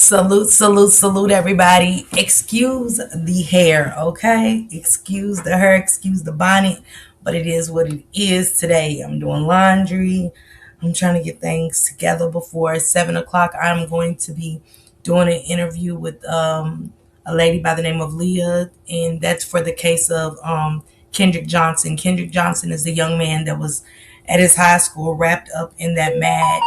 Salute, salute, salute, everybody. Excuse the hair, okay? Excuse the hair, excuse the bonnet, but it is what it is today. I'm doing laundry. I'm trying to get things together before 7 o'clock. I'm going to be doing an interview with a lady by the name of Leah, and that's for the case of Kendrick Johnson. Kendrick Johnson is the young man that was at his high school wrapped up in that mad.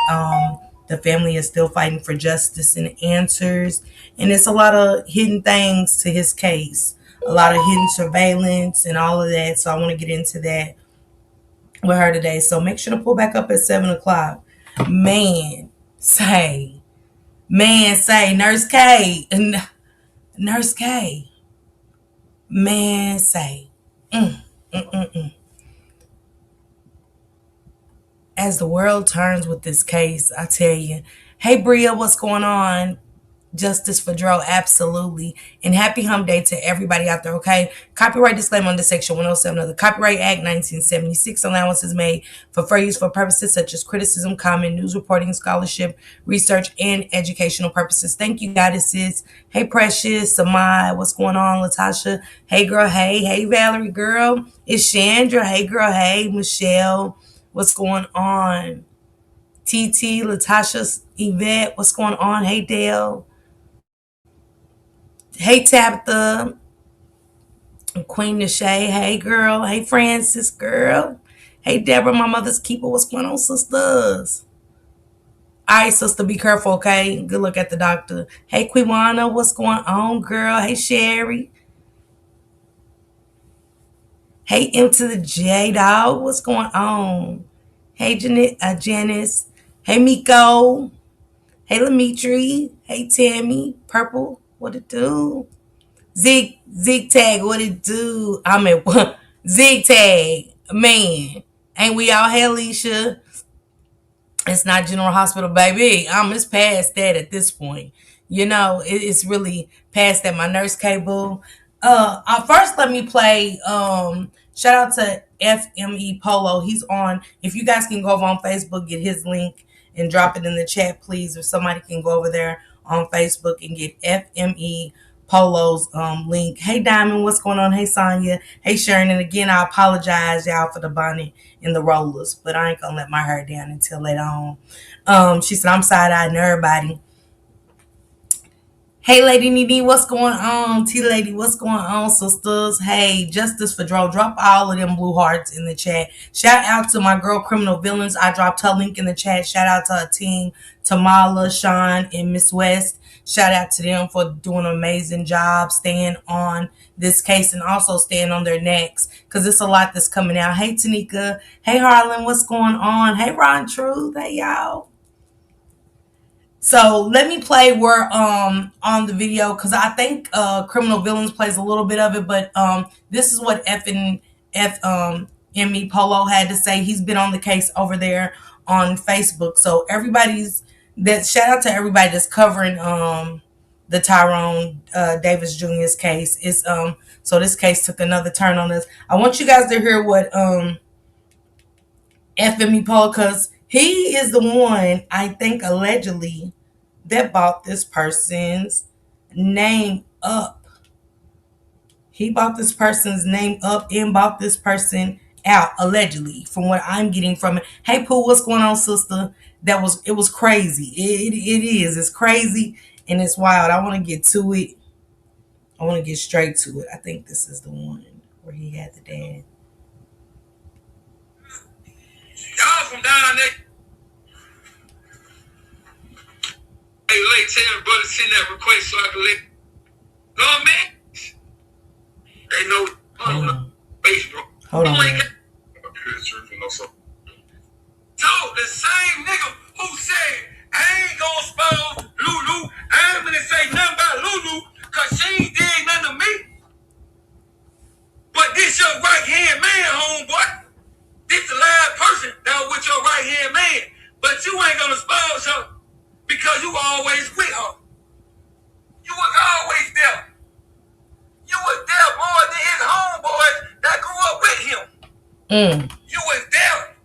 The family is still fighting for justice and answers. And it's a lot of hidden things to his case, a lot of hidden surveillance and all of that. So I want to get into that with her today. So make sure to pull back up at 7 o'clock. Man, say, Nurse K, Nurse K, man, say, mm, mm, mm, mm. As the world turns with this case, I tell you, hey Bria, what's going on? Justice for Dro, absolutely. And happy hump day to everybody out there, okay? Copyright disclaimer under Section 107 of the Copyright Act 1976. Allowances made for fair use for purposes such as criticism, comment, news reporting, scholarship, research, and educational purposes. Thank you, goddesses. Hey, Precious, Samai, what's going on, Latasha? Hey, girl, hey. Hey, Valerie, girl. It's Chandra. Hey, girl, hey. Michelle, what's going on? TT, Latasha, Yvette, what's going on? Hey, Dale. Hey Tabitha, Queen Nashay. Hey girl. Hey Francis, girl. Hey Deborah, my mother's keeper. What's going on, sisters? All right, sister, be careful, okay? Good look at the doctor. Hey Quiwana, what's going on, girl? Hey Sherry. Hey M to the J dog, what's going on? Hey Janice. Hey Miko. Hey Lamitri. Hey Tammy. Purple, what it do? Zig Tag, what it do? I'm at what? Zig Tag, man. Ain't we all here, Alicia? It's not General Hospital, baby. It's past that at this point. It's really past that. My nurse cable. First let me play. Shout out to FME Polo. He's on. If you guys can go over on Facebook, get his link and drop it in the chat, please. If somebody can go over there on Facebook and get FME Polo's link. Hey Diamond, what's going on? Hey Sonya. Hey Sharon. And again, I apologize y'all for the bonnet and the rollers, but I ain't gonna let my hair down until later on. She said I'm side-eyeing everybody. Hey Lady Nene, what's going on? T Lady, what's going on, sisters? Hey, Justice for Dro, drop all of them blue hearts in the chat. Shout out to my girl Criminal Villains. I dropped her link in the chat. Shout out to her team, Tamala, Sean, and Miss West. Shout out to them for doing an amazing job staying on this case and also staying on their necks because it's a lot that's coming out. Hey Tanika. Hey Harlan, what's going on? Hey Ron Truth. Hey y'all. So let me play where on the video because I think Criminal Villains plays a little bit of it, but this is what Me Polo had to say. He's been on the case over there on Facebook. So shout out to everybody that's covering the Tyrone Davis Jr.'s case. It's so this case took another turn on us. I want you guys to hear what FME Polo, because he is the one I think allegedly that bought this person's name up. He bought this person's name up and bought this person out, allegedly, from what I'm getting from it. Hey Pooh, what's going on, sister? It was crazy. It is. It's crazy and it's wild. I want to get to it. I want to get straight to it. I think this is the one where he had the dad. Y'all from down there. Hey, late tell brother send that request so I can let. No man. They know. Hold on. Hold on. So the same nigga who said I ain't gonna spoil Lulu, I ain't gonna say nothing about Lulu cause she ain't did nothing to me. But this your right hand man, homeboy. This the last person that was with your right hand man. But you ain't gonna spoil something because you always with her. You was always there. You was there more than his homeboys that grew up with him. You was there.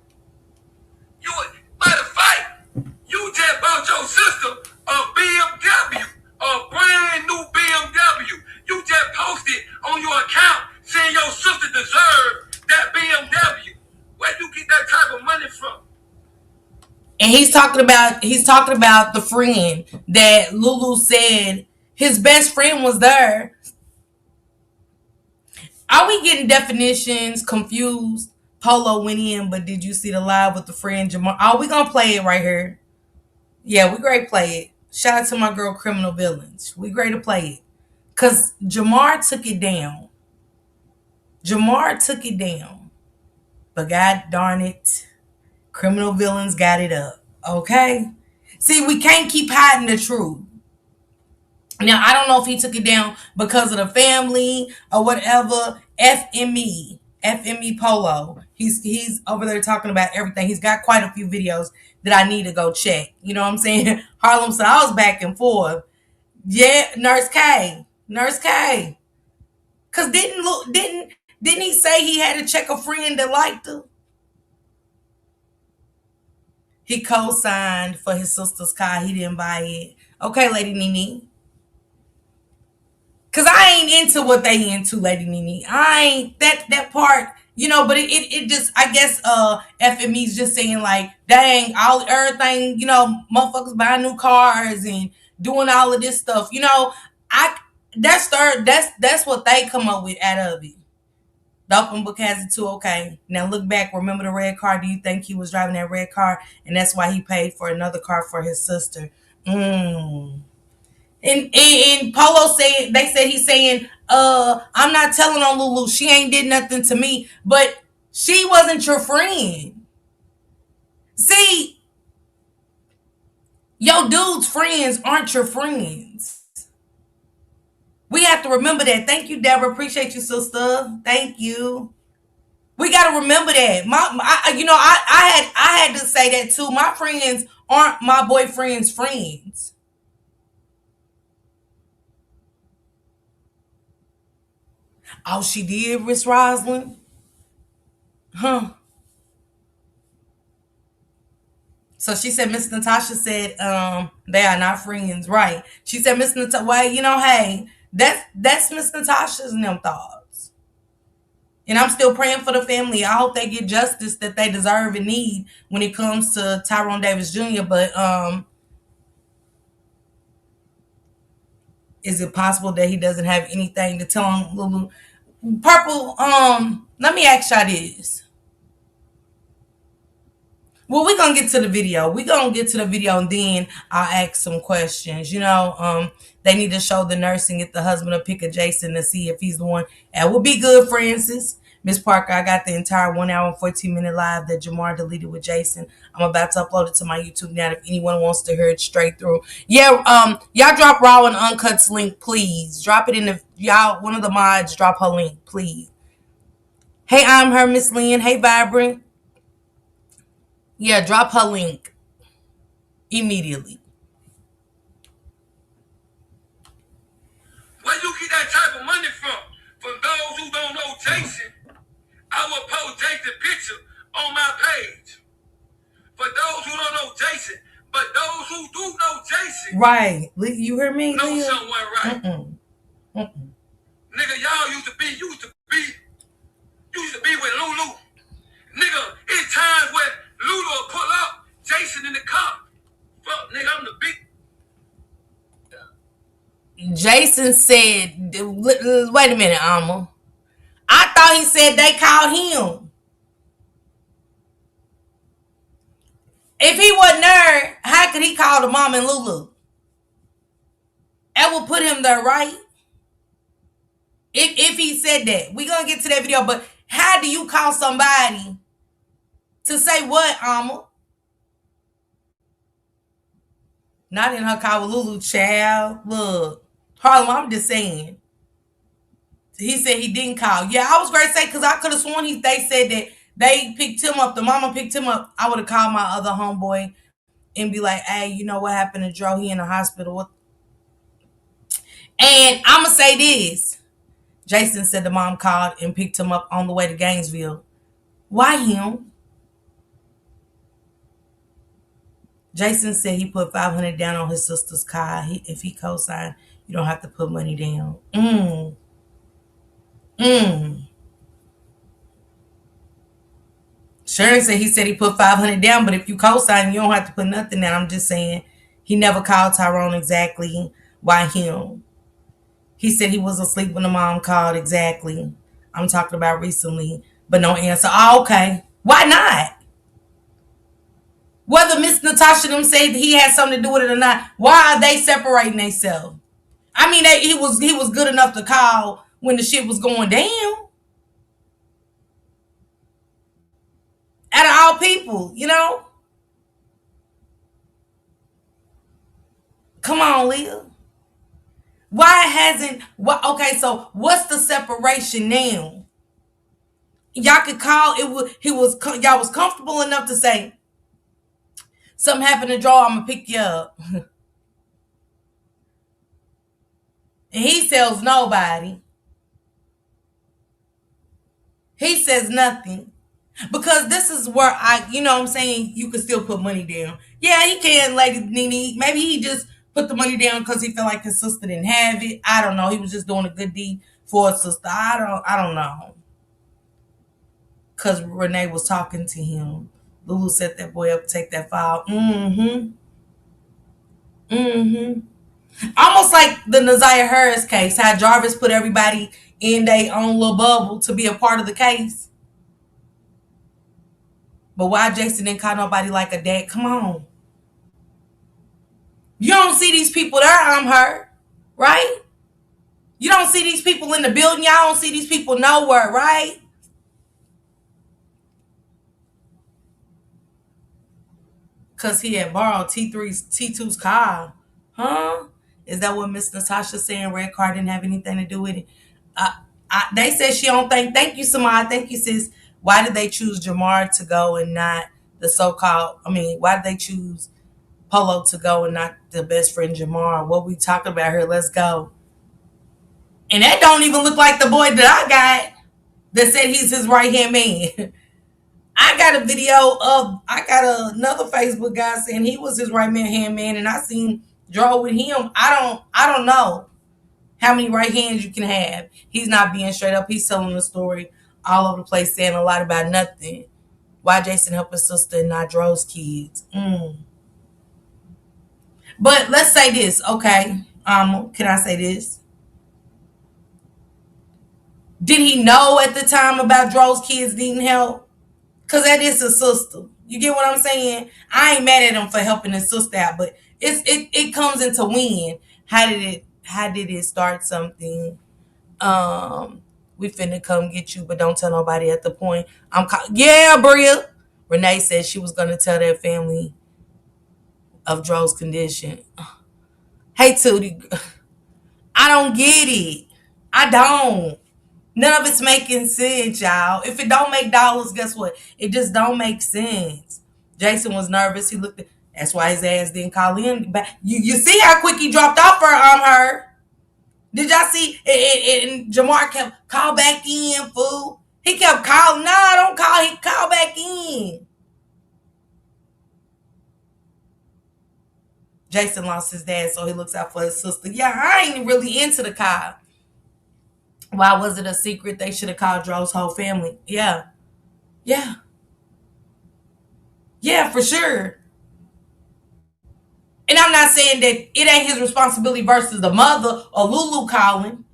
You was, matter of fact, you just bought your sister a BMW he's talking about the friend that Lulu said his best friend was there. Are we getting definitions confused? Polo went in, but did you see the live with the friend Jamar? Oh, we gonna play it right here. Yeah, we great play it. Shout out to my girl Criminal Villains. We great to play it. Cause Jamar took it down. Jamar took it down. But god darn it, Criminal Villains got it up. Okay? See, we can't keep hiding the truth. Now, I don't know if he took it down because of the family or whatever. FME. FME Polo. He's over there talking about everything. He's got quite a few videos that I need to go check. You know what I'm saying? Harlem said I was back and forth. Yeah, Nurse K. Nurse K. Cause didn't he say he had to check a friend that liked her? He co-signed for his sister's car. He didn't buy it. Okay, Lady Nene. Cause I ain't into what they into, Lady Nene. I ain't that part, but it just I guess FME's just saying like, dang, all everything, motherfuckers buying new cars and doing all of this stuff. I that's what they come up with out of it. The open book has it too. Okay. Now look back. Remember the red car? Do you think he was driving that red car and that's why he paid for another car for his sister? And Polo said they said he's saying, I'm not telling on Lulu. She ain't did nothing to me, but she wasn't your friend. See, your dude's friends aren't your friends. We have to remember that. Thank you, Deborah. Appreciate you, sister. Thank you. We got to remember that. I had to say that too. My friends aren't my boyfriend's friends. Oh, she did, Miss Roslyn? Huh. So she said Miss Natasha said they are not friends, right? She said Miss Natasha, well, hey, that's Miss Natasha's and them thoughts. And I'm still praying for the family. I hope they get justice that they deserve and need when it comes to Tyrone Davis Jr. But is it possible that he doesn't have anything to tell him, Lulu? Purple, let me ask y'all this. Well, we're gonna get to the video. We're gonna get to the video and then I'll ask some questions. They need to show the nurse and get the husband a pic of Jason to see if he's the one. That would be good, Francis. Miss Parker, I got the entire 1 hour and 14-minute live that Jamar deleted with Jason. I'm about to upload it to my YouTube now if anyone wants to hear it straight through. Yeah, y'all drop Raw and Uncut's link, please. Drop it in one of the mods, drop her link, please. Hey, I'm her, Miss Lynn. Hey, Vibrant. Yeah, drop her link immediately. Where you get that type of money from? For those who don't know Jason, I will post Jason's picture on my page. For those who don't know Jason, but those who do know Jason, right? You hear me? Know someone, right? Nigga, y'all used to be with Lulu. Nigga, it's times where Lulu will pull up Jason in the car. Fuck, nigga, I'm the big. Jason said, wait a minute, Alma. I thought he said they called him. If he wasn't there, how could he call the mom and Lulu? That would put him there, right? If he said that. We're going to get to that video, but how do you call somebody to say what, Alma? Not in her car with Lulu, child. Look. Harlem, I'm just saying. He said he didn't call. Yeah, I was going to say, because I could have sworn they said that they picked him up. The mama picked him up. I would have called my other homeboy and be like, hey, you know what happened to Dro? He in the hospital. And I'm going to say this. Jason said the mom called and picked him up on the way to Gainesville. Why him? Jason said he put $500 down on his sister's car. If he co-signed, you don't have to put money down. Sharon said he put 500 down, but if you co-sign, you don't have to put nothing down. I'm just saying he never called Tyrone exactly why him. He said he was asleep when the mom called exactly. I'm talking about recently, but no answer. Oh, okay. Why not? Whether Miss Natasha them say he had something to do with it or not, why are they separating themselves? I mean, he was good enough to call when the shit was going down. Out of all people, come on, Leah. Why hasn't? What? Okay, so what's the separation now? Y'all could call it. Y'all was comfortable enough to say something happened to draw. I'm gonna pick you up, and he tells nobody. He says nothing because this is where I'm saying, you can still put money down. Yeah, he can, Lady Nene. Maybe he just put the money down because he felt like his sister didn't have it. I don't know. He was just doing a good deed for his sister. I don't know. Because Renee was talking to him. Lulu set that boy up to take that file. Mm-hmm. Mm-hmm. Almost like the Naziah Harris case, how Jarvis put everybody in their own little bubble to be a part of the case. But why Jason didn't call nobody like a dad? Come on. You don't see these people there, I'm hurt. Right? You don't see these people in the building. Y'all don't see these people nowhere, right? Because he had borrowed T2's car. Huh? Is that what Miss Natasha saying? Red car didn't have anything to do with it? They said she don't think. Thank you, Samad. Thank you, sis. Why did they choose Jamar to go and not the so-called? I mean, why did they choose Polo to go and not the best friend Jamar? What we talking about here? Let's go. And that don't even look like the boy that I got that said he's his right hand man. I got a video I got another Facebook guy saying he was his right hand man, and I seen draw with him. I don't know how many right hands you can have. He's not being straight up. He's telling the story all over the place, saying a lot about nothing. Why Jason helped his sister and not Dro's kids? But let's say this, okay? Can I say this? Did he know at the time about Dro's kids needing help? Because that is his sister. You get what I'm saying? I ain't mad at him for helping his sister out, but it comes into when. How did it start something? We finna come get you, but don't tell nobody at the point. Yeah, Bria. Renee said she was gonna tell that family of Dro's condition. Hey Tootie, I don't get it. I don't. None of it's making sense, y'all. If it don't make dollars, guess what? It just don't make sense. Jason was nervous. He looked. That's why his ass didn't call in. But you see how quick he dropped off her. Did y'all see? And Jamar kept call back in, fool. He kept calling. Nah, don't call. He call back in. Jason lost his dad, so he looks out for his sister. Yeah, I ain't really into the call. Why was it a secret? They should have called Dro's whole family. Yeah. Yeah. Yeah, for sure. And I'm not saying that it ain't his responsibility versus the mother or Lulu calling,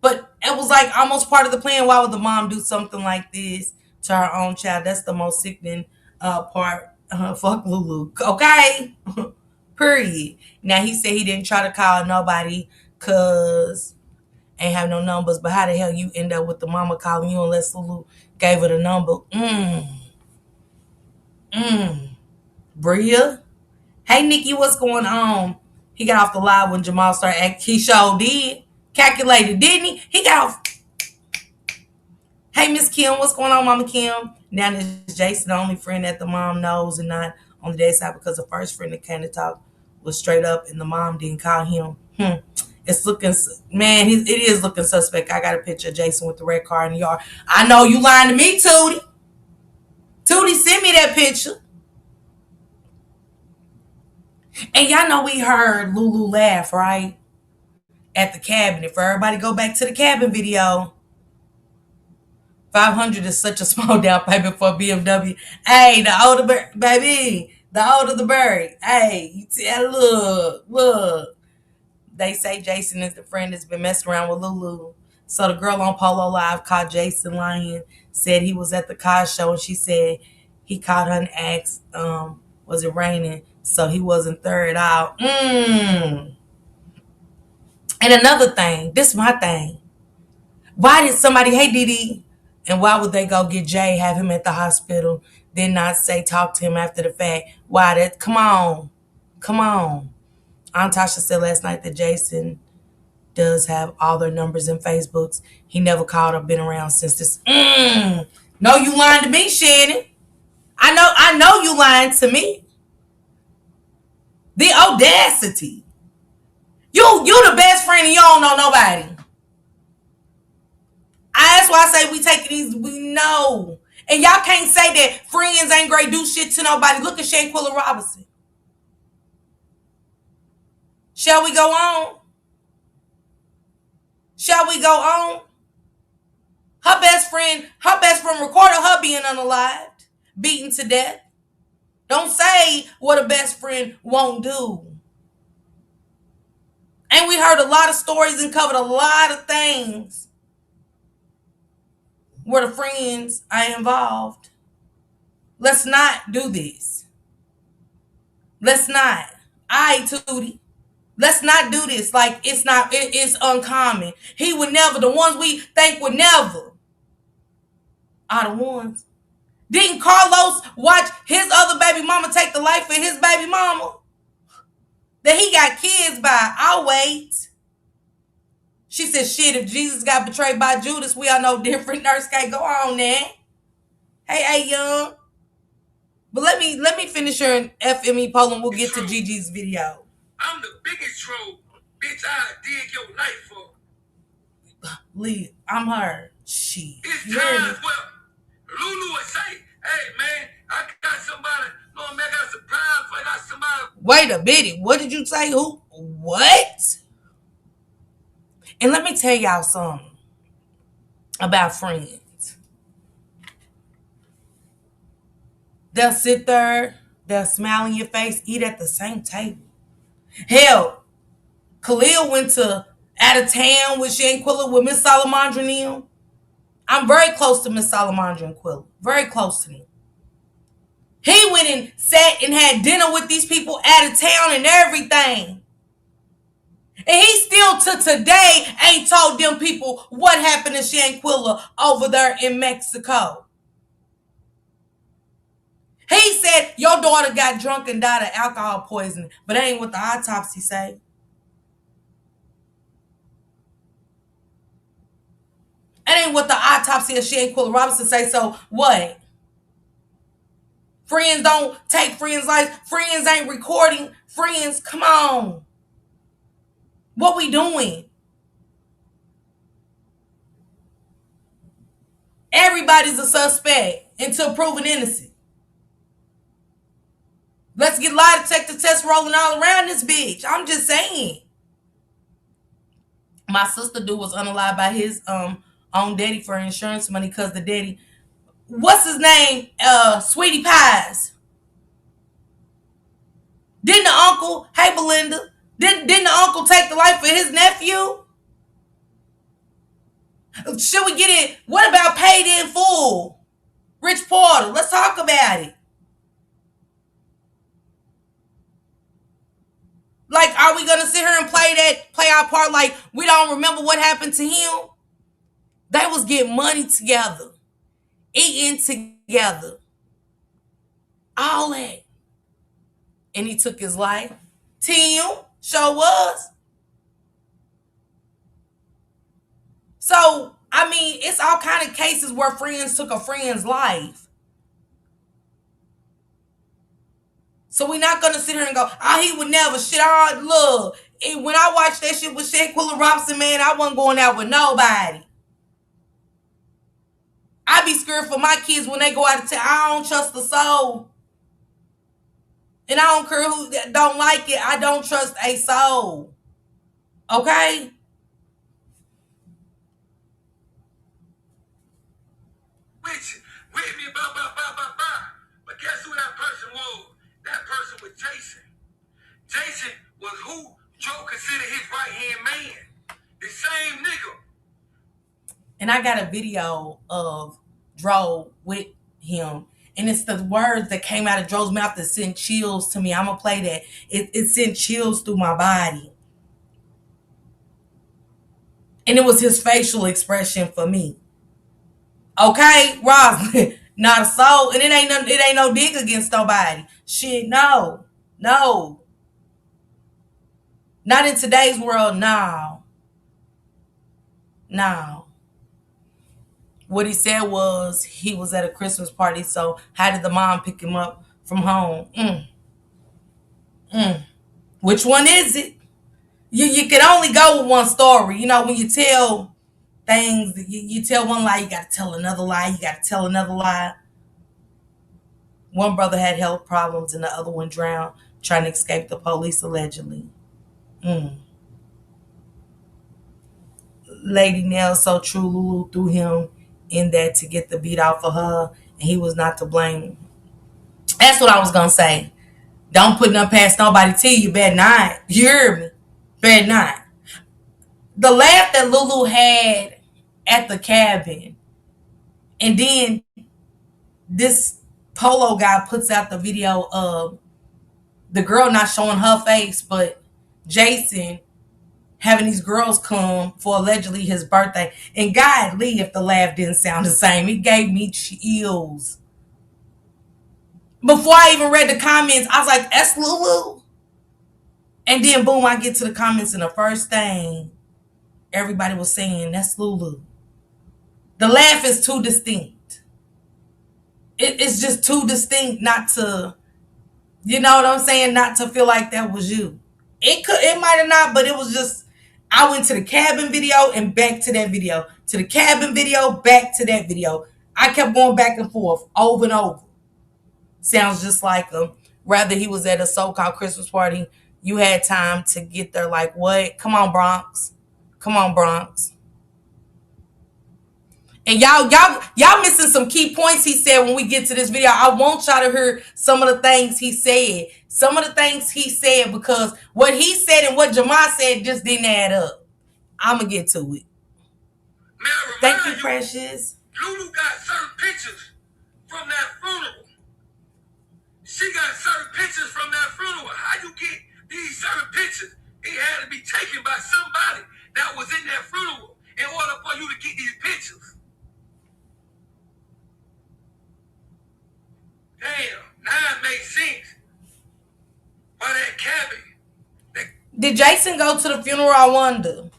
but it was like almost part of the plan. Why would the mom do something like this to her own child? That's the most sickening part. Fuck Lulu. Okay? Period. Now, he said he didn't try to call nobody because ain't have no numbers, but how the hell you end up with the mama calling you unless Lulu gave her the number? Bria? Hey, Nikki, what's going on? He got off the live when Jamal started acting. He sure did. Calculated, didn't he? He got off. Hey, Miss Kim, what's going on, Mama Kim? Now is Jason the only friend that the mom knows and not on the day side because the first friend that came to talk was straight up and the mom didn't call him. It's looking, man, it is looking suspect. I got a picture of Jason with the red car in the yard. I know you lying to me, Tootie. Tootie, send me that picture. And y'all know we heard Lulu laugh, right? At the cabin. If everybody go back to the cabin video, $500 is such a small down payment for a BMW. Hey, the older baby, the older the bird. Hey, you tell, look. They say Jason is the friend that's been messing around with Lulu. So the girl on Polo Live caught Jason lying, said he was at the car show, and she said he caught her and asked, was it raining? So he wasn't third out. And another thing, this is my thing. Why did somebody, hey Didi, and why would they go get Jay, have him at the hospital, then not say talk to him after the fact? Why that? Come on. Aunt Tasha said last night that Jason does have all their numbers and Facebooks. He never called or been around since this. No, you lying to me, Shannon. I know you lying to me. The audacity. You the best friend and you don't know nobody. That's why I say we take these, we know. And y'all can't say that friends ain't great, do shit to nobody. Look at Shanquilla Robinson. Shall we go on? Shall we go on? Her best friend recorded her being unalived, beaten to death. Don't say what a best friend won't do. And we heard a lot of stories and covered a lot of things where the friends are involved. Let's not do this. Let's not. Tootie. Let's not do this. Like it's uncommon. He would never, the ones we think would never are the ones. Didn't Carlos watch his other baby mama take the life of his baby mama? That he got kids by. I'll wait. She said, shit, if Jesus got betrayed by Judas, we all know different. Nurse can't go on there. Hey, young. But let me finish her in FME poll and we'll get to Gigi's video. I'm the biggest troll. Bitch, I dig your life for. Lee, I'm her. She. It's times where Lulu would say, hey, man, I got somebody. No, man, I got a surprise for you. I got somebody. Wait a minute. What did you say? Who? What? And let me tell y'all something about friends. They'll sit there, they'll smile in your face, eat at the same table. Hell, Khalil went to out of town with Shanquilla with Miss Salamandra and them. I'm very close to Miss Salamandra and Quilla. Very close to them. He went and sat and had dinner with these people out of town and everything. And he still to today ain't told them people what happened to Shanquilla over there in Mexico. He said your daughter got drunk and died of alcohol poisoning, but that ain't what the autopsy say. That ain't what the autopsy of Shanquilla Robinson say. So what? Friends don't take friends' lives. Friends ain't recording. Friends, come on. What we doing? Everybody's a suspect until proven innocent. Let's get lie detector tests rolling all around this bitch. I'm just saying. My sister dude was unalived by his own daddy for insurance money because the daddy, what's his name? Sweetie Pies. Didn't the uncle, hey Belinda, didn't the uncle take the life of his nephew? Should we get it? What about Paid in Full? Rich Porter, let's talk about it. Like, are we gonna sit here and play our part like we don't remember what happened to him? They was getting money together, eating together, all that. And he took his life. Tim sure was. So, I mean, it's all kind of cases where friends took a friend's life. So we're not gonna sit here and go, oh, he would never shit. Oh, look, when I watched that shit with Shanquilla Robinson, man, I wasn't going out with nobody. I be scared for my kids when they go out of town. I don't trust the soul. And I don't care who don't like it. I don't trust a soul. Okay? with me, blah, blah, blah, blah, blah. But guess who that person was? That person was Jason. Jason was who Joe considered his right-hand man. The same nigga. And I got a video of Dro with him. And it's the words that came out of Dro's mouth that sent chills to me. I'm going to play that. It sent chills through my body. And it was his facial expression for me. Okay, Roslyn, not a soul. And it ain't no dig against nobody. Shit, no. No. Not in today's world, no. No. What he said was he was at a Christmas party, so how did the mom pick him up from home? Which one is it? You can only go with one story. You know, when you tell things, you tell one lie, you got to tell another lie, you got to tell another lie. One brother had health problems and the other one drowned trying to escape the police, allegedly. Lady Nell, so true, Lulu threw him in that to get the beat off of her, and he was not to blame. That's what I was going to say. Don't put nothing past nobody till you better not. You hear me? Better not. The laugh that Lulu had at the cabin, and then this Polo guy puts out the video of the girl not showing her face, but Jason having these girls come for allegedly his birthday. And God Lee, if the laugh didn't sound the same, it gave me chills. Before I even read the comments, I was like, that's Lulu. And then boom, I get to the comments, and the first thing everybody was saying, that's Lulu. The laugh is too distinct. It's just too distinct not to, you know what I'm saying? Not to feel like that was you. It might have not, but it was just, I went to the cabin video and back to that video. To the cabin video, back to that video. I kept going back and forth over and over. Sounds just like him. Rather he was at a so-called Christmas party, you had time to get there like, what? Come on, Bronx. Come on, Bronx. And y'all missing some key points he said when we get to this video. I want y'all to hear some of the things he said. Some of the things he said, because what he said and what Jamal said just didn't add up. I'm going to get to it. Thank you, Precious. Lulu got certain pictures from that funeral. She got certain pictures from that funeral. How you get these certain pictures? It had to be taken by somebody that was in that funeral in order for you to get these pictures. Damn, now it makes sense. By that cabin. Did Jason go to the funeral? I wonder.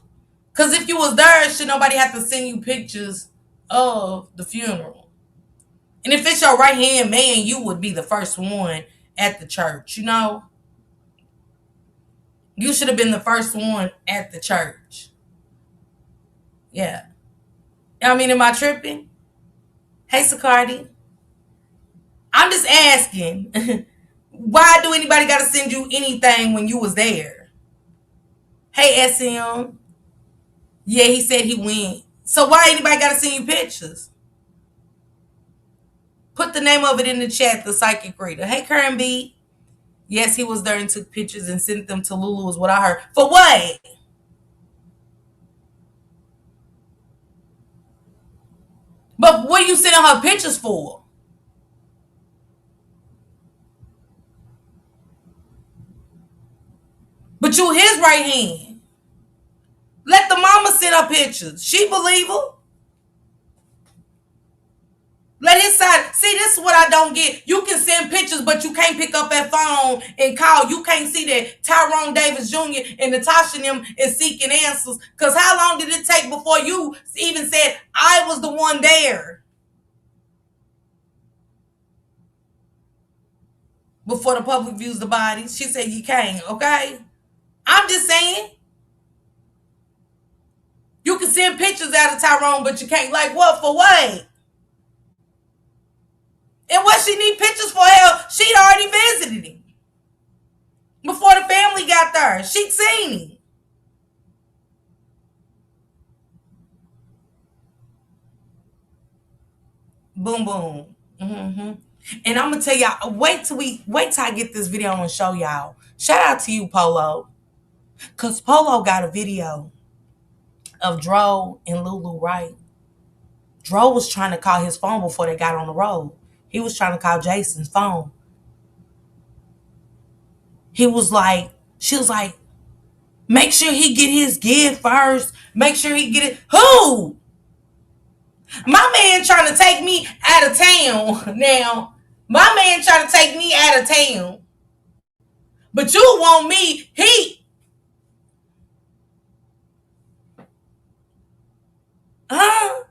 Because if you was there, should nobody have to send you pictures of the funeral? And if it's your right-hand man, you would be the first one at the church, you know? You should have been the first one at the church. Yeah. I mean, am I tripping? Hey, Sicardi. I'm just asking, why do anybody got to send you anything when you was there? Hey, SM. Yeah, he said he went. So why anybody got to send you pictures? Put the name of it in the chat, the psychic reader. Hey, Karen B. Yes, he was there and took pictures and sent them to Lulu is what I heard. For what? But what are you sending her pictures for? But you his right hand. Let the mama send her pictures. She believe her. Let his side. See, this is what I don't get. You can send pictures, but you can't pick up that phone and call. You can't see that Tyrone Davis Jr. and Natasha and them is seeking answers. Because how long did it take before you even said, I was the one there? Before the public views the bodies. She said you can't, okay? I'm just saying. You can send pictures out of Tyrone, but you can't. Like what? For what? And what she need pictures for? Hell, she'd already visited him. Before the family got there. She'd seen him. Boom boom. hmm And I'm gonna tell y'all, wait till I get this video and show y'all. Shout out to you, Polo. Cause Polo got a video of DRO and Lulu, right? DRO was trying to call his phone before they got on the road. He was trying to call Jason's phone. He was like, she was like, make sure he get his gift first. Make sure he get it. Who? My man trying to take me out of town now. My man trying to take me out of town. But you want me, huh?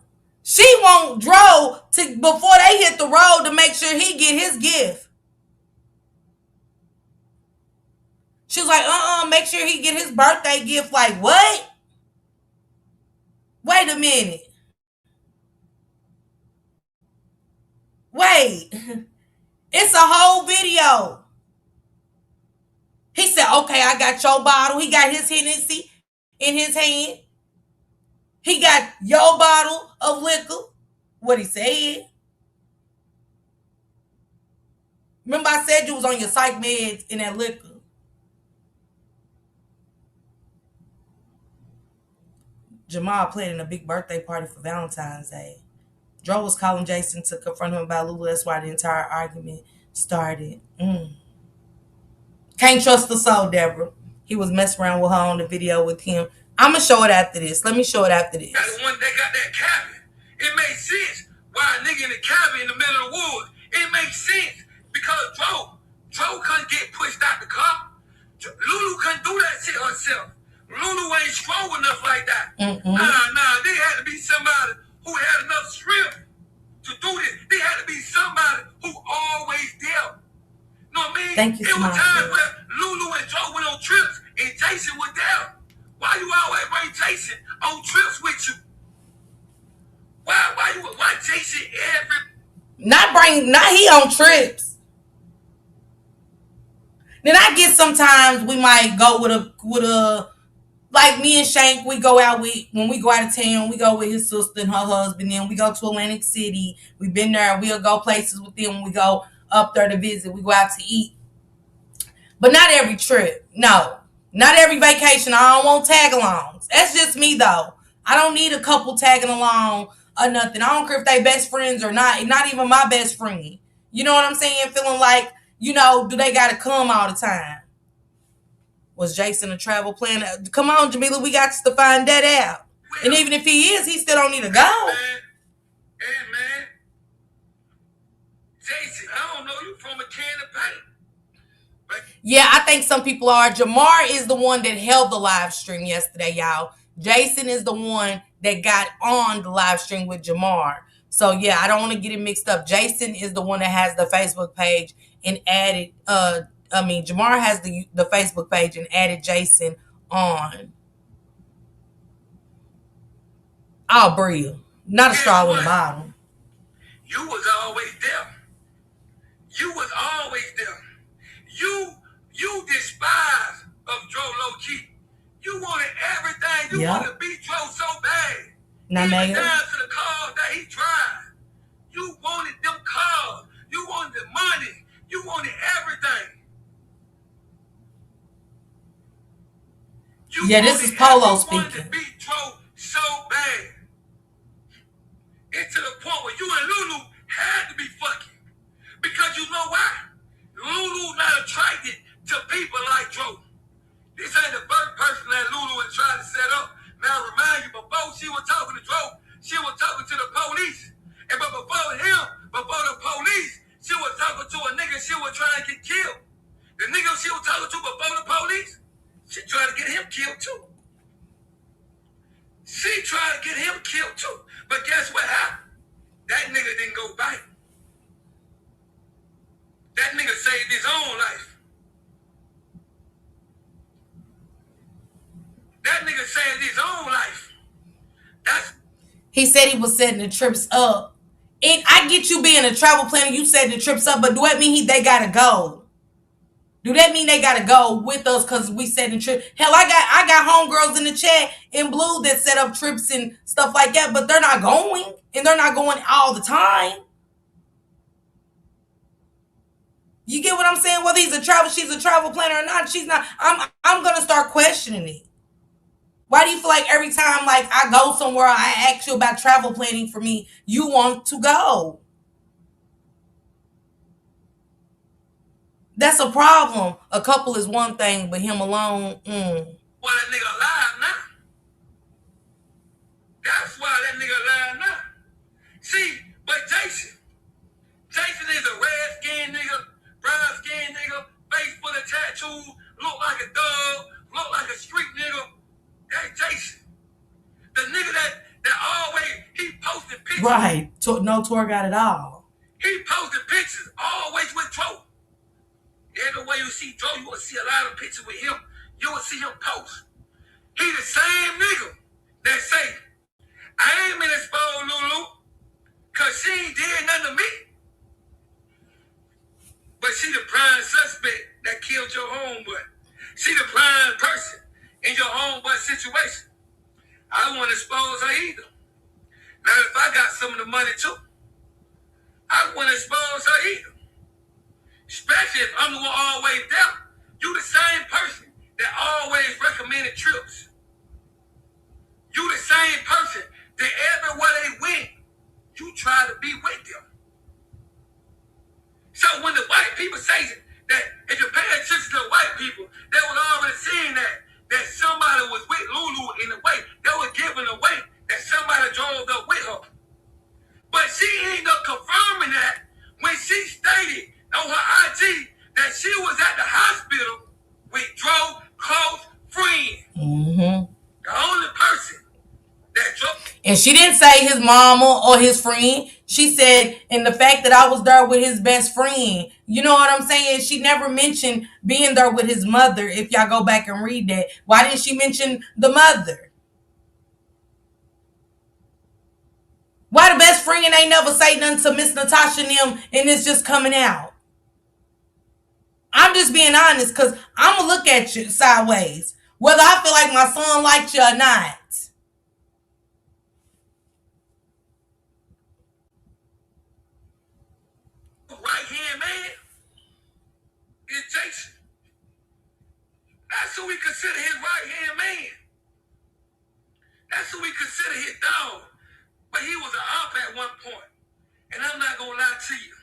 She want Dro to before they hit the road to make sure he get his gift. She was like, make sure he get his birthday gift. Like, what? Wait a minute. Wait. It's a whole video. He said, okay, I got your bottle. He got his Hennessy in his hand. He got your bottle of liquor. What he said. Remember I said you was on your psych meds in that liquor. Jamal planning a big birthday party for Valentine's Day. Joe was calling Jason to confront him about Lulu. That's why the entire argument started. Can't trust the soul, Deborah. He was messing around with her on the video with him. I'm going to show it after this. Let me show it after this. That's the one that got that cabin. It makes sense why a nigga in the cabin in the middle of the woods. It makes sense because Joe couldn't get pushed out the car. Lulu couldn't do that shit herself. Lulu ain't strong enough like that. Nah. There had to be somebody who had enough strength to do this. There had to be somebody who always there. You know what I mean? Thank you, it was times where Lulu and Joe went on trips and Jason was there. Why you always bring Jason on trips with you? Why Jason not he on trips. Then I get sometimes we might go with a like me and Shank, we go out when we go out of town, we go with his sister and her husband, then we go to Atlantic City. We've been there, we'll go places with them, we go up there to visit, we go out to eat. But not every trip. No. Not every vacation. I don't want tag alongs. That's just me though. I don't need a couple tagging along or nothing. I don't care if they best friends or not even my best friend. You know what I'm saying? Feeling like, do they gotta come all the time? Was Jason a travel planner? Come on, Jamila, we got to find that out. And even if he is, he still don't need to go. Hey, man. Jason, I don't know you from a can of paint. Yeah, I think some people are. Jamar is the one that held the live stream yesterday, y'all. Jason is the one that got on the live stream with Jamar. So, yeah, I don't want to get it mixed up. Jason is the one that has the Facebook page and added, Jamar has the Facebook page and added Jason on. Oh, Bria. Not a straw in the bottom. You was always there. You was always there. You despise of Joe low-key. You wanted everything. You wanted to beat Joe so bad. Not even Megan. down to the cars that he drives. You wanted them cars. You wanted the money. You wanted everything. This is Polo speaking. You wanted to beat Joe so bad. It's to the point where you and Lulu had to be fucking. Because you know why? Lulu not attracted to people like Joe. This ain't the first person that Lulu is trying to set up. Now, remind you, before she was talking to Joe, she was talking to the police. And but before the police, she was talking to a nigga she was trying to get killed. The nigga she was talking to before the police, she tried to get him killed too. But guess what happened? That nigga didn't go back. That nigga saved his own life. He said he was setting the trips up. And I get you being a travel planner, you setting the trips up, but do that mean they gotta go? Do that mean they gotta go with us because we setting trips? Hell, I got homegirls in the chat in blue that set up trips and stuff like that, but they're not going. And they're not going all the time. You get what I'm saying? Whether she's a travel planner or not, she's not. I'm gonna start questioning it. Why do you feel like every time like I go somewhere, I ask you about travel planning for me, you want to go? That's a problem. A couple is one thing, but him alone, Why that nigga alive now? That's why that nigga alive now. See, but Jason is a red skinned nigga, brown skinned nigga, face full of tattoos, look like a thug, look like a street nigga. That's Jason. The nigga that always, he posted pictures. Right. No tour guide at all. He posted pictures, always with Dro. Everywhere you see Dro, you will see a lot of pictures with him. You will see him post. He the same nigga that say, I ain't been exposed, Lulu, because she ain't did nothing to me. But she the prime suspect that killed your homeboy. She the prime person in your homeboy situation. I don't want to expose her either. Now, if I got some of the money too, I wouldn't expose her either. Especially if I'm the one always there. You the same person that always recommended trips. You the same person that everywhere they went, you try to be with them. So when the white people say that if you pay attention to the white people, they was already seeing that somebody was with Lulu in a way. They were giving away that somebody drove up with her. But she ended up confirming that when she stated on her IG that she was at the hospital with Dro close friend. Mm-hmm. The only person that Dro. And she didn't say his mama or his friend. She said, and the fact that I was there with his best friend. You know what I'm saying? She never mentioned being there with his mother. If y'all go back and read that, why didn't she mention the mother? Why the best friend ain't never say nothing to Miss Natasha and them, and it's just coming out? I'm just being honest, because I'm going to look at you sideways, whether I feel like my son liked you or not. Right-hand man is Jason. That's who we consider his right-hand man. That's who we consider his dog. But he was an op at one point. And I'm not going to lie to you.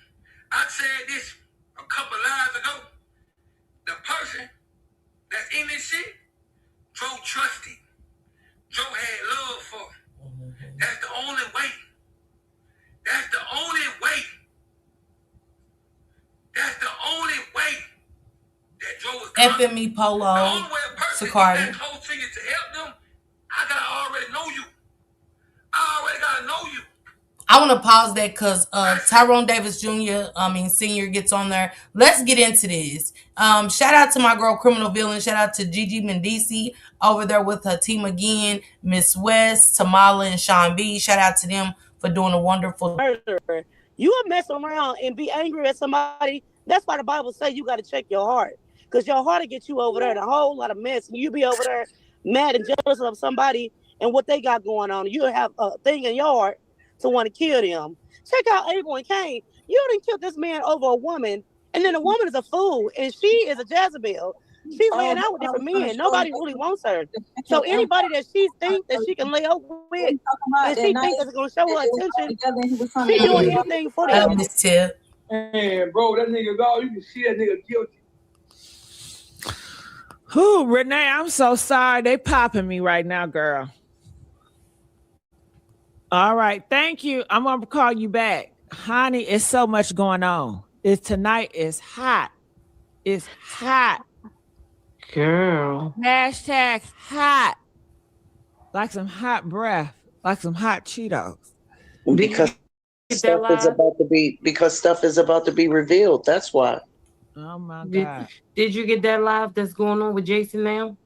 I said this a couple lives ago. The person that's in this shit, Dro trusted. Dro had love for him. That's the only way. That's the only way. That's the only way that Dro was coming. FME Polo, the only way a person Sicardi. get that coach to help them, I gotta already know you. I already gotta know you. I want to pause that because Tyrone Davis Jr., Senior gets on there. Let's get into this. Shout out to my girl, Criminal Villain. Shout out to Gigi Mendici over there with her team again. Miss West, Tamala, and Sean B. Shout out to them for doing a wonderful murder. You will mess around and be angry at somebody. That's why the Bible says you got to check your heart. Because your heart will get you over there in a whole lot of mess. And you be over there mad and jealous of somebody and what they got going on. You'll have a thing in your heart to want to kill them. Check out Abel and Cain. You didn't kill this man over a woman, and then the woman is a fool, and she is a Jezebel. She's laying out with different men. Nobody really wants her. So anybody that she thinks that she can lay over with, and she thinks that's going to show her attention, she doing anything for them. this tip. Man, bro, that nigga dog, you can see that nigga guilty. Who, Renee, I'm so sorry. They popping me right now, girl. All right, thank you. I'm gonna call you back. Honey, it's so much going on. Tonight is hot. It's hot. Girl. Hashtag hot. Like some hot breath. Like some hot Cheetos. Because stuff is about to be revealed. That's why. Oh my God. Did you get that live that's going on with Jason now?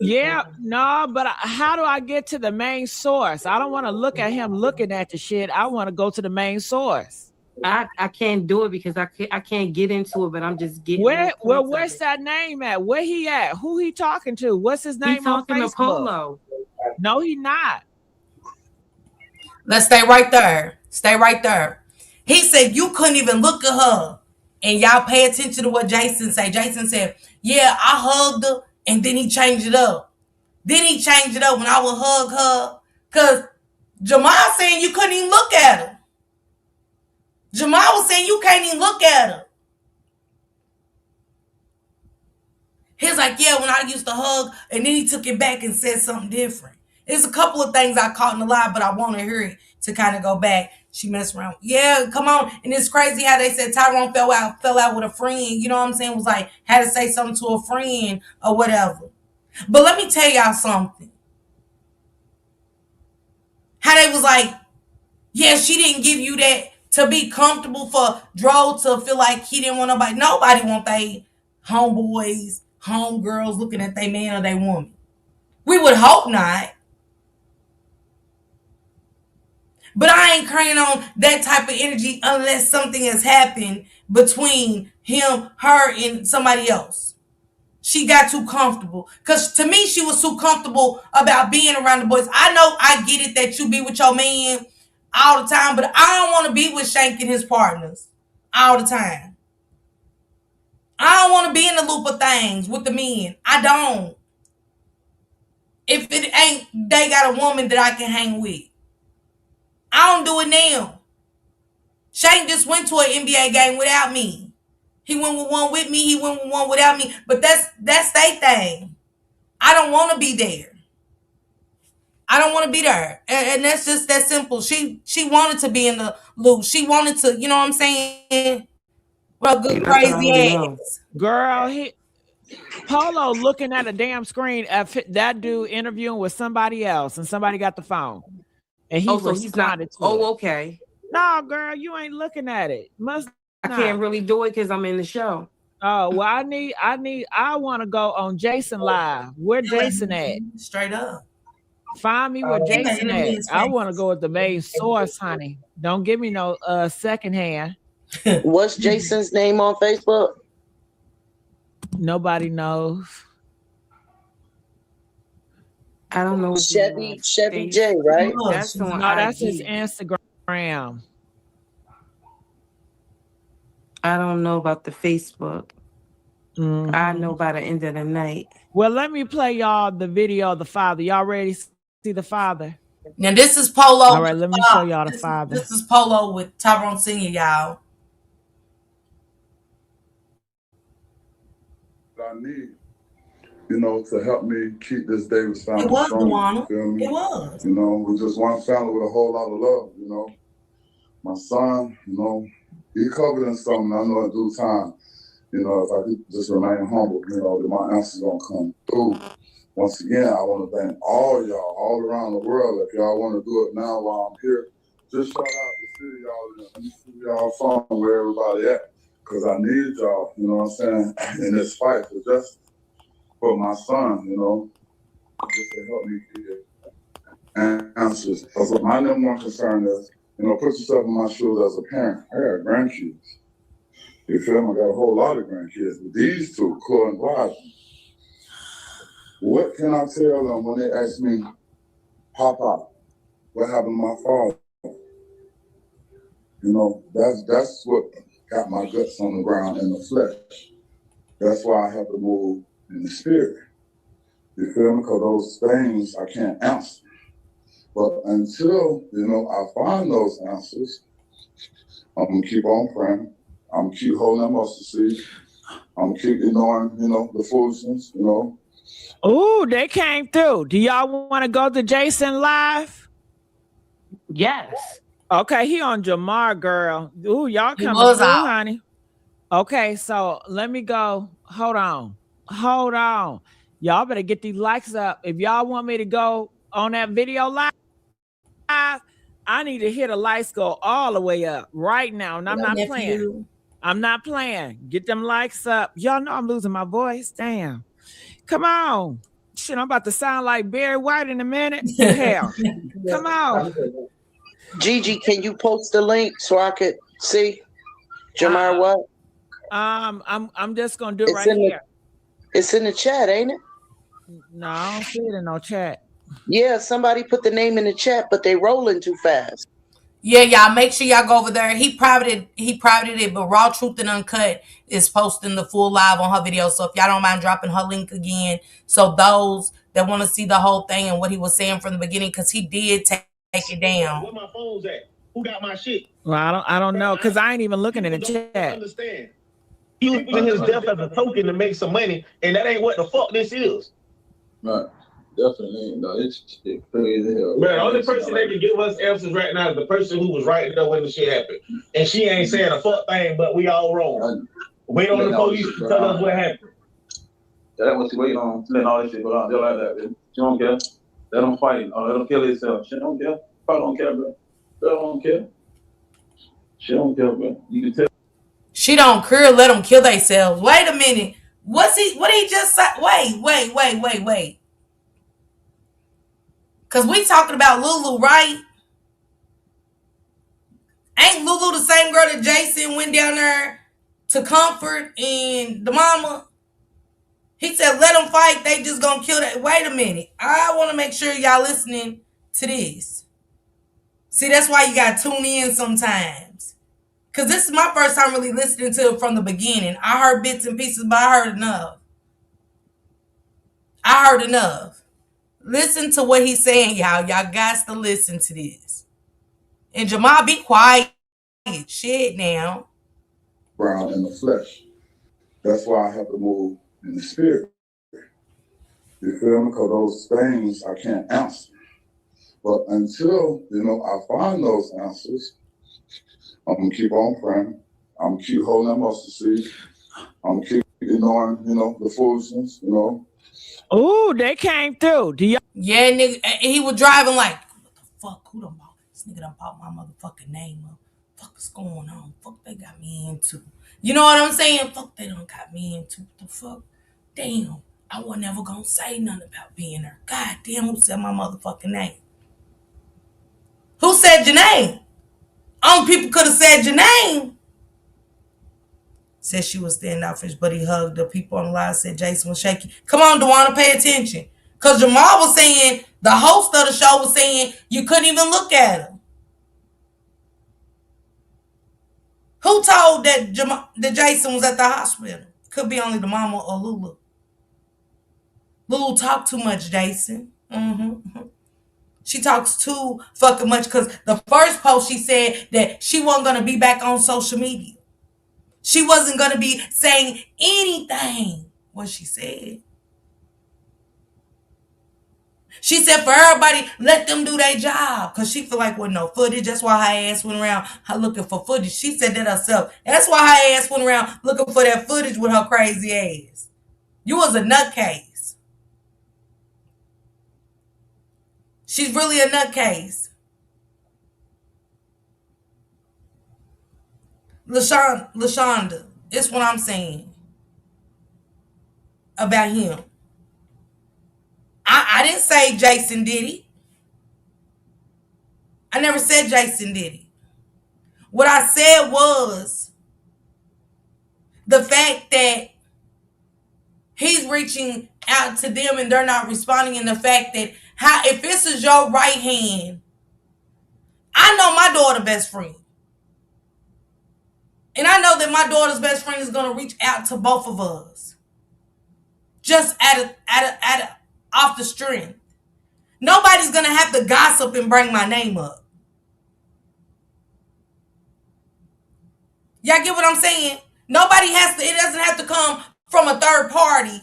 Yeah, no, but how do I get to the main source? I don't want to look at him looking at the shit. I want to go to the main source. I can't do it because I can't get into it, but I'm just getting. Where's that name at? Where he at? Who he talking to? What's his name? He's talking on Facebook? to Polo. No, he not. Let's stay right there. Stay right there. He said you couldn't even look at her And y'all pay attention to what Jason said. Jason said, yeah, I hugged her, and then he changed it up. Then he changed it up when I would hug her. Because Jamal saying you couldn't even look at her. Jamal was saying you can't even look at her. He's like, yeah, when I used to hug, and then he took it back and said something different. There's a couple of things I caught in the lie, but I want to hear it to kind of go back. She messed around. Yeah, come on. And it's crazy how they said Tyrone fell out with a friend. You know what I'm saying? Was like, had to say something to a friend or whatever. But let me tell y'all something. How they was like, yeah, she didn't give you that to be comfortable for DRO to feel like he didn't want nobody. Nobody want they homeboys, homegirls looking at their man or their woman. We would hope not. But I ain't craning on that type of energy unless something has happened between him, her, and somebody else. She got too comfortable. Because to me, she was too comfortable about being around the boys. I know I get it that you be with your man all the time, but I don't want to be with Shank and his partners all the time. I don't want to be in the loop of things with the men. I don't. If it ain't, they got a woman that I can hang with. I don't do it now. Shank just went to an NBA game without me. He went with one with me. He went with one without me. But that's their thing. I don't want to be there. I don't want to be there. And that's just that simple. She wanted to be in the loop. She wanted to, you know what I'm saying? Well, good That's what I crazy already ass. know. Girl, Polo looking at a damn screen at that dude interviewing with somebody else, and somebody got the phone. And he so he's not. Okay. No, girl, you ain't looking at it. I can't really do it because I'm in the show. Oh, well, I want to go on Jason Live. Where Jason at? Straight up. Find me where Jason at. I want to go with the main source, honey. Don't give me no secondhand. What's Jason's name on Facebook? Nobody knows. I don't know. Chevy J, right? That's on that's his Instagram. I don't know about the Facebook. Mm-hmm. I know by the end of the night. Well, let me play y'all the video of the father. Y'all ready to see the father? Now this is Polo. All right, let me show y'all the father. This is Polo with Tyrone Sr., y'all. I need, to help me keep this Davis family strong. You feel me? It was. We're just one family with a whole lot of love, My son, he covered in something. I know in due time, if I could just remain humble, that my answer's gonna come through. Once again, I want to thank all y'all, all around the world. If y'all want to do it now while I'm here, just shout out the city, y'all. Let me see y'all phone where everybody at. Because I need y'all, you know what I'm saying, in this fight for justice for my son, just to help me get answers. Because what my number one concern is, put yourself in my shoes as a parent. I got grandkids. You feel me? I got a whole lot of grandkids. But these two, Chloe and Raj, what can I tell them when they ask me, Papa, what happened to my father? That's what got my guts on the ground in the flesh. That's why I have to move in the spirit. You feel me? Because those things I can't answer. But until, I find those answers, I'm going to keep on praying. I'm going to keep holding them mustard seeds. I'm going to keep ignoring, the foolishness, Ooh, they came through. Do y'all want to go to Jason Live? Yes. Okay, he on Jamar, girl. Ooh, y'all coming through, honey. Okay, so let me go. Hold on. Y'all better get these likes up. If y'all want me to go on that video live, I need to hit a lights go all the way up right now. And I'm not playing. I'm not playing. Get them likes up. Y'all know I'm losing my voice. Damn. Come on. Shit, I'm about to sound like Barry White in a minute. Hell. Come on. Gigi, can you post the link so I could see Jamar what? I'm just gonna do it right here. It's in the chat, ain't it? No, I don't see it in no chat. Yeah, somebody put the name in the chat, but they rolling too fast. Yeah, y'all make sure y'all go over there. He privated it, but Raw Truth and Uncut is posting the full live on her video. So if y'all don't mind dropping her link again, so those that want to see the whole thing and what he was saying from the beginning, because he did take it down. Where my phone's at? Who got my shit? Well, I don't know, because I ain't even looking in the chat. Understand? Using his death as a token to make some money, and that ain't what the fuck this is. Right. Definitely. No, it's crazy. Man, the only person that can give us answers right now is the person who was right there when the shit happened. And she ain't saying a fuck thing, but we all wrong. Wait on the police to tell us what happened. That's what she waiting on, letting all this shit go on. They're like that, man. She don't care. Let them fight or let them kill themselves. She don't care. Probably don't care, bro. Girl don't care. She don't care, bro. You can tell. She don't care. Let them kill themselves. Wait a minute. What he just said? Wait. Because we talking about Lulu, right? Ain't Lulu the same girl that Jason went down there to comfort and the mama? He said, let them fight. They just gonna kill that. Wait a minute. I want to make sure y'all listening to this. See, that's why you got to tune in sometimes. Because this is my first time really listening to it from the beginning. I heard bits and pieces, but I heard enough. Listen to what he's saying, y'all. Y'all got to listen to this. And Jamal, be quiet. Shit now. Brown in the flesh. That's why I have to move in the spirit. You feel me? Because those things I can't answer. But until, I find those answers, I'm going to keep on praying. I'm going to keep holding that mustard seed. I'm going to keep ignoring, the foolishness, Oh, they came through. Yeah, nigga. He was driving like, what the fuck? Who done bought this? Nigga done bought my motherfucking name up. Fuck is going on? Fuck they got me into. You know what I'm saying? Fuck they done got me into. What the fuck? Damn. I was never gonna say nothing about being there. God damn, who said my motherfucking name? Who said your name? Only people could have said your name. Said she was standoffish, but he hugged the people on the line. Said Jason was shaky. Come on, Dewana, pay attention. Because Jamal was saying, the host of the show was saying, you couldn't even look at him. Who told that Jason was at the hospital? Could be only the mama or Lulu. Lulu talked too much, Jason. She talks too fucking much because the first post she said that she wasn't going to be back on social media. She wasn't going to be saying anything. What she said. She said for everybody, let them do their job. Because she feel like with no footage. That's why her ass went around looking for footage. She said that herself. That's why her ass went around looking for that footage with her crazy ass. You was a nutcase. She's really a nutcase. LaShonda, it's what I'm saying about him. I didn't say Jason did it. I never said Jason did it. What I said was the fact that he's reaching out to them and they're not responding, and the fact that if this is your right hand, I know my daughter's best friend. And I know that my daughter's best friend is going to reach out to both of us. Just off the strength. Nobody's going to have to gossip and bring my name up. Y'all get what I'm saying? It doesn't have to come from a third party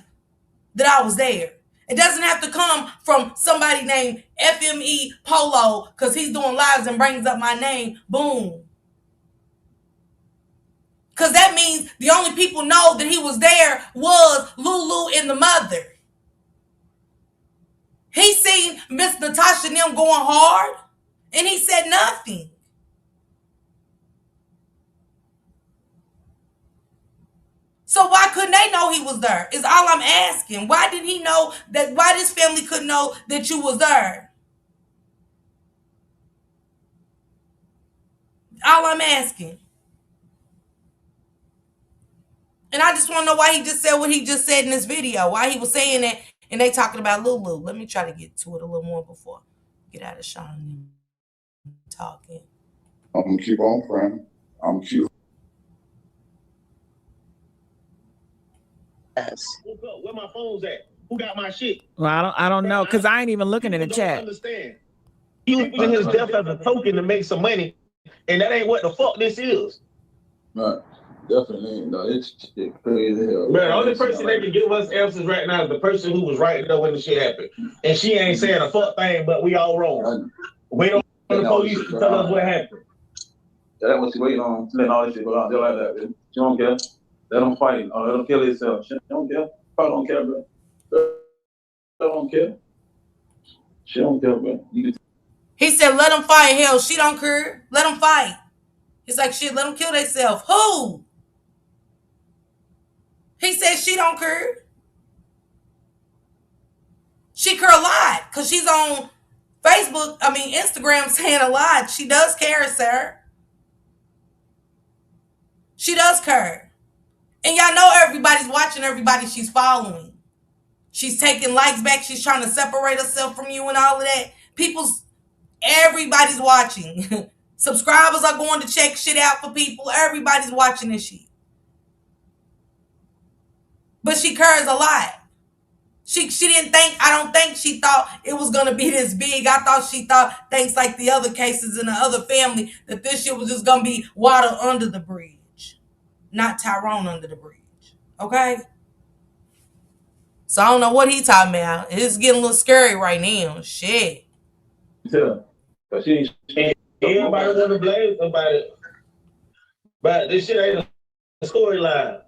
that I was there. It doesn't have to come from somebody named FME Polo because he's doing lives and brings up my name. Boom. Because that means the only people know that he was there was Lulu and the mother. He seen Miss Natasha and them going hard, and he said nothing. So why couldn't they know he was there? Is all I'm asking. Why did he know that? Why this family couldn't know that you was there? All I'm asking. And I just want to know why he just said what he just said in this video. Why he was saying that, and they talking about Lulu. Let me try to get to it a little more before I get out of Sean talking. I'm gonna keep on praying. I'm gonna keep. Yes. Where my phone's at? Who got my shit? Well, I don't know, because I ain't even looking in the chat. Understand. Using his death as a token to make some money, and that ain't what the fuck this is. Right. Definitely. No, it's crazy hell. Bro, the only person that can give us answers right now is the person who was right there when the shit happened. And she ain't saying a fuck thing, but we all wrong. Wait on the police to tell us what happened. Yeah, that's what she waiting on, letting all this shit go on. They're like that, man. She don't care. Let them fight. Or let them kill themselves. She don't care. Probably don't care, bro. She don't care. She don't care, bro. He said, let them fight. Hell, she don't care. Let them fight. He's like, shit, let them kill themselves. Who? He said she don't care. She care a lot because she's on Instagram saying a lot. She does care, sir. She does care. And y'all know everybody's watching everybody she's following. She's taking likes back. She's trying to separate herself from you and all of that. Everybody's watching. Subscribers are going to check shit out for people. Everybody's watching this shit. But she cares a lot. I don't think she thought it was going to be this big. I thought she thought, thanks like the other cases in the other family, that this shit was just going to be water under the bridge. Not Tyrone under the bridge. Okay? So I don't know what he talking about. It's getting a little scary right now. Shit. Yeah. But everybody want to blame somebody. But this shit ain't a storyline.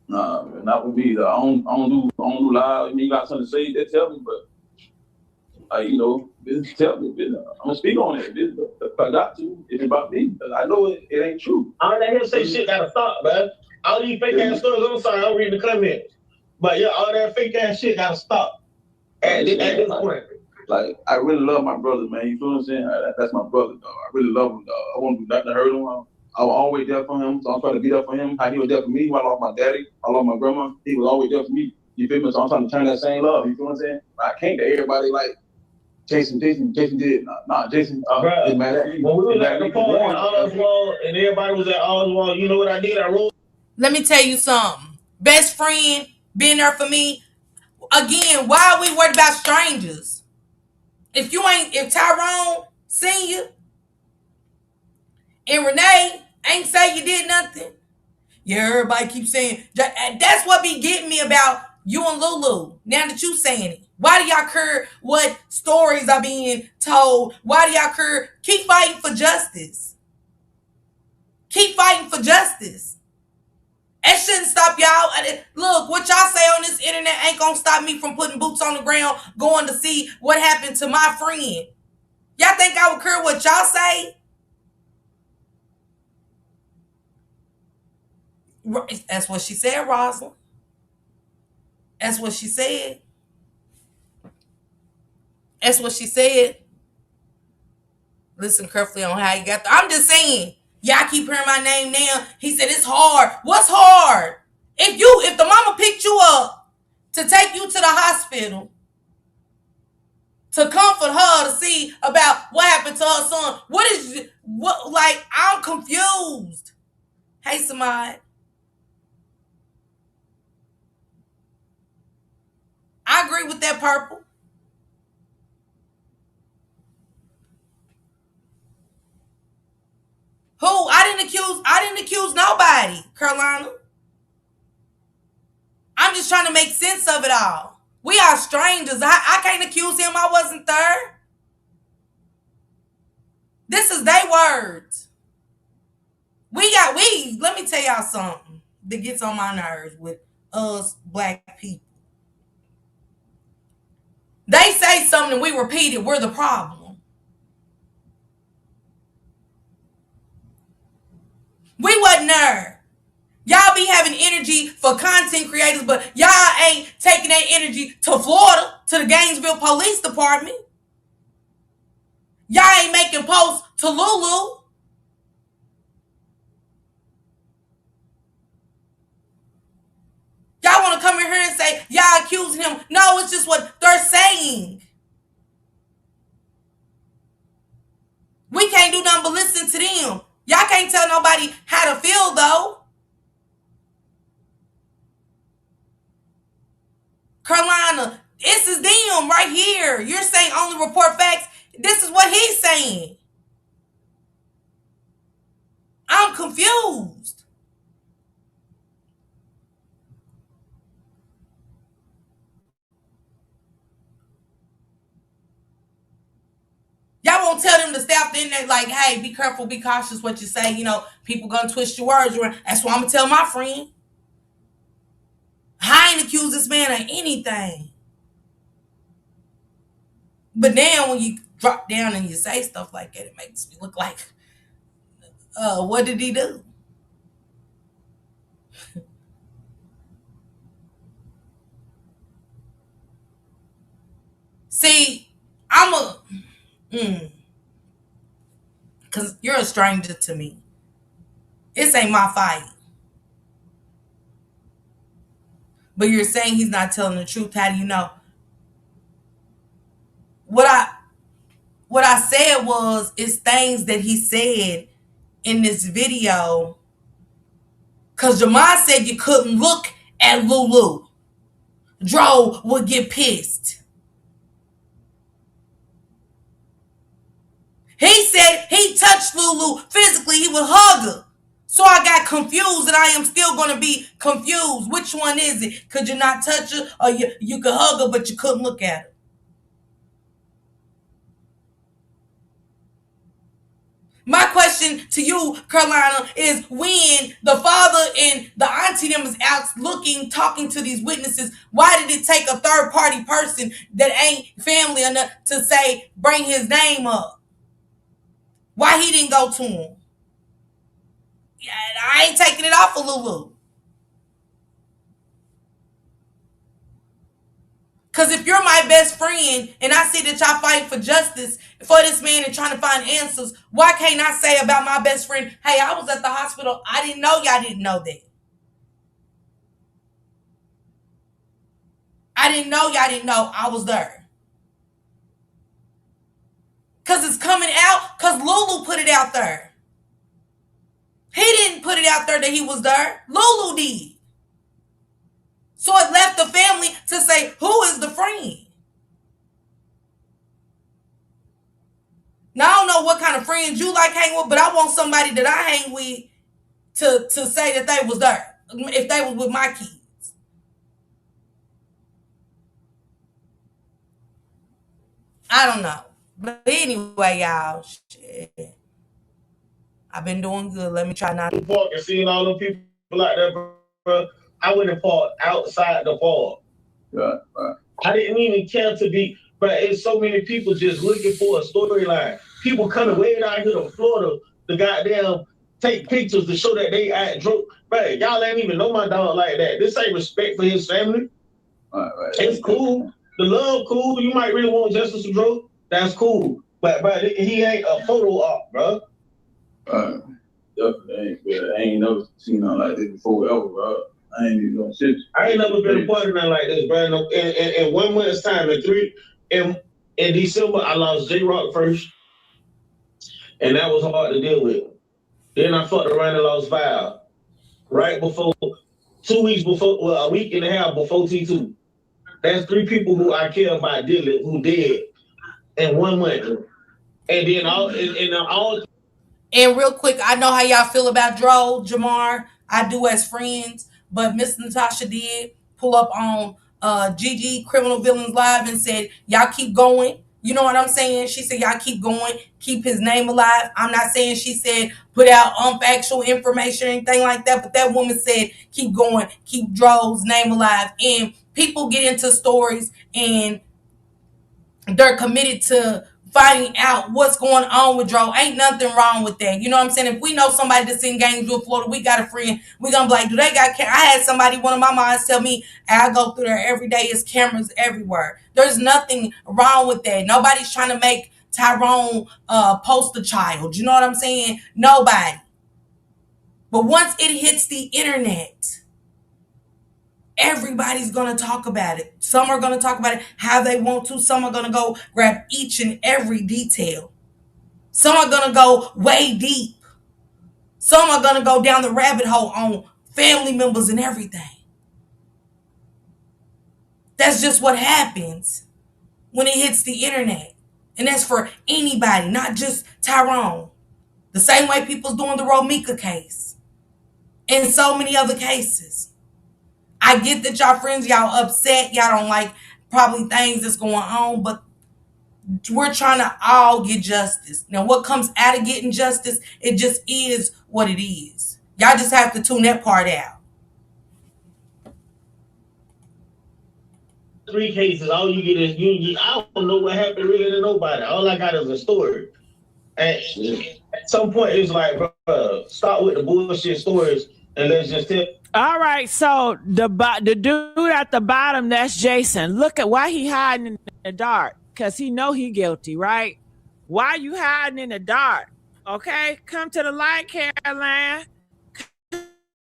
Nah, man, not with me. I don't do live. I mean, you got something to say, they tell me, but business tell me. Business. I'm gonna speak on it. Business. If I got to, it's about me. I know it ain't true. All that him say shit gotta stop, man. All these fake ass stories, I'm sorry, I'm reading the comments. But yeah, all that fake ass shit gotta stop. At this point. Like, I really love my brother, man. You feel what I'm saying? That's my brother, dog. I really love him, dog. I won't do nothing to hurt him. I was always there for him, so I'm trying to be there for him. How he was there for me when I lost my daddy, I lost my grandma. He was always there for me. You feel me? So I'm trying to turn that same love. You feel what I'm saying? I can't to everybody like Jason did. Nah, Jason is mad at me. When we were at the park in Oswald and everybody was at Oswald, you know what I did? I wrote. Let me tell you something. Best friend, been there for me. Again, why are we worried about strangers? If Tyrone seen you and Renee ain't say you did nothing, yeah, everybody keeps saying, that's what be getting me about you and Lulu. Now that you saying it, why do y'all care what stories are being told? Why do y'all care? Keep fighting for justice. Keep fighting for justice. It shouldn't stop y'all. Look, what y'all say on this internet ain't gonna stop me from putting boots on the ground, going to see what happened to my friend. Y'all think I would care what y'all say? That's what she said, Rosalind. That's what she said. That's what she said. Listen carefully on how you got there. I'm just saying. Y'all keep hearing my name now. He said it's hard. What's hard? If the mama picked you up to take you to the hospital, to comfort her, to see about what happened to her son, I'm confused. Hey, Samad. I agree with that, Purple. Who? I didn't accuse nobody, Carolina. I'm just trying to make sense of it all. We are strangers. I can't accuse him. I wasn't there. This is their words. Let me tell y'all something that gets on my nerves with us black people. They say something and we repeat it. We're the problem. We wasn't there. Y'all be having energy for content creators, but y'all ain't taking that energy to Florida, to the Gainesville Police Department. Y'all ain't making posts to Lulu. Y'all want to come in here and say y'all accusing him. No, it's just what they're saying. We can't do nothing but listen Y'all can't tell nobody how to feel, though. Carolina, this is them right here. You're saying only report facts. This is what he's saying. I'm confused. Y'all won't tell them to stay out there and like, hey, be careful, be cautious what you say. You know, people gonna twist your words. That's what I'm gonna tell my friend. I ain't accuse this man of anything. But now when you drop down and you say stuff like that, it makes me look like, what did he do? See, because you're a stranger to me. This ain't my fight. But you're saying he's not telling the truth. How do you know? What I said was is things that he said in this video. Cause Jamar said you couldn't look at Lulu. DRO would get pissed. He said he touched Lulu physically. He would hug her. So I got confused, and I am still going to be confused. Which one is it? Could you not touch her, or you could hug her, but you couldn't look at her? My question to you, Carolina, is when the father and the auntie them is out looking, talking to these witnesses, why did it take a third party person that ain't family enough to say, bring his name up? Why he didn't go to him? Yeah, I ain't taking it off of Lulu. Because if you're my best friend and I see that y'all fighting for justice for this man and trying to find answers, why can't I say about my best friend, hey, I was at the hospital. I didn't know y'all didn't know that. I didn't know y'all didn't know I was there. Because it's coming out because Lulu put it out there. He didn't put it out there that he was there. Lulu did. So it left the family to say, who is the friend? Now, I don't know what kind of friends you like hanging with, but I want somebody that I hang with to say that they was there if they was with my kids. I don't know. But anyway, y'all, shit. I've been doing good. Let me try not to. Park and seeing all them people like that, bro. I went and parked outside the park. Right. I didn't even care to be, but it's so many people just looking for a storyline. People coming way down here to Florida to goddamn take pictures to show that they act drunk. But y'all ain't even know my dog like that. This ain't respect for his family. Right. It's cool. The love cool. You might really want justice for Drew. That's cool. But he ain't a photo op, bro. Definitely ain't. I ain't never seen nothing like this before ever, bro. I ain't even doing shit. I ain't never been a part of nothing like this, bro. In 1 month's time, in December, I lost J-Rock first. And that was hard to deal with. Then I fucked around and lost Val. Right before, 2 weeks before, well, a week and a half before T2. That's 3 people who I care about dealing who dead in 1 month. And then all. And real quick, I know how y'all feel about DRO, Jamar. I do as friends, but Miss Natasha did pull up on Gigi Criminal Villains Live and said, y'all keep going. You know what I'm saying? She said, y'all keep going, keep his name alive. I'm not saying she said put out unfactual information or anything like that, but that woman said, keep going, keep DRO's name alive. And people get into stories and they're committed to finding out what's going on with DRO. Ain't nothing wrong with that. You know what I'm saying? If we know somebody that's in Gainesville, Florida, we got a friend, we gonna be like, do they got I had somebody, one of my moms tell me, I go through there every day, it's cameras everywhere. There's nothing wrong with that. Nobody's trying to make Tyrone poster child. You know what I'm saying? Nobody. But once it hits the internet, everybody's going to talk about it. Some are going to talk about it how they want to. Some are going to go grab each and every detail. Some are going to go way deep. Some are going to go down the rabbit hole on family members and everything. That's just what happens when it hits the internet. And that's for anybody, not just Tyrone. The same way people's doing the Romika case. And so many other cases. I get that y'all friends, y'all upset, y'all don't like probably things that's going on, but we're trying to all get justice. Now, what comes out of getting justice, it just is what it is. Y'all just have to tune that part out. 3 cases, all you get is you. I don't know what happened really to nobody. All I got is a story. And at some point, it's like, bro, start with the bullshit stories and let's just tell. All right, so the dude at the bottom, that's Jason. Look at why he hiding in the dark, because he know he guilty, right? Why you hiding in the dark? Okay, come to the light, Caroline.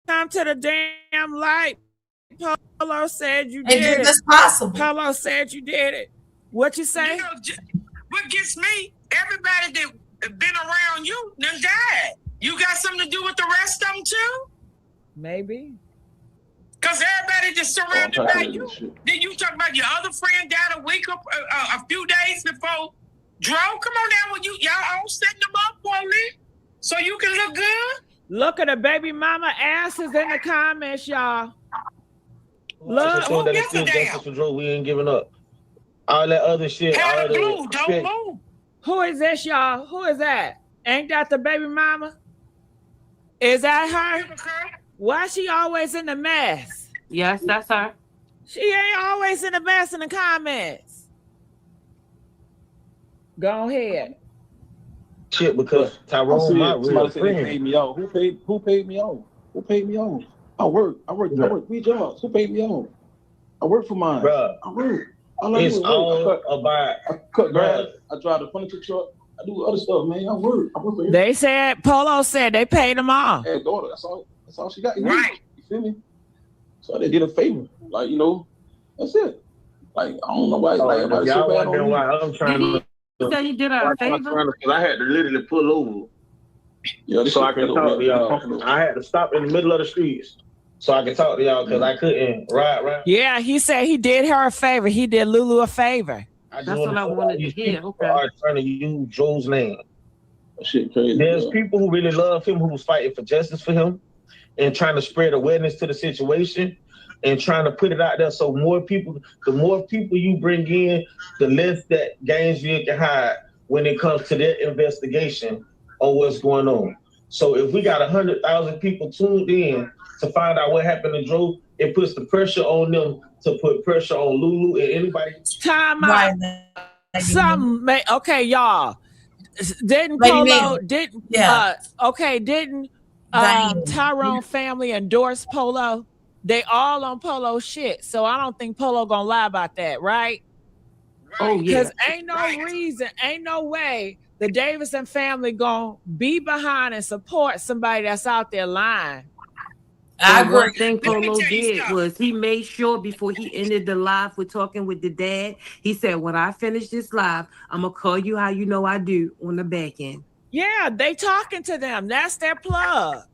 Come to the damn light. Polo said you did it. It's possible. Polo said you did it. What you say? You know, what gets me, everybody that been around you done died. You got something to do with the rest of them too? Maybe. Because everybody just surrounded by you. Then you talk about your other friend died a few days before DRO. Come on down with you. Y'all all setting them up for me so you can look good. Look at the baby mama asses in the comments, y'all. Look, that is still justice for DRO. We ain't giving up. All that other shit. All glue, don't move. Who is this, y'all? Who is that? Ain't that the baby mama? Is that her? Why she always in the mess? Yes, that's her. She ain't always in the mess in the comments. Go ahead. Shit, because Tyrone not real friend. Paid me off. Who paid me off? Who paid me off? I work 3 jobs. Who paid me off? I work for mine. Bruh. I work. It's all about. I cut grass. I drive the furniture truck. I do other stuff, man. I work for him. They said, Polo said they paid them off. Hey, daughter, that's all she got. Right. You feel me? So they did a favor. Like, that's it. Like, I don't know why. Like, y'all wondering why I'm trying to. You said he did a favor? Because I had to literally pull over. Yeah, so I could talk to y'all. I had to stop in the middle of the streets so I could talk to y'all because I couldn't ride. Yeah, he said he did her a favor. He did Lulu a favor. That's what I wanted to hear. Okay. Are trying to use Joe's name. That shit crazy. There's people who really love him, who was fighting for justice for him and trying to spread awareness to the situation and trying to put it out there so the more people you bring in, the less that Gainesville can hide when it comes to their investigation on what's going on. So if we got 100,000 people tuned in to find out what happened to Joe, it puts the pressure on them to put pressure on Lulu and anybody. Time out. Okay, y'all. Didn't Polo? Didn't Tyrone family endorse Polo? They all on Polo shit, so I don't think Polo gonna lie about that, right? Oh yeah. Because ain't no reason, ain't no way the Davidson family gonna be behind and support somebody that's out there lying. I agree. One thing Polo did was he made sure before he ended the live with talking with the dad, he said, when I finish this live, I'm going to call you how you know I do on the back end. Yeah, they talking to them. That's their plug.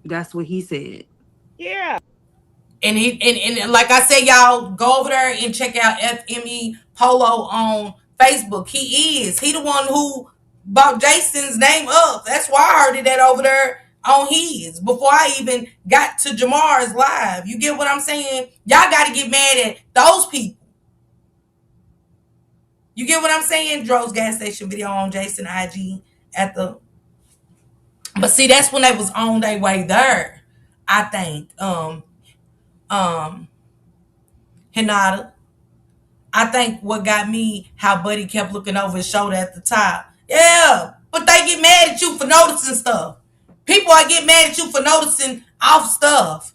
That's what he said. Yeah. And and like I said, y'all go over there and check out FME Polo on Facebook. He the one who brought Jason's name up. That's why I heard it over there on his before I even got to Jamar's live. You get what I'm saying? Y'all got to get mad at those people. You get what I'm saying? DRO's gas station video on Jason IG at the. But see, that's when they was on their way there. I think. Hinata. I think what got me how Buddy kept looking over his shoulder at the top. Yeah, but they get mad at you for noticing stuff. People are get mad at you for noticing off stuff.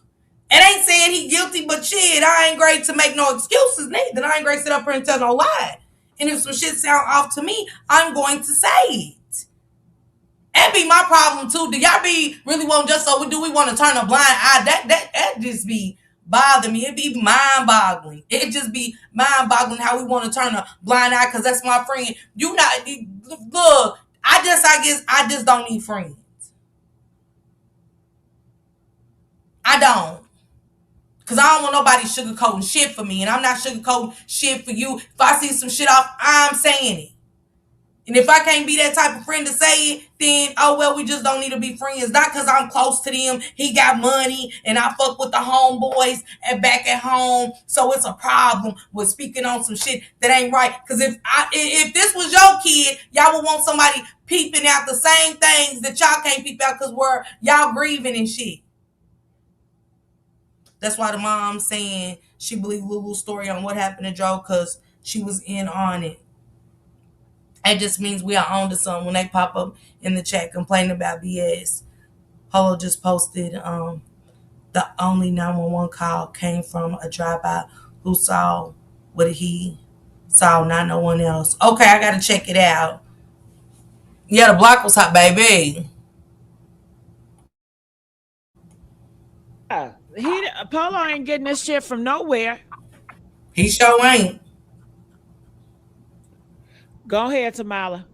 It ain't saying he guilty, but shit, I ain't great to make no excuses neither. I ain't great to sit up here and tell no lie. And if some shit sound off to me, I'm going to say it. That be my problem too. Do y'all be really want just so we want to turn a blind eye? That just be bother me. It be mind-boggling. It just be mind-boggling how we want to turn a blind eye because that's my friend. You not look. I guess I just don't need friends. I don't. Because I don't want nobody sugarcoating shit for me. And I'm not sugarcoating shit for you. If I see some shit off, I'm saying it. And if I can't be that type of friend to say it, then, oh, well, we just don't need to be friends. Not because I'm close to them. He got money and I fuck with the homeboys and back at home. So it's a problem with speaking on some shit that ain't right. Because if this was your kid, y'all would want somebody peeping out the same things that y'all can't peep out because we're y'all grieving and shit. That's why the mom saying she believed Lulu's story on what happened to Joe because she was in on it. It just means we are on to something when they pop up in the chat complaining about BS. Holo just posted the only 911 call came from a drive-by who saw what he saw, not no one else. Okay, I gotta check it out. Yeah, the block was hot, baby. Polo ain't getting this shit from nowhere. He sure ain't. Go ahead, Tamala.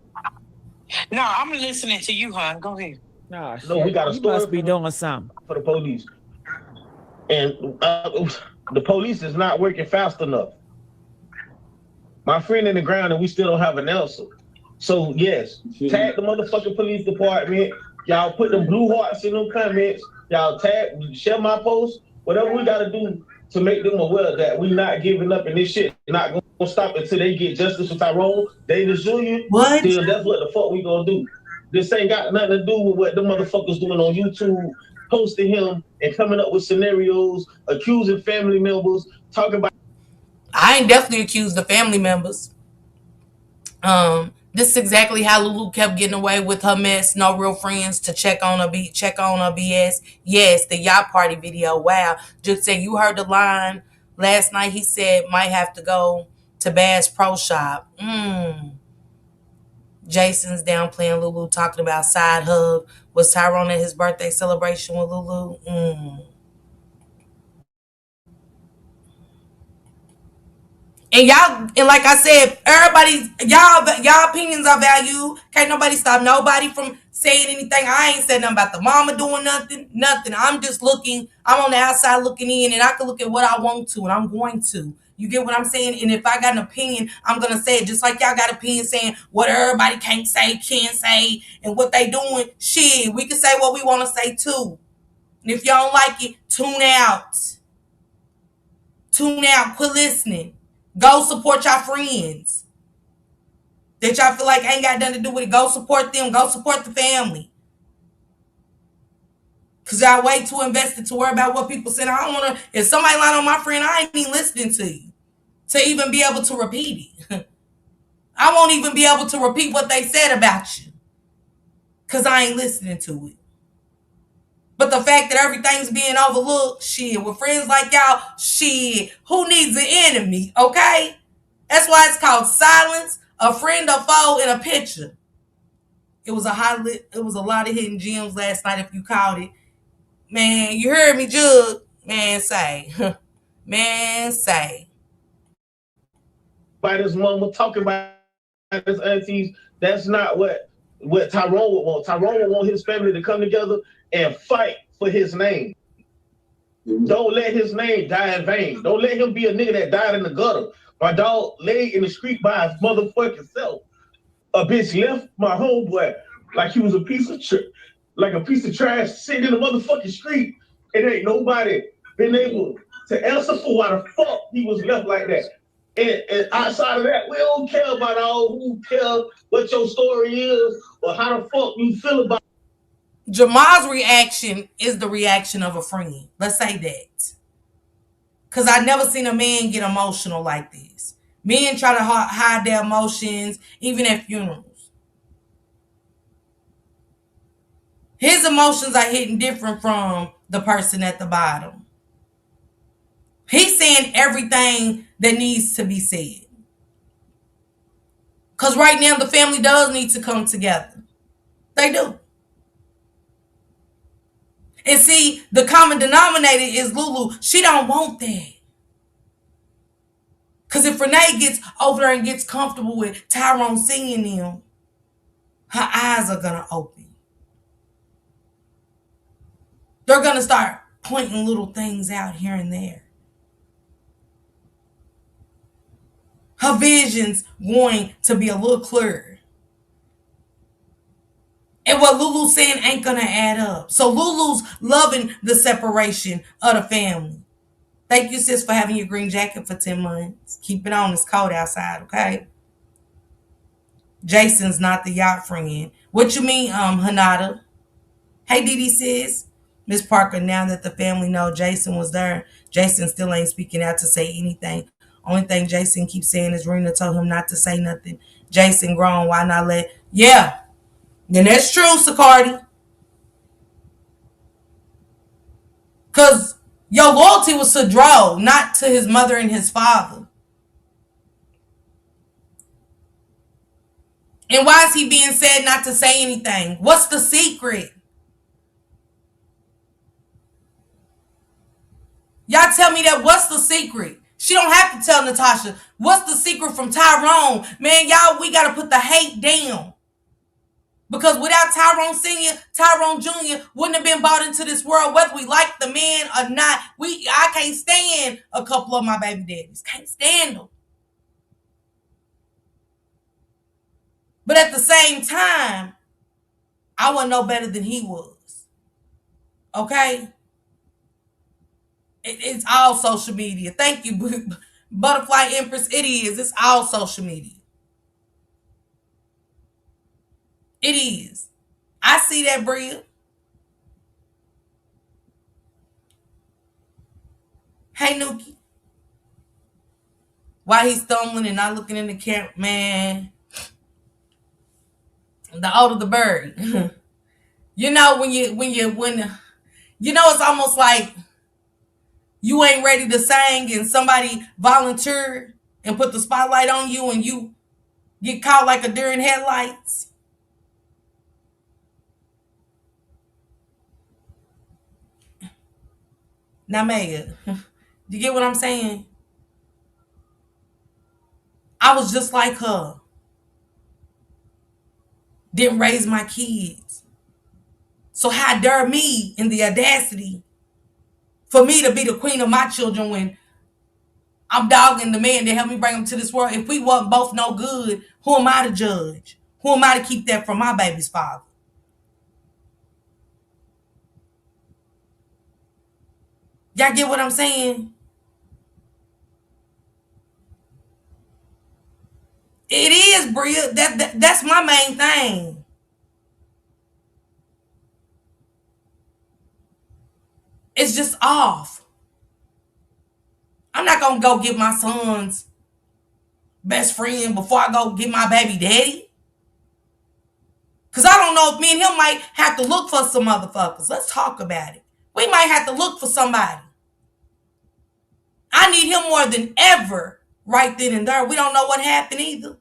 No, I'm listening to you, hon. Go ahead. No, we got a you story must be doing something for the police, and the police is not working fast enough. My friend in the ground, and we still don't have an answer. So yes, tag the motherfucking police department. Y'all put the blue hearts in them comments. Y'all share my post. Whatever we gotta do to make them aware that we not giving up and this shit not gonna stop until they get justice for Tyrone, Davis Jr. What? Then that's what the fuck we gonna do. This ain't got nothing to do with what the motherfuckers doing on YouTube, posting him and coming up with scenarios, accusing family members, talking about. I ain't definitely accused the family members. This is exactly how Lulu kept getting away with her mess. No real friends to check on her BS. Yes, the yacht party video. Wow. Just said you heard the line last night. He said might have to go to Bass Pro Shop. Jason's downplaying Lulu, talking about side hug. Was Tyrone at his birthday celebration with Lulu? And y'all, and like I said, everybody, y'all opinions are valued. Can't nobody stop nobody from saying anything. I ain't said nothing about the mama doing nothing. I'm just looking, I'm on the outside looking in, and I can look at what I want to, and I'm going to. You get what I'm saying? And if I got an opinion, I'm gonna say it. Just like y'all got opinions saying what everybody can't say, and what they doing. Shit, we can say what we want to say too. And if y'all don't like it, tune out. Tune out. Quit listening. Go support your friends that y'all feel like ain't got nothing to do with it. Go support them. Go support the family. Because y'all way too invested to worry about what people said. I don't want to. If somebody lied on my friend, I ain't even listening to you to even be able to repeat it. I won't even be able to repeat what they said about you because I ain't listening to it. But the fact that everything's being overlooked, shit, with friends like y'all, shit, who needs an enemy, okay? That's why it's called silence, a friend or foe in a picture. It was a lot of hidden gems last night if you caught it. Man, you heard me, Jug. Man, say. Man, say. By his mama, talking about his aunties. That's not what Tyrone would want. Tyrone would want his family to come together and fight for his name. Don't let his name die in vain. Don't let him be a nigga that died in the gutter. My dog laid in the street by his motherfucking self. A bitch left my homeboy like he was a piece of trash sitting in the motherfucking street. And ain't nobody been able to answer for why the fuck he was left like that. And outside of that, we don't care about all who care what your story is or how the fuck you feel about it. Jamal's reaction is the reaction of a friend. Let's say that. Because I never seen a man get emotional like this. Men try to hide their emotions, even at funerals. His emotions are hitting different from the person at the bottom. He's saying everything that needs to be said. Because right now the family does need to come together. They do. And see, the common denominator is Lulu. She don't want that. Because if Renee gets over there and gets comfortable with Tyrone seeing them, her eyes are going to open. They're going to start pointing little things out here and there. Her vision's going to be a little clearer. And what Lulu's saying ain't gonna add up. So Lulu's loving the separation of the family. Thank you, sis, for having your green jacket for 10 months. Keep it on. It's cold outside, okay? Jason's not the yacht friend. What you mean, Hanada? Hey, Dee sis. Miss Parker, now that the family know Jason was there, Jason still ain't speaking out to say anything. Only thing Jason keeps saying is Rena told him not to say nothing. Jason grown, why not let... Yeah, then that's true, Sicardi. Because your loyalty was to DRO, not to his mother and his father. And why is he being said not to say anything? What's the secret? Y'all tell me that. What's the secret? She don't have to tell Natasha. What's the secret from Tyrone? Man, y'all, we got to put the hate down. Because without Tyrone Sr., Tyrone Jr. wouldn't have been brought into this world, whether we like the man or not. I can't stand a couple of my baby daddies. Can't stand them. But at the same time, I wasn't no better than he was. Okay? It's all social media. Thank you, Butterfly Empress. It is. It's all social media. It is. I see that, Bria. Hey, Nuki. Why he's stumbling and not looking in the camera, man. The older the bird. You know, when you know, it's almost like you ain't ready to sing and somebody volunteered and put the spotlight on you and you get caught like a deer in headlights. Now, Mega, you get what I'm saying? I was just like her. Didn't raise my kids. So how dare me in the audacity for me to be the queen of my children when I'm dogging the man that helped me bring them to this world? If we wasn't both no good, who am I to judge? Who am I to keep that from my baby's father? Y'all get what I'm saying? It is, Bria. That's my main thing. It's just off. I'm not going to go get my son's best friend before I go get my baby daddy. Because I don't know if me and him might have to look for some motherfuckers. Let's talk about it. We might have to look for somebody. I need him more than ever right then and there. We don't know what happened either.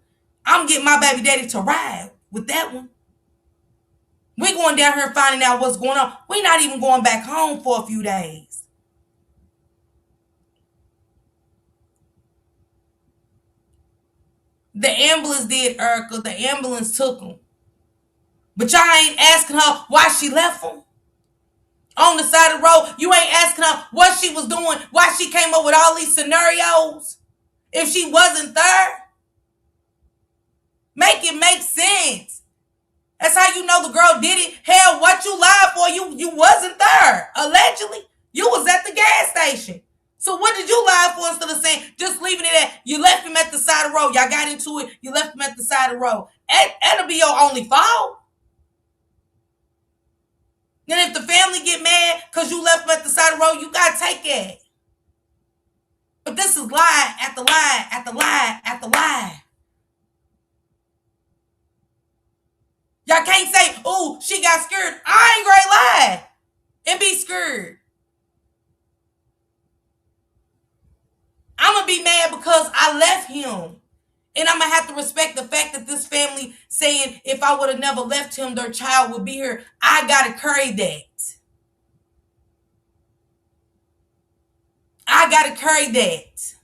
I'm getting my baby daddy to ride with that one. We going down here finding out what's going on. We're not even going back home for a few days. The ambulance did, Erica. The ambulance took him. But y'all ain't asking her why she left him. On the side of the road, you ain't asking her what she was doing, why she came up with all these scenarios. If she wasn't there, make it make sense. That's how you know the girl did it. Hell, what you lied for, you wasn't there. Allegedly, you was at the gas station. So what did you lie for instead of saying, just leaving it at, you left him at the side of the road. Y'all got into it, you left him at the side of the road. That'll be your only fault. Then if the family get mad because you left them at the side of the road, you got to take it. But this is lie after lie after lie after lie. Y'all can't say, oh, she got scared. I ain't great lie and be scared. I'm going to be mad because I left him. And I'm going to have to respect the fact that this family saying if I would have never left him, their child would be here. I got to carry that. I got to carry that.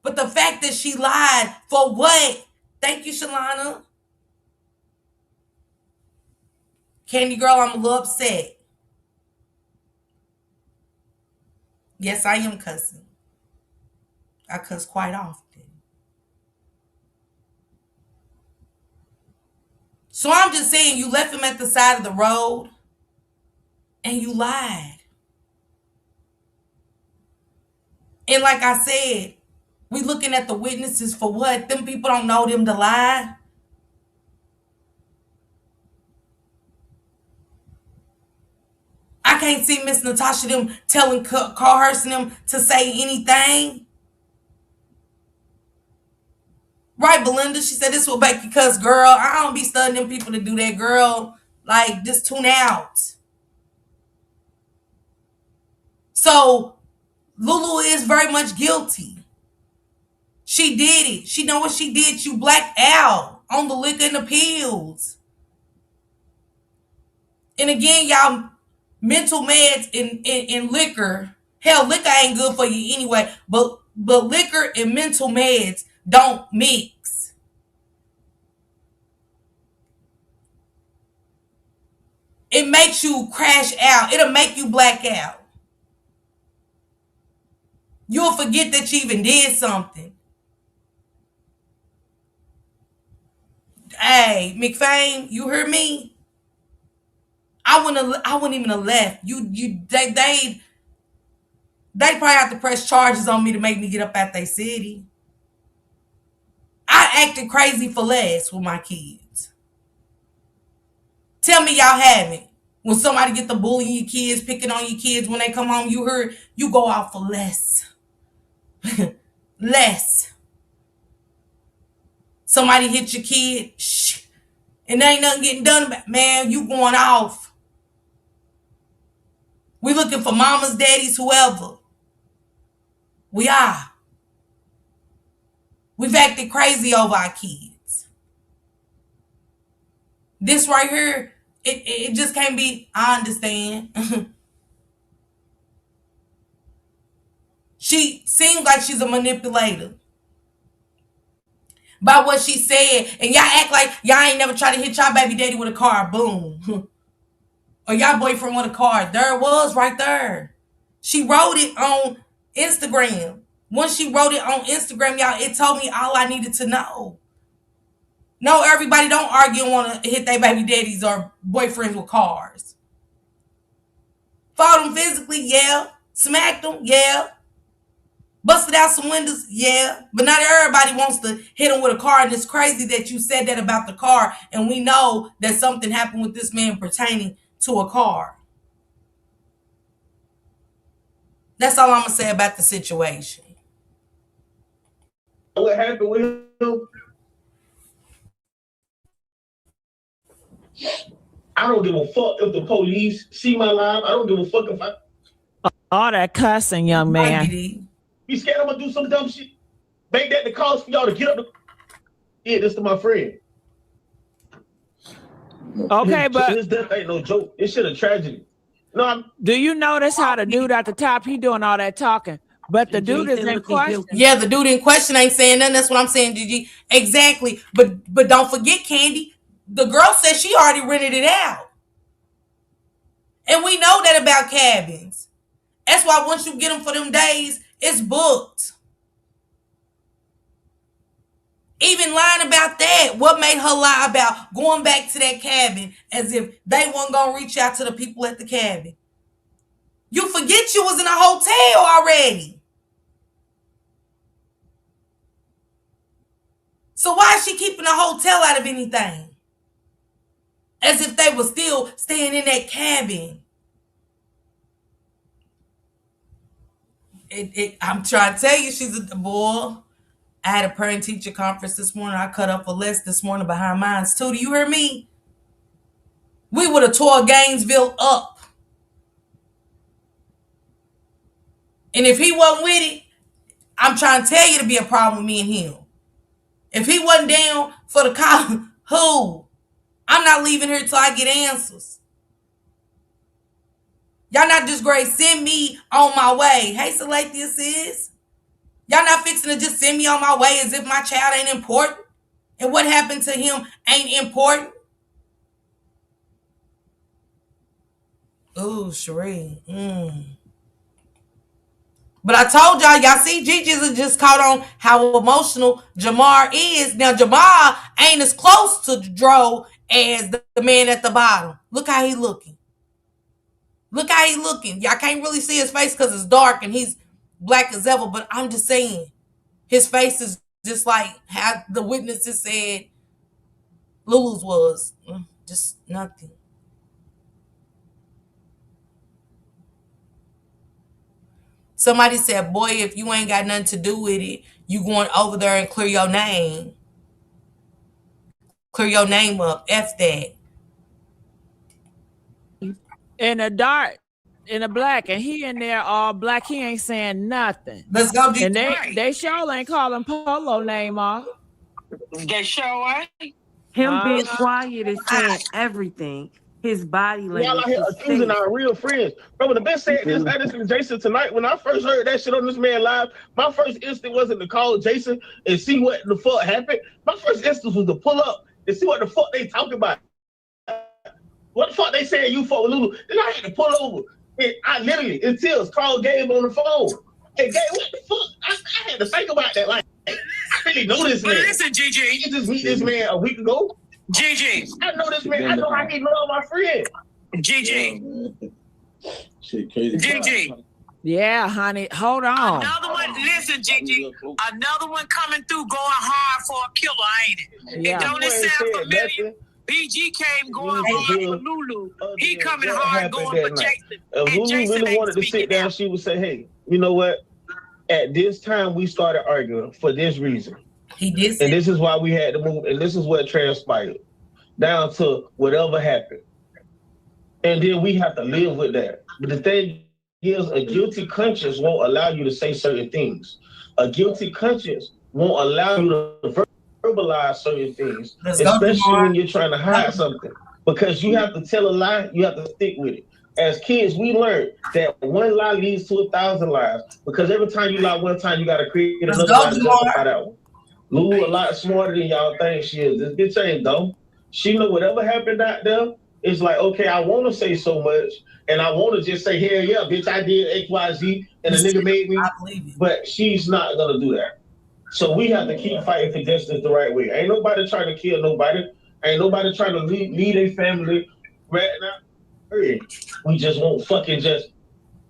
But the fact that she lied for what? Thank you, Shalana. Candy Girl, I'm a little upset. Yes, I am cussing. I cuss quite often. So I'm just saying, you left him at the side of the road and you lied. And like I said, we looking at the witnesses for what? Them people don't know them to lie. I can't see Miss Natasha them telling Carhurst and them to say anything. Right, Belinda? She said this will make you cuss, girl. I don't be studying them people to do that, girl. Like, just tune out. So, Lulu is very much guilty. She did it. She know what she did. You blacked out on the liquor and the pills. And again, y'all, mental meds and liquor. Hell, liquor ain't good for you anyway. But liquor and mental meds don't mix. It makes you crash out. It'll make you black out. You'll forget that you even did something. Hey, McFame, you heard me? I wouldn't even have left. They probably have to press charges on me to make me get up at their city. I acted crazy for less with my kids. Tell me y'all haven't. When somebody get the bullying your kids, picking on your kids when they come home, you go out for less. Less. Somebody hit your kid, shh, and there ain't nothing getting done about it. Man, you going off. We looking for mamas, daddies, whoever. We are. We've acted crazy over our kids. This right here, it just can't be, I understand. She seems like she's a manipulator. By what she said, and y'all act like y'all ain't never tried to hit y'all baby daddy with a car, boom. Or y'all boyfriend with a car. There it was right there. She wrote it on Instagram. Once she wrote it on Instagram, y'all, it told me all I needed to know. No, everybody don't argue and want to hit their baby daddies or boyfriends with cars. Fought them physically, yeah. Smacked them, yeah. Busted out some windows, yeah. But not everybody wants to hit them with a car. And it's crazy that you said that about the car. And we know that something happened with this man pertaining to a car. That's all I'm going to say about the situation. What happened with him? I don't give a fuck if the police see my live. I don't give a fuck if I... All that cussing, young man. You scared I'm going to do some dumb shit? Make that the cause for y'all to get up the... Yeah, this to my friend. Okay, but... This death ain't no joke. It's shit a tragedy. No, do you notice how the dude at the top, he doing all that talking? But the dude is in question. Yeah, the dude in question ain't saying nothing. That's what I'm saying, Gigi. Exactly. But don't forget, Candy, the girl said she already rented it out. And we know that about cabins. That's why once you get them for them days, it's booked. Even lying about that, what made her lie about going back to that cabin as if they weren't going to reach out to the people at the cabin? You forget you was in a hotel already. So why is she keeping a hotel out of anything? As if they were still staying in that cabin. I'm trying to tell you, she's a boy. I had a parent teacher conference this morning. I cut up for less this morning behind mine too. Do you hear me? We would have tore Gainesville up. And if he wasn't with it, I'm trying to tell you to be a problem with me and him. If he wasn't down for the call, who? I'm not leaving here till I get answers. Y'all not just great. Send me on my way. Hey, Salathia sis. Y'all not fixing to just send me on my way as if my child ain't important. And what happened to him ain't important. Ooh, Sheree. But I told y'all see Gigi's just caught on how emotional Jamar is. Now, Jamar ain't as close to DRO as the man at the bottom. Look how he looking. Look how he looking. Y'all can't really see his face because it's dark and he's black as ever. But I'm just saying, his face is just like how the witnesses said Lulu's was. Just nothing. Somebody said, boy, if you ain't got nothing to do with it, you going over there and clear your name. Clear your name up. F that. In the dark, in the black, and he in there all black. He ain't saying nothing. Let's go. And they sure ain't calling Polo name off. They sure ain't. Him being quiet is saying everything. His body language. Y'all out here accusing our real friends. Bro, the best said this Edison and Jason tonight. When I first heard that shit on this man live, my first instinct wasn't to call Jason and see what the fuck happened. My first instinct was to pull up and see what the fuck they talking about. What the fuck they saying you for Lulu? Then I had to pull over. And I literally, in tears, called Gabe on the phone. Hey, Gabe, what the fuck? I had to think about that. Like, I really know this man. Listen, Gigi. You just meet this man a week ago. Gigi. I know this man. I know how he love my friend. Gigi. Shit crazy. Gigi. Yeah, honey. Hold on. Another one. Listen, Gigi. Another one coming through going hard for a killer, ain't it? Yeah. And don't it sound familiar? BG came going hard for Lulu. He coming hard going for Jason. If Lulu really wanted to sit down, she would say, hey, you know what? At this time, we started arguing for this reason. He did. And this is why we had to move. And this is what transpired down to whatever happened. And then we have to live with that. But the thing is, a guilty conscience won't allow you to say certain things. A guilty conscience won't allow you to verbalize certain things, especially when you're trying to hide something. Because you have to tell a lie, you have to stick with it. As kids, we learned that one lie leads to 1,000 lies. Because every time you lie one time, you got to create another lie to justify that one. Lulu a lot smarter than y'all think she is. This bitch ain't dumb. She know whatever happened out there. It's like, okay, I want to say so much, and I want to just say, hell yeah, bitch, I did X, Y, Z, and the nigga made me. But she's not gonna do that. So we have to keep fighting for justice the right way. Ain't nobody trying to kill nobody. Ain't nobody trying to lead a family right now. We just want fucking justice.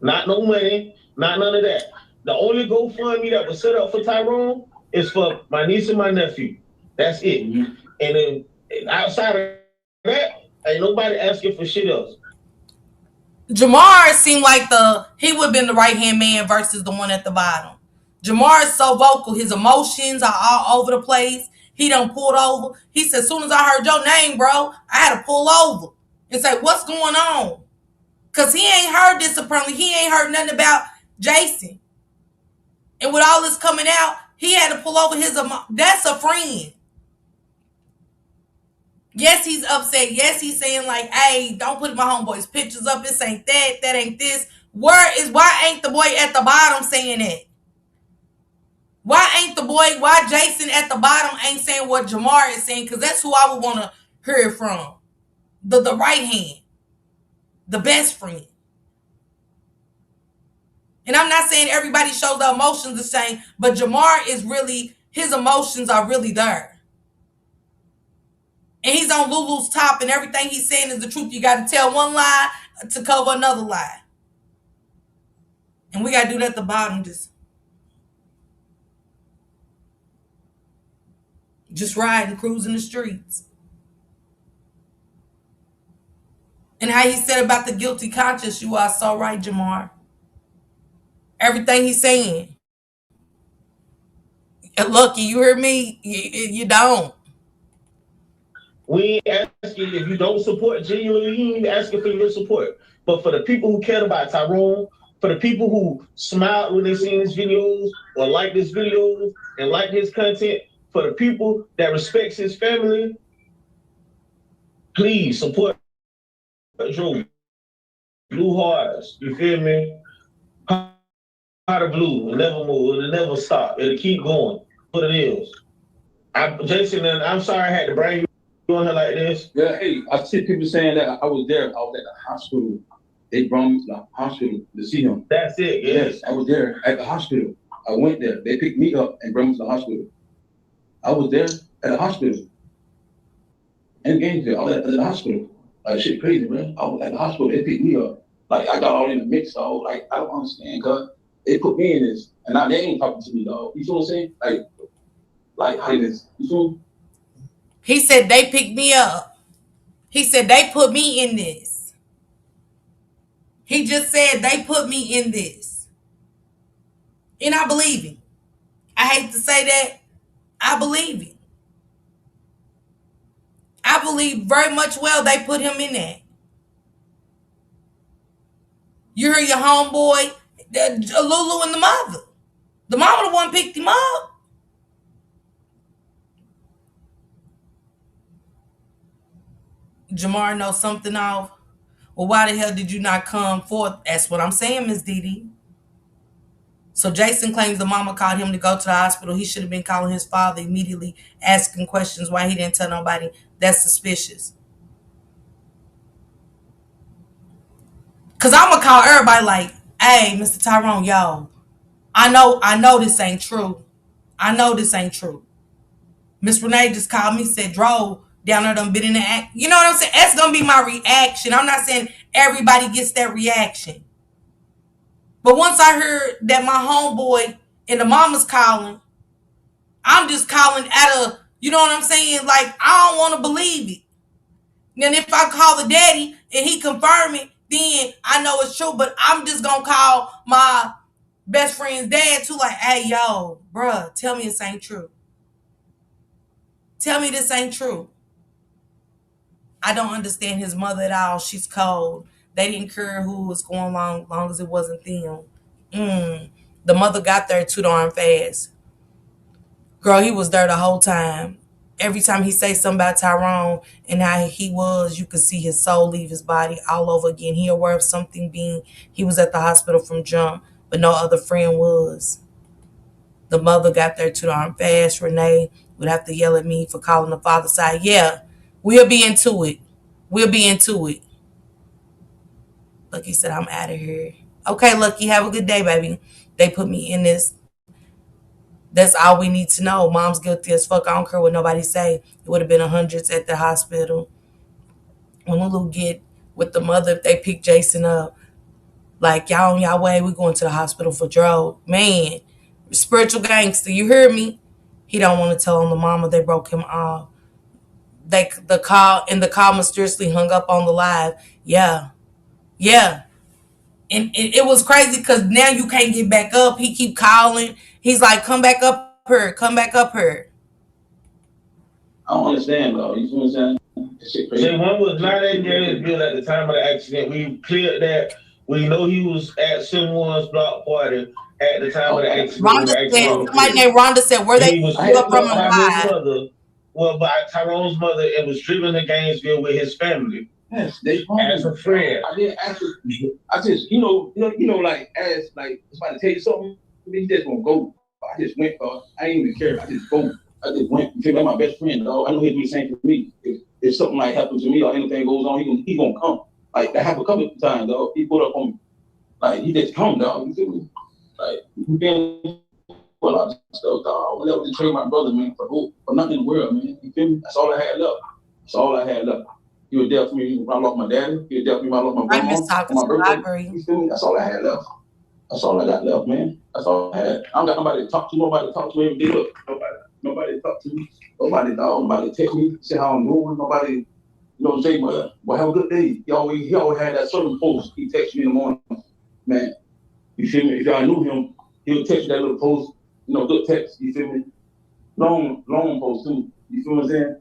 Not no money, not none of that. The only GoFundMe that was set up for Tyrone is for my niece and my nephew. That's it. And then outside of that, ain't nobody asking for shit else. Jamar seemed like he would have been the right-hand man versus the one at the bottom. Jamar is so vocal. His emotions are all over the place. He done pulled over. He said, as soon as I heard your name, bro, I had to pull over and say, what's going on? Because he ain't heard this apparently. He ain't heard nothing about Jason. And with all this coming out, he had to pull over his that's a friend. Yes, he's upset. Yes, he's saying like, hey, don't put my homeboy's pictures up. This ain't that. That ain't this. Why ain't the boy at the bottom saying it? Why Jason at the bottom ain't saying what Jamar is saying? Because that's who I would want to hear it from. The right hand. The best friend. And I'm not saying everybody shows the emotions the same, but Jamar is really, his emotions are really there. And he's on Lulu's top and everything he's saying is the truth. You got to tell one lie to cover another lie. And we got to do that at the bottom. Just riding, cruising the streets. And how he said about the guilty conscience, you are so right, Jamar. Everything he's saying. Lucky, you heard me? You don't. We ain't asking if you don't support genuinely, you ain't asking for your support. But for the people who cared about Tyrone, for the people who smiled when they seen his videos or like his videos and like his content, for the people that respects his family, please support Joe. Blue Hearts, you feel me? Heart of blue, it'll never move, it'll never stop, it'll keep going. What it is. Jason, and I'm sorry I had to bring you on here like this. Yeah, hey, I see people saying that I was there. I was at the hospital They brought me to the hospital to see him. That's it. Yes, I was there at the hospital. I went there. They picked me up and brought me to the hospital. I was there at the hospital. In Gainesville, I was at the hospital. Like, shit crazy, man. I was at the hospital. They picked me up. Like, I got all in the mix, dog. Like, I don't understand, cuz they put me in this. And now they ain't talking to me, dog. You feel what I'm saying? Like how this? You feel me? He said they picked me up. He said they put me in this. He just said they put me in this. And I believe him. I hate to say that. I believe him. I believe very much well they put him in that. You heard your homeboy, Lulu and the mother. The mama the one picked him up. Jamar knows something off. Well, why the hell did you not come forth? That's what I'm saying, Miss Didi. So Jason claims the mama called him to go to the hospital. He should have been calling his father immediately, asking questions why he didn't tell nobody. That's suspicious. Cause I'm gonna call everybody like, hey, Mr. Tyrone, yo, I know this ain't true. I know this ain't true. Miss Renee just called me, said DRO down there done been in the act. You know what I'm saying? That's gonna be my reaction. I'm not saying everybody gets that reaction. But once I heard that my homeboy and the mama's calling, I'm just calling at a, you know what I'm saying? Like, I don't want to believe it. Then if I call the daddy and he confirm it, then I know it's true. But I'm just going to call my best friend's dad too, like, hey, yo, bruh, tell me this ain't true. Tell me this ain't true. I don't understand his mother at all. She's cold. They didn't care who was going along, long as it wasn't them. The mother got there too darn fast. Girl, he was there the whole time. Every time he say something about Tyrone and how he was, you could see his soul leave his body all over again. He aware of something being, he was at the hospital from jump, but no other friend was. The mother got there too darn fast. Renee would have to yell at me for calling the father side. Yeah, we'll be into it. We'll be into it. Lucky said, I'm out of here. Okay, Lucky, have a good day, baby. They put me in this. That's all we need to know. Mom's guilty as fuck. I don't care what nobody say. It would have been hundreds at the hospital. When Lulu get with the mother, if they pick Jason up, like, y'all on y'all way, we going to the hospital for DRO. Man, spiritual gangster, you hear me? He don't want to tell on the mama they broke him off. The call mysteriously hung up on the live. Yeah. And it was crazy because now you can't get back up. He keep calling. He's like, come back up here. Come back up here. I don't understand, though. You feel what I'm saying? Shit crazy. See, one was not in Gainesville at the time of the accident. We cleared that. We know he was at someone's block party at the time of the accident. Somebody named Rhonda said, where they was picked up from him by Tyrone's mother, and was driven to Gainesville with his family. Yes, they as a friend. I didn't ask her. I just, like, as like somebody tell you something, you just gonna go. I just went. I ain't even care. I just go. I just went. You feel like my best friend, dog. I know he'll do the same for me. If something like happens to me or anything goes on, he gonna come. Like that happened a couple of times, dog. He put up on me. Like he just come, dog. You feel me? Like he been for a lot of stuff, dog. I would never betray my brother, man, for nothing in the world, man. You feel me? That's all I had left. That's all I had left. He was there for me when I lost my daddy. He was there for me when I lost my grandma. My birthday. You feel me? That's all I had left. That's all I got left, man. That's all I had. I don't got nobody to talk to. Nobody to talk to every day. Look, nobody to talk to me. Nobody, dog. Nobody text me, say how I'm doing. Nobody, you know what I'm saying? Well, have a good day. He always had that certain post. He texts me in the morning, man. You feel me? If y'all knew him, he would text you that little post. Good text. You feel me? Long post too. You feel what I'm saying?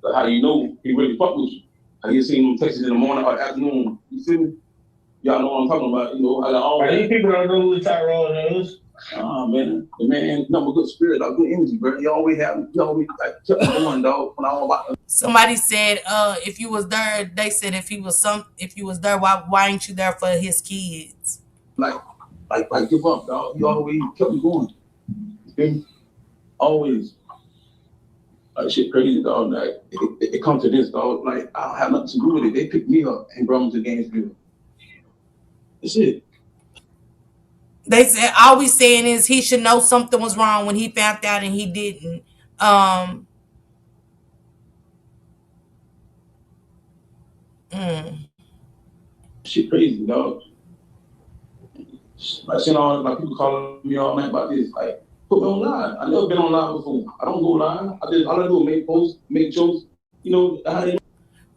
But how you know he really fuck with you? How you seen him texting in the morning or afternoon? You feel me? Y'all know what I'm talking about. I got all that. These people don't know who Tyrone is. Man, the man, number good spirit, good energy, bro. He always like kept going, dog. When I was about Somebody said, if you was there, they said if you was there, why ain't you there for his kids? Like give up, dog. He always kept me going. You feel me? Always. Like shit crazy, dog. Like it comes to this, dog. Like I don't have nothing to do with it. They picked me up and brought me to Gainesville. That's it. They said all we saying is he should know something was wrong when he found out and he didn't. Um, mm. Shit crazy, dog. I seen all my people calling me all night about this. Like, put me on live. I never been on live before. I don't go live. All I do is make posts, make jokes. You know how they.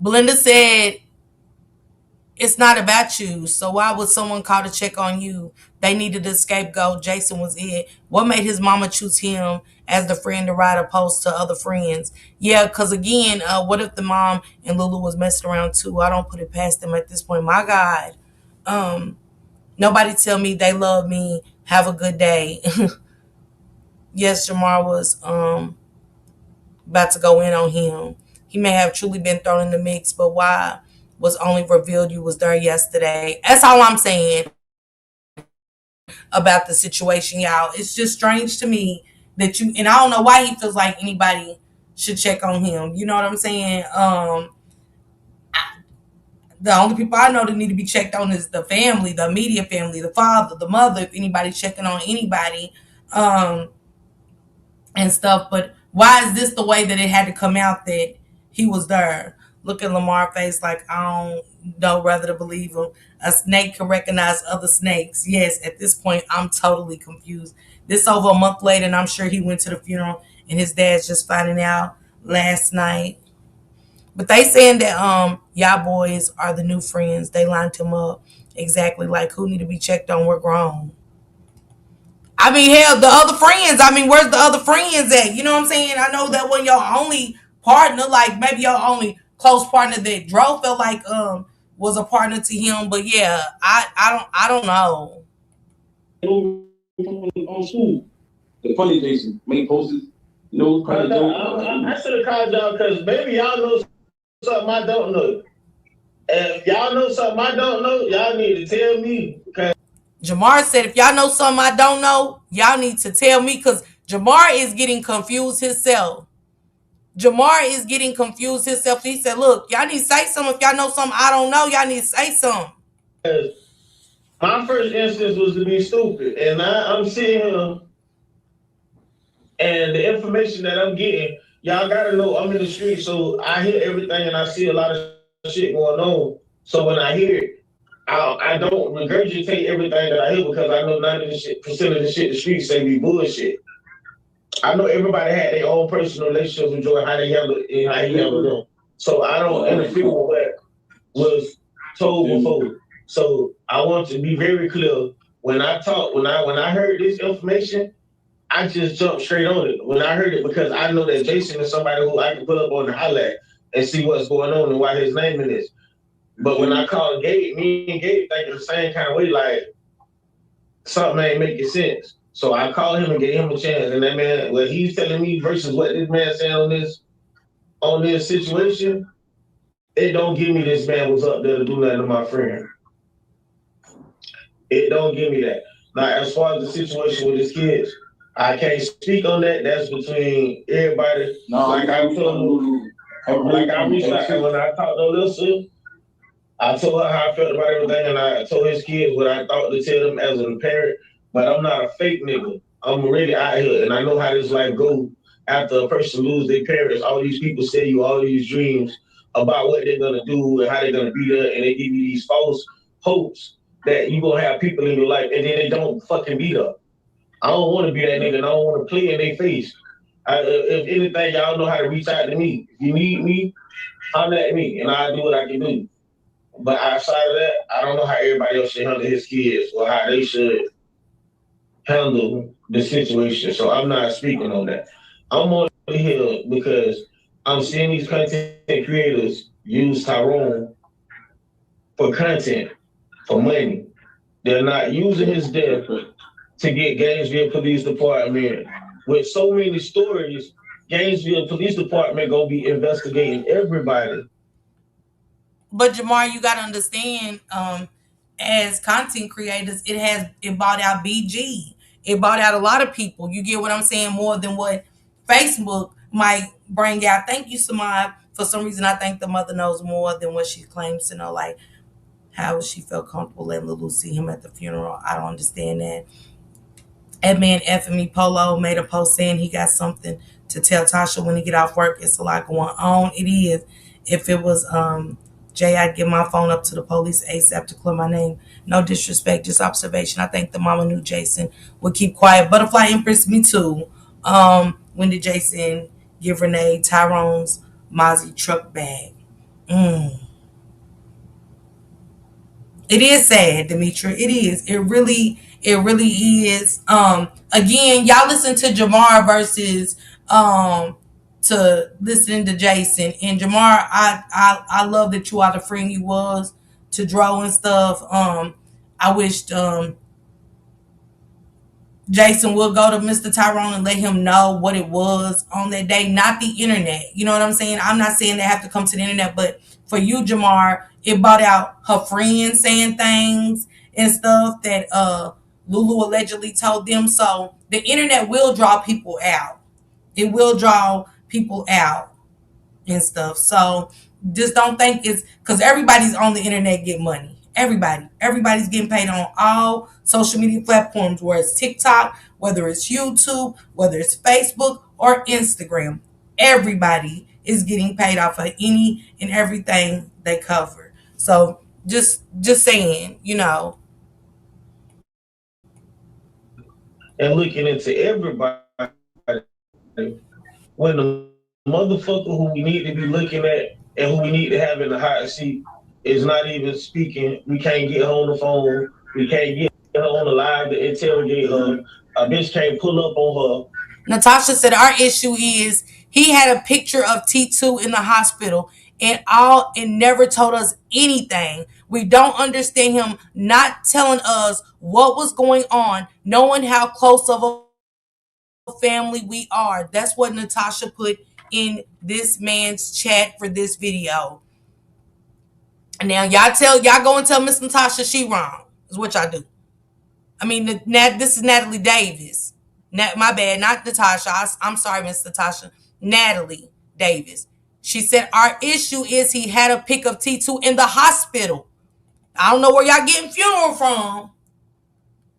Belinda said it's not about you. So why would someone call to check on you? They needed a scapegoat. Jason was it. What made his mama choose him as the friend to ride opposed to other friends? Yeah, because again, what if the mom and Lulu was messing around too? I don't put it past them at this point. My God. Nobody tell me they love me. Have a good day. Yes, Jamar was about to go in on him. He may have truly been thrown in the mix, but why was only revealed you was there yesterday? That's all I'm saying about the situation, y'all. It's just strange to me that you, and I don't know why he feels like anybody should check on him. You know what I'm saying? The only people I know that need to be checked on is the family, the immediate family, the father, the mother, if anybody's checking on anybody. And stuff. But why is this the way that it had to come out that he was there? Look at Lamar's face like I don't know whether to believe him. A snake can recognize other snakes. Yes, at this point, I'm totally confused. This over a month later, and I'm sure he went to the funeral, and his dad's just finding out last night. But they saying that y'all boys are the new friends. They lined him up exactly like who need to be checked on. We're grown. I mean, hell, the other friends. I mean, where's the other friends at? You know what I'm saying? I know that when your only partner, like maybe your only close partner that DRO felt like was a partner to him. But yeah, I don't know. On school. The funny Jason make posts, you know, I should have called y'all because maybe y'all know something I don't know. And if y'all know something I don't know, y'all need to tell me. Okay. Jamar said, if y'all know something I don't know, y'all need to tell me because Jamar is getting confused himself. Jamar is getting confused himself. He said, look, y'all need to say something. If y'all know something I don't know, y'all need to say something. My first instance was to be stupid. And now I'm sitting here and the information that I'm getting, y'all gotta know I'm in the street, so I hear everything and I see a lot of shit going on. So when I hear it, I don't regurgitate everything that I hear because I know 90% of the shit the streets say be bullshit. I know everybody had their own personal relationships with Joy, how they handle it and how he handled them. So I don't interfere with what was told before. So I want to be very clear. When I heard this information, I just jumped straight on it when I heard it because I know that Jason is somebody who I can put up on the highlight and see what's going on and why his name in this. But when I called Gabe, me and Gabe thinking the same kind of way, like something ain't making sense. So I called him and gave him a chance. And that man, what he's telling me versus what this man saying on this situation, it don't give me this man was up there to do nothing to my friend. It don't give me that. Now, as far as the situation with his kids, I can't speak on that. That's between everybody. No, like I told him, like I reached out when I talked to Alyssa, I told her how I felt about everything, and I told his kids what I thought to tell them as a parent. But I'm not a fake nigga. I'm really out here, and I know how this life goes. After a person lose their parents, all these people say you all these dreams about what they're gonna do and how they're gonna be there, and they give you these false hopes that you gonna have people in your life, and then they don't fucking be there. I don't want to be that nigga, and I don't want to play in their face. If anything, y'all know how to reach out to me. If you need me, holler at me, and I'll do what I can do. But outside of that, I don't know how everybody else should handle his kids or how they should handle the situation. So I'm not speaking on that. I'm on here because I'm seeing these content creators use Tyrone for content, for money. They're not using his death to get Gainesville Police Department. With so many stories, Gainesville Police Department gonna be investigating everybody. But Jamar, you gotta understand, as content creators, it bought out BG. It bought out a lot of people. You get what I'm saying? More than what Facebook might bring out. Thank you, Samad. For some reason, I think the mother knows more than what she claims to know. Like how she felt comfortable letting Lulu see him at the funeral. I don't understand that. That man effing me Polo made a post saying he got something to tell Tasha when he get off work. It's a lot going on. It is. If it was Jay, I'd give my phone up to the police ASAP to clear my name. No disrespect, just observation. I think the mama knew Jason would keep quiet. Butterfly Empress, me too. When did Jason give Renee Tyrone's Mozzie truck bag? It is sad, Demetra. It is. It really is. Again, y'all listen to Jamar versus to listening to Jason. And Jamar, I love that you are the friend you was to DRO and stuff. I wished Jason will go to Mr. Tyrone and let him know what it was on that day, not the internet. You know what I'm saying? I'm not saying they have to come to the internet, but for you, Jamar, it brought out her friends saying things and stuff that Lulu allegedly told them. So the internet will draw people out. It will draw people out and stuff. So just don't think it's because everybody's on the internet get money. Everybody's getting paid on all social media platforms, whether it's TikTok, whether it's YouTube, whether it's Facebook or Instagram. Everybody is getting paid off of any and everything they cover. So just saying, And looking into everybody, when the motherfucker who we need to be looking at and who we need to have in the hot seat is not even speaking, we can't get her on the phone, we can't get her on the live to interrogate her. A bitch can't pull up on her. Natasha said our issue is he had a picture of T2 in the hospital and never told us anything. We don't understand him not telling us what was going on, knowing how close of a family we are. That's what Natasha put in this man's chat for this video. Now y'all go and tell Miss Natasha she wrong. Is what y'all do. I mean, this is Natalie Davis. My bad, not Natasha. I'm sorry, Miss Natasha. Natalie Davis. She said our issue is he had a pic of T2 in the hospital. I don't know where y'all getting funeral from.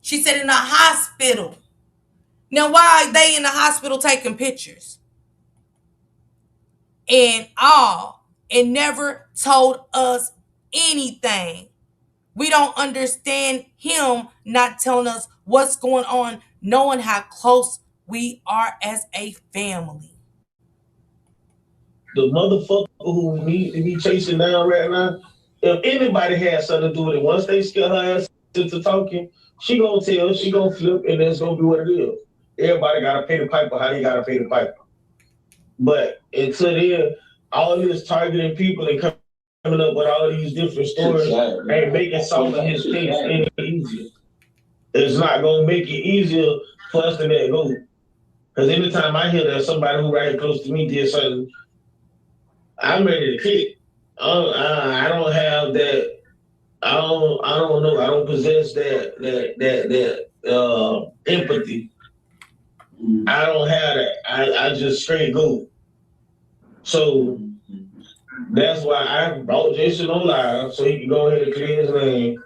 She said in the hospital. Now, why are they in the hospital taking pictures? And never told us anything. We don't understand him not telling us what's going on, knowing how close we are as a family. The motherfucker who we need to be chasing down right now, if anybody has something to do with it, once they scare her ass into talking, she gonna tell, she gonna flip, and that's gonna be what it is. Everybody gotta pay the piper how they gotta pay the piper. But until then, all this targeting people and coming up with all these different stories ain't making some of his case any easier. It's not gonna make it easier for us to let go. Because anytime I hear that somebody who right close to me did something, I'm ready to click. I don't have that. I don't know. I don't possess that empathy. I don't have that. I just straight go. So that's why I brought Jason on live so he can go ahead and clear his name.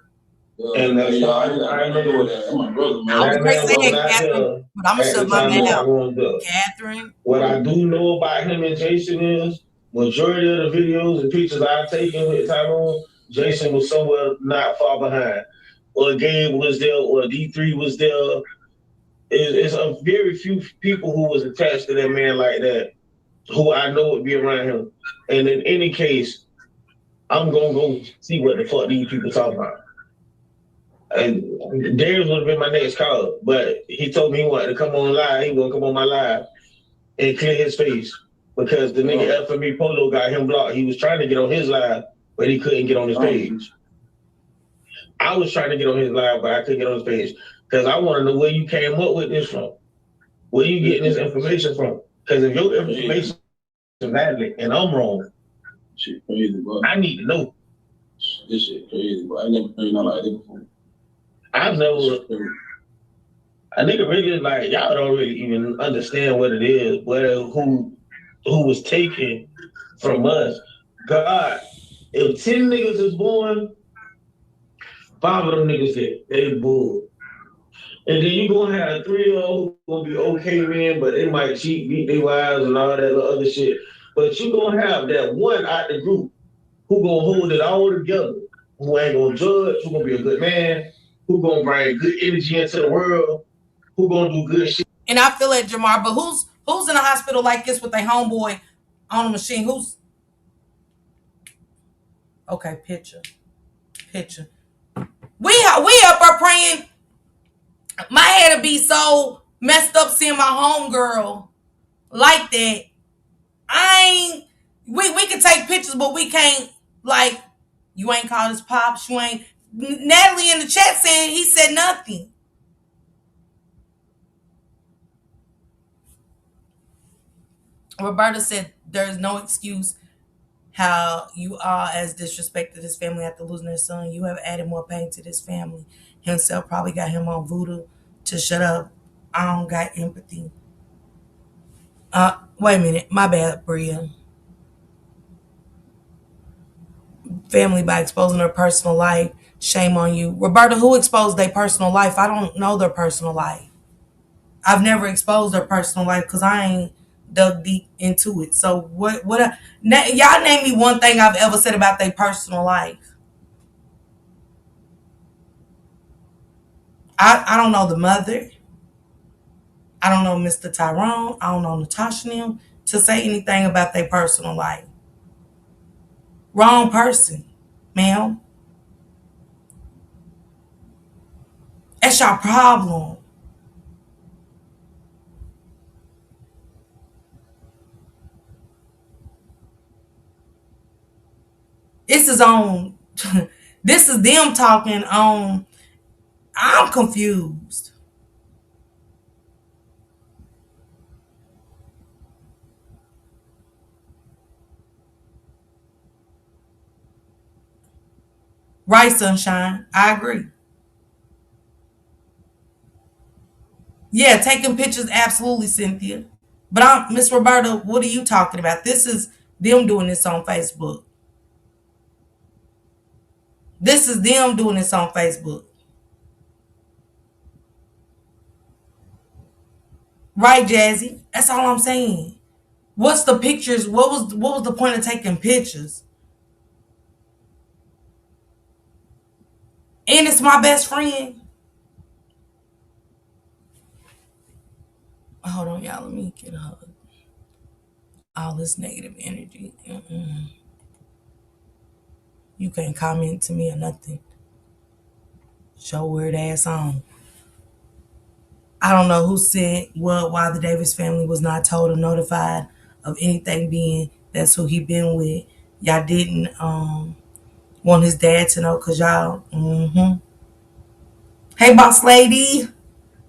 And that's why I know that. My brother, man. I was great saying Catherine, but I'm gonna shut my mouth. Catherine. What I do know about him and Jason is majority of the videos and pictures I've taken with Tyrone, Jason was somewhere not far behind. Or Gabe was there, or D3 was there. It's a very few people who was attached to that man like that, who I know would be around him. And in any case, I'm gonna go see what the fuck these people talk about. And Darius would have been my next call, but he told me he wanted to come on live. He gonna come on my live and clear his face because the nigga FME Polo got him blocked. He was trying to get on his live, but he couldn't get on his page. I was trying to get on his live, but I couldn't get on his page because I want to know where you came up with this from. Where you getting this information from? Because if your information is valid and I'm wrong, shit crazy, bro. I need to know. This shit crazy, bro. I never heard nothing like this before. I've never. A nigga really like y'all don't really even understand what it is, who was taken from us. God, if 10 niggas is born 5 of them niggas said they bull. And then you gonna have 3 of them who gonna be okay men, but they might cheat, beat their wives, and all that other shit. But you gonna have that one out the group who gonna hold it all together, who ain't gonna judge, who gonna be a good man, who gonna bring good energy into the world, who gonna do good shit. And I feel it, Jamar. But who's in a hospital like this with a homeboy on a machine? Who's okay? Picture. We up there praying. My head would be so messed up seeing my homegirl like that. We can take pictures, but we can't, like, you ain't called his pops, you ain't. Natalie in the chat said he said nothing. Roberta said there's no excuse how you are as disrespected his family after losing their son. You have added more pain to this family. Himself probably got him on voodoo to shut up. I don't got empathy. Wait a minute. My bad, Bria. Family by exposing their personal life. Shame on you. Roberta, who exposed their personal life? I don't know their personal life. I've never exposed their personal life because I ain't dug deep into it. So what y'all name me one thing I've ever said about their personal life. I don't know the mother. I don't know Mr. Tyrone. I don't know Natasha and them to say anything about their personal life. Wrong person, ma'am. That's your problem. This is on. This is them talking on. I'm confused. Right, Sunshine. I agree. Yeah, taking pictures, absolutely, Cynthia. But I'm Miss Roberta, what are you talking about? This is them doing this on Facebook. This is them doing this on Facebook. Right, Jazzy? That's all I'm saying. What's the pictures? What was the point of taking pictures? And it's my best friend. Hold on, y'all. Let me get a hug. All this negative energy. You can't comment to me or nothing. Show weird ass on. I don't know who said why the Davis family was not told or notified of anything, being that's who he been with. Y'all didn't want his dad to know because y'all. Hey, boss lady,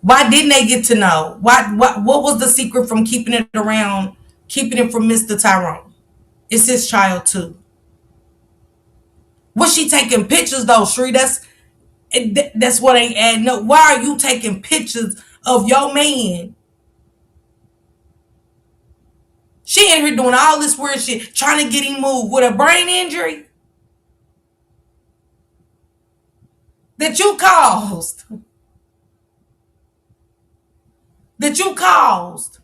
why didn't they get to know? What was the secret from keeping it around, keeping it from Mr. Tyrone? It's his child too. Was she taking pictures though, Shree? That's what ain't adding up. Why are you taking pictures of your man? She in here doing all this weird shit, trying to get him moved with a brain injury that you caused. That you caused.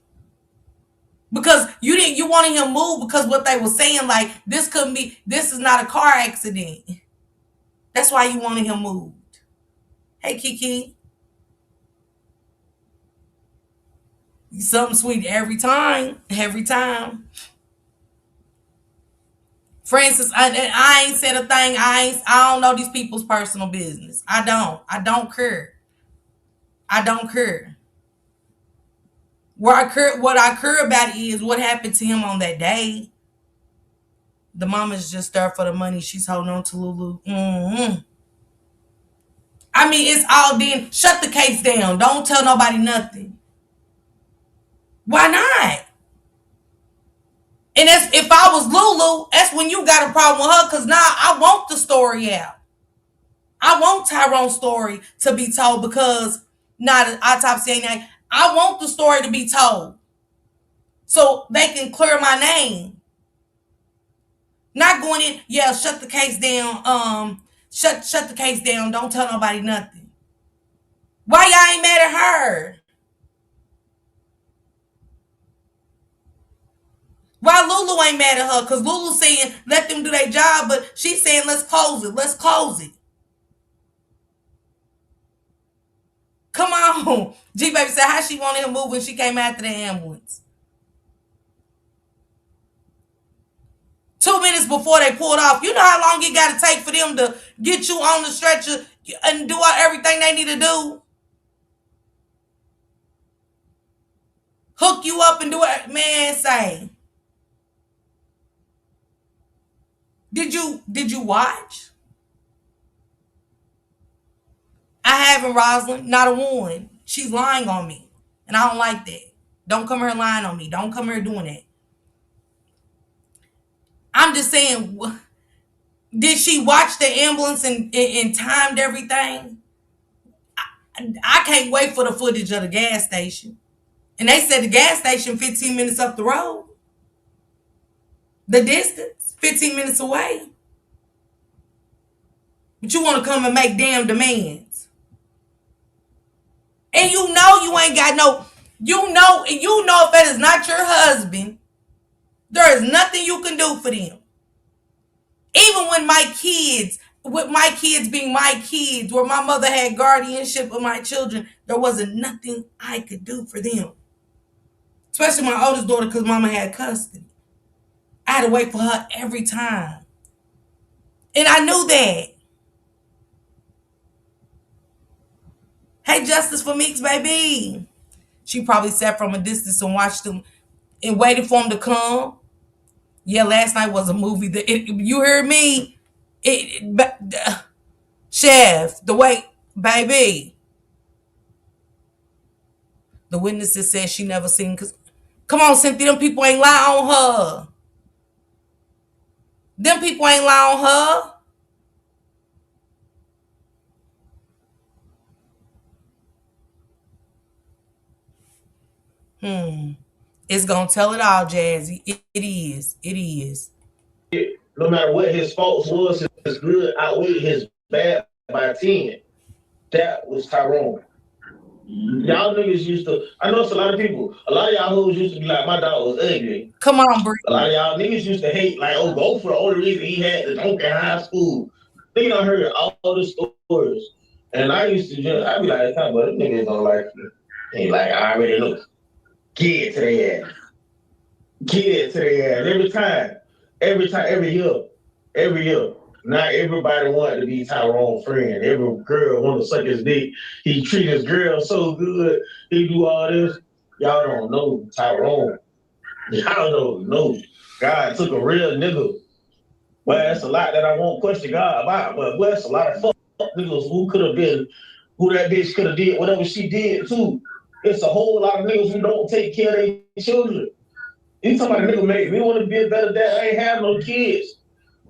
Because you wanted him moved because what they were saying, like, this is not a car accident. That's why you wanted him moved. Hey, Kiki. Something sweet every time. Every time. Francis, I ain't said a thing. I don't know these people's personal business. I don't care. I don't care. What I care about is what happened to him on that day. The mama's just there for the money. She's holding on to Lulu. I mean, it's all then. Shut the case down. Don't tell nobody nothing. Why not? And if I was Lulu, that's when you got a problem with her, because now I want the story out. I want Tyrone's story to be told, because not an autopsy ain't. I want the story to be told so they can clear my name. Not going in, yeah, shut the case down. Shut the case down. Don't tell nobody nothing. Why y'all ain't mad at her? Why Lulu ain't mad at her? Because Lulu saying let them do their job, but she's saying let's close it. Let's close it. Come on. G Baby said how she wanted him move when she came after the ambulance. 2 minutes before they pulled off. You know how long it got to take for them to get you on the stretcher and do everything they need to do? Hook you up and do it. Man, say. Did you watch? I haven't, Rosalind. Not a one. She's lying on me. And I don't like that. Don't come here lying on me. Don't come here doing that. I'm just saying, did she watch the ambulance and timed everything? I can't wait for the footage of the gas station. And they said the gas station 15 minutes up the road. The distance, 15 minutes away. But you want to come and make damn demands. And you know you ain't got no, you know if that is not your husband, there is nothing you can do for them. Even when my kids, with my kids being my kids, where my mother had guardianship of my children, there wasn't nothing I could do for them. Especially my oldest daughter, because mama had custody. I had to wait for her every time. And I knew that. Hey, justice for Meeks, baby. She probably sat from a distance and watched them and waited for him to come. Yeah, last night was a movie. You heard me? Chef, the wait, baby. The witnesses said she never seen. Come on, Cynthia, them people ain't lie on her. Them people ain't lie on her. It's gonna tell it all, Jazzy. It is. It is. No matter what his faults was, his good outweighed his bad by 10. That was Tyrone. Y'all niggas used to, I know it's a lot of people, a lot of y'all hoes used to be like, my dog was ugly. Come on, Bree. A lot of y'all niggas used to hate, like, oh, go for the only reason he had to dunk in high school. Nigga done heard all the stories. And I used to just, I'd be like, but this niggas don't like you. And like, I already know. Get it to their ass. Get it to their ass. Every time, every year. Not everybody wanted to be Tyrone's friend. Every girl wanted to suck his dick. He treat his girl so good. He do all this. Y'all don't know Tyrone. Y'all don't know. God took a real nigga. Well, that's a lot that I won't question God about. But well, that's a lot of fuck niggas who could have been, who that bitch could have did whatever she did too. It's a whole lot of niggas who don't take care of their children. You talking about a nigga make me want to be a better dad. I ain't have no kids.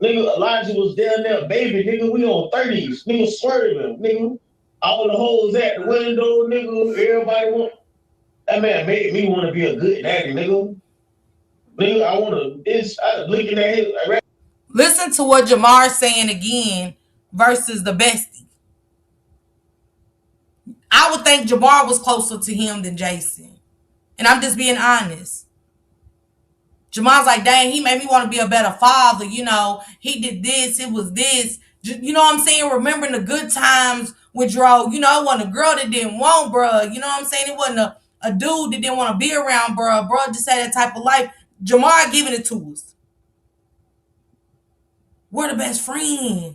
Nigga, Elijah was down there, baby, nigga, we on 30s. Nigga swerving, nigga. All the hoes at the window, nigga, everybody want. That man made me want to be a good daddy, nigga. Nigga, I want to, looking at him. Listen to what Jamar's saying again versus the bestie. I would think Jamar was closer to him than Jason. And I'm just being honest. Jamar's like, dang, he made me want to be a better father. You know, he did this, it was this. You know what I'm saying? Remembering the good times with DRO. You know, it wasn't a girl that didn't want bruh. You know what I'm saying? It wasn't a dude that didn't want to be around bruh. Bruh just had that type of life. Jamar giving it to us. We're the best friend.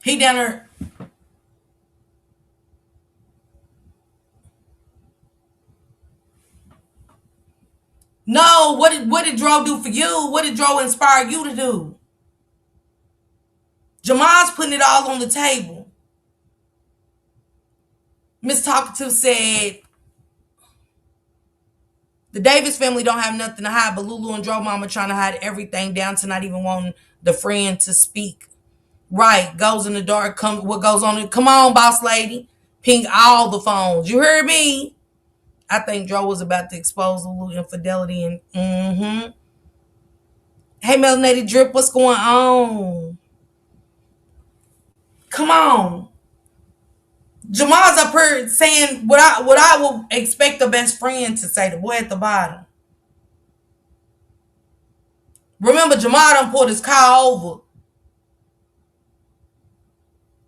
He down there. No, what did DRO do for you? What did DRO inspire you to do? Jamal's putting it all on the table. Miss Talkative said, the Davis family don't have nothing to hide, but Lulu and DRO mama trying to hide everything down to not even wanting the friend to speak. Right, goes in the dark, what goes on. Come on, boss lady. Ping all the phones. You heard me? I think DRO was about to expose Lulu infidelity and Hey, Melanated Drip, what's going on? Come on. Jamal's up here saying what I would expect a best friend to say, the boy at the bottom. Remember, Jamal done pulled his car over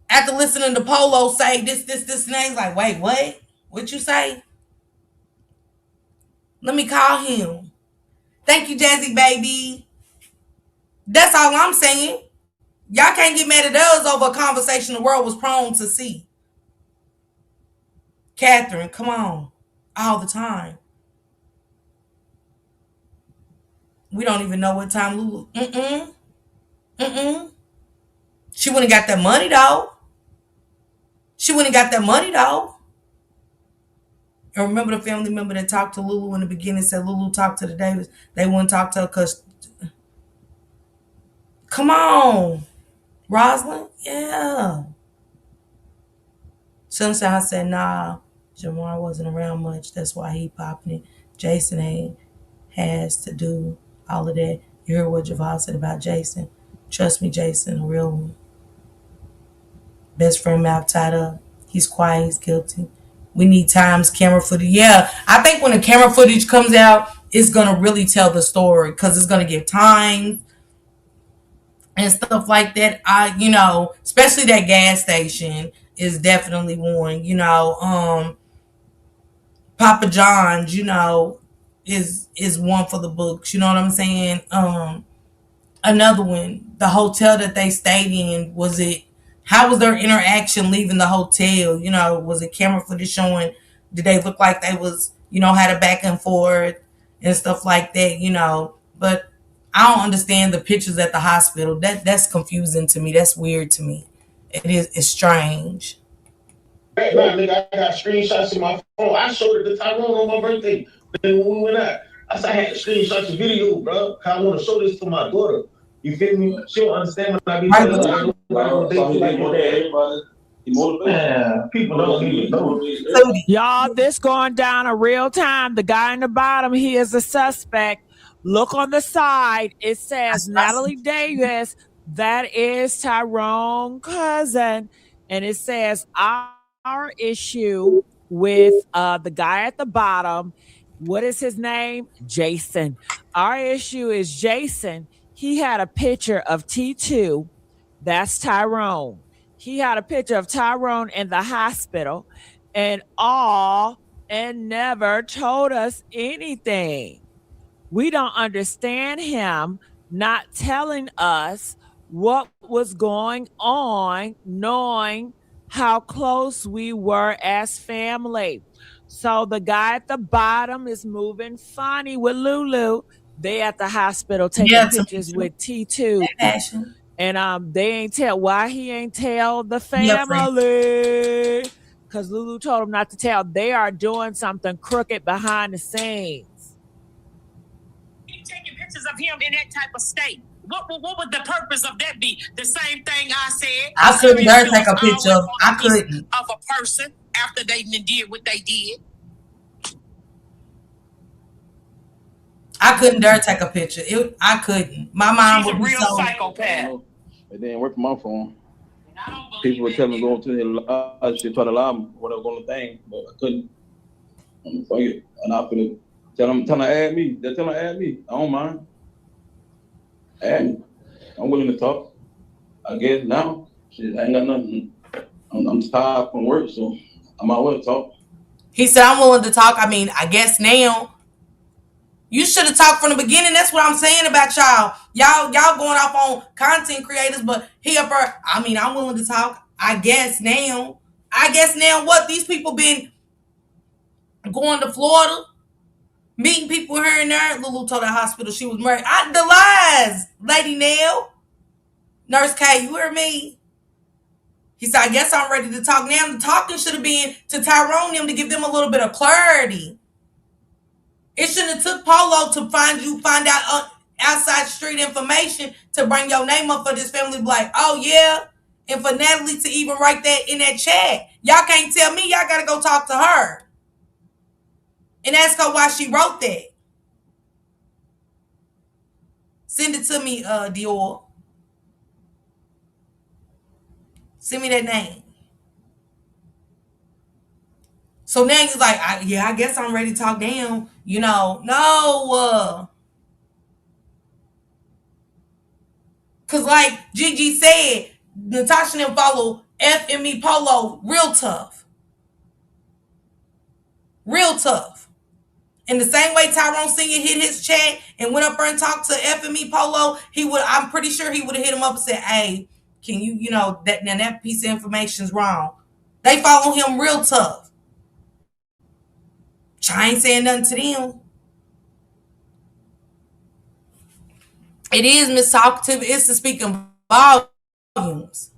after listening to Polo say this, and he's like, wait, what? What you say? Let me call him. Thank you, Jazzy baby. That's all I'm saying. Y'all can't get mad at us over a conversation the world was prone to see. Catherine, come on. All the time. We don't even know what time Lulu. Mm-mm. She wouldn't got that money though. She wouldn't got that money though. And remember the family member that talked to Lulu in the beginning said Lulu talked to the Davis. They wouldn't talk to her because. Come on, Rosalind. Yeah. Sunshine said, nah, Jamar wasn't around much. That's why he popping it. Jason ain't has to do all of that. You heard what Javon said about Jason. Trust me, Jason, a real one. Best friend mouth tied up. He's quiet, he's guilty. We need times camera footage. Yeah, I think when the camera footage comes out, it's gonna really tell the story because it's gonna give time and stuff like that. Especially that gas station is definitely one. Papa John's, is one for the books. You know what I'm saying? Another one, the hotel that they stayed in, how was their interaction leaving the hotel? Was it camera footage showing, did they look like they was, had a back and forth and stuff like that, but I don't understand the pictures at the hospital. That's confusing to me. That's weird to me. It's strange. Right now, nigga, I got screenshots in my phone. I showed it to Tyrone on my birthday. Then when we went out, I said I had screenshots of video, bro. I want to show this to my daughter. You feel me? She don't understand when I be telling her. Man, people don't even know. Y'all, this going down in real time. The guy in the bottom, he is a suspect. Look on the side. It says Natalie Davis. That is Tyrone cousin. And it says our issue with the guy at the bottom. What is his name? Jason. Our issue is Jason. He had a picture of T2. That's Tyrone. He had a picture of Tyrone in the hospital and never told us anything. We don't understand him not telling us what was going on, knowing how close we were as family. So the guy at the bottom is moving funny with Lulu. They at the hospital taking pictures with T2. And they ain't tell why he ain't tell the family. Because Lulu told him not to tell. They are doing something crooked behind the scenes. He taking pictures of him in that type of state. What would the purpose of that be? The same thing I said. I couldn't dare take a picture of. I couldn't of a person after they did what they did. I couldn't dare take a picture. I couldn't. My mind would be real psychopath. It didn't work for my phone. People were telling me go to the shit, try to lie me, whatever on the thing, but I couldn't. Fuck it. And I feel tell them to add me. They're telling them to add me. I don't mind. Add me. I'm willing to talk. I guess now, shit, I ain't got nothing. I'm tired from work, so I might well talk. He said, I'm willing to talk. I mean, I guess now. You should have talked from the beginning. That's what I'm saying about y'all. Y'all going off on content creators, but I'm willing to talk. I guess now what? These people been going to Florida, meeting people here and there. Lulu told the hospital she was married. The lies, Lady Nell. Nurse K, you hear me? He said, I guess I'm ready to talk now. The talking should have been to Tyrone them to give them a little bit of clarity. It shouldn't have took Polo to find out outside street information to bring your name up for this family to be like, oh yeah. And for Natalie to even write that in that chat. Y'all can't tell me, y'all gotta go talk to her. And ask her why she wrote that. Send it to me, DRO. Send me that name. So now he's like, I guess I'm ready to talk down. No. Because like Gigi said, Natasha and them follow FME Polo real tough. Real tough. In the same way Tyrone Sr. hit his chat and went up there and talked to FME Polo, I'm pretty sure he would have hit him up and said, hey, can you, that piece of information's wrong. They follow him real tough. I ain't saying nothing to them. It is Miss Talkative. It's the speaking volumes.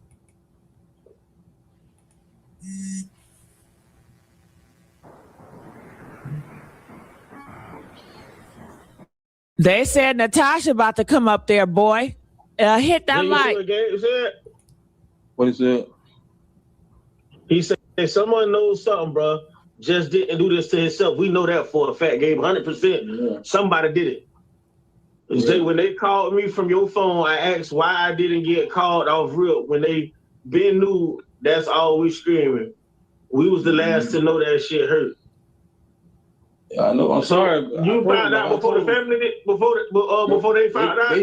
They said Natasha about to come up there, boy. Hit that light. What he said? He said, someone knows something, bro. Just didn't do this to himself. We know that for a fact, Gabe. 100%. Yeah. Somebody did it. Yeah. When they called me from your phone, I asked why I didn't get called off real. When they been knew, that's all we screaming. We was the last to know that shit hurt. Yeah, I know. I'm sorry. You found out before the family did? Before they found out?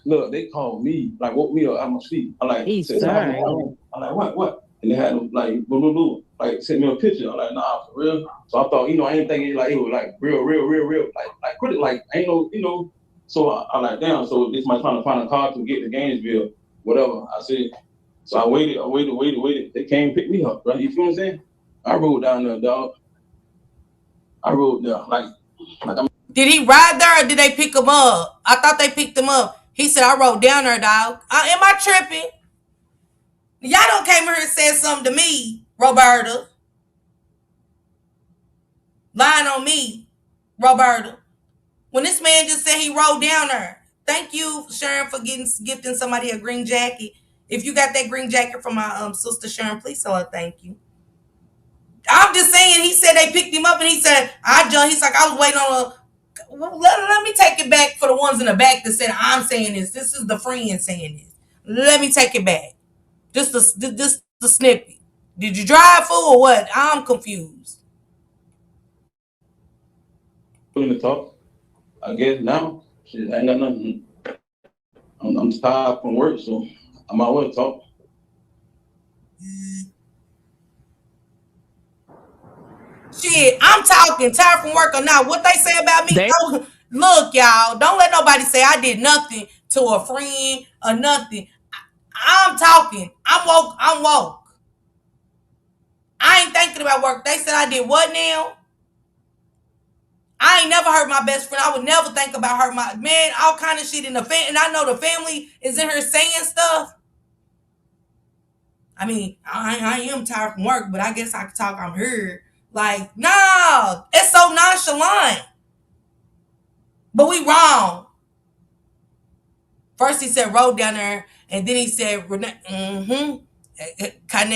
Look, they called me, like woke me up out my sleep. I'm like, I'm like, what? And they had like Lulu, like sent me a picture. I'm like, nah, for real. So I thought, I ain't thinking like it was like real, like critical, like ain't no, So I like, damn. So this my trying to find a car to get to Gainesville, whatever. I said. So I waited. They came pick me up, right? You feel what I'm saying? I rode down there, dog. I rode there, like I'm. Did he ride there or did they pick him up? I thought they picked him up. He said, I rode down there, dog. Am I tripping? Y'all don't came here and said something to me, Roberta. Lying on me, Roberta. When this man just said he rode down there. Thank you, Sharon, for gifting somebody a green jacket. If you got that green jacket from my sister Sharon, please tell her thank you. I'm just saying, he said they picked him up and he said, he's like, I was waiting on let me take it back for the ones in the back that said I'm saying this. This is the friend saying this. Let me take it back. Just the snippet. Did you drive fool or what? I'm confused. Willing to talk. I guess now, shit, I ain't got nothing. I'm tired from work, so I might want to talk. Shit, I'm talking, tired from work or not. What they say about me? Look, y'all, don't let nobody say I did nothing to a friend or nothing. I'm talking. I'm woke. I ain't thinking about work. They said I did what now? I ain't never hurt my best friend. I would never think about hurt my man. All kind of shit in the family, and I know the family is in here saying stuff. I mean, I am tired from work, but I guess I could talk. I'm here. Like, no, it's so nonchalant. But we wrong. First he said road down there, and then he said, Kanye,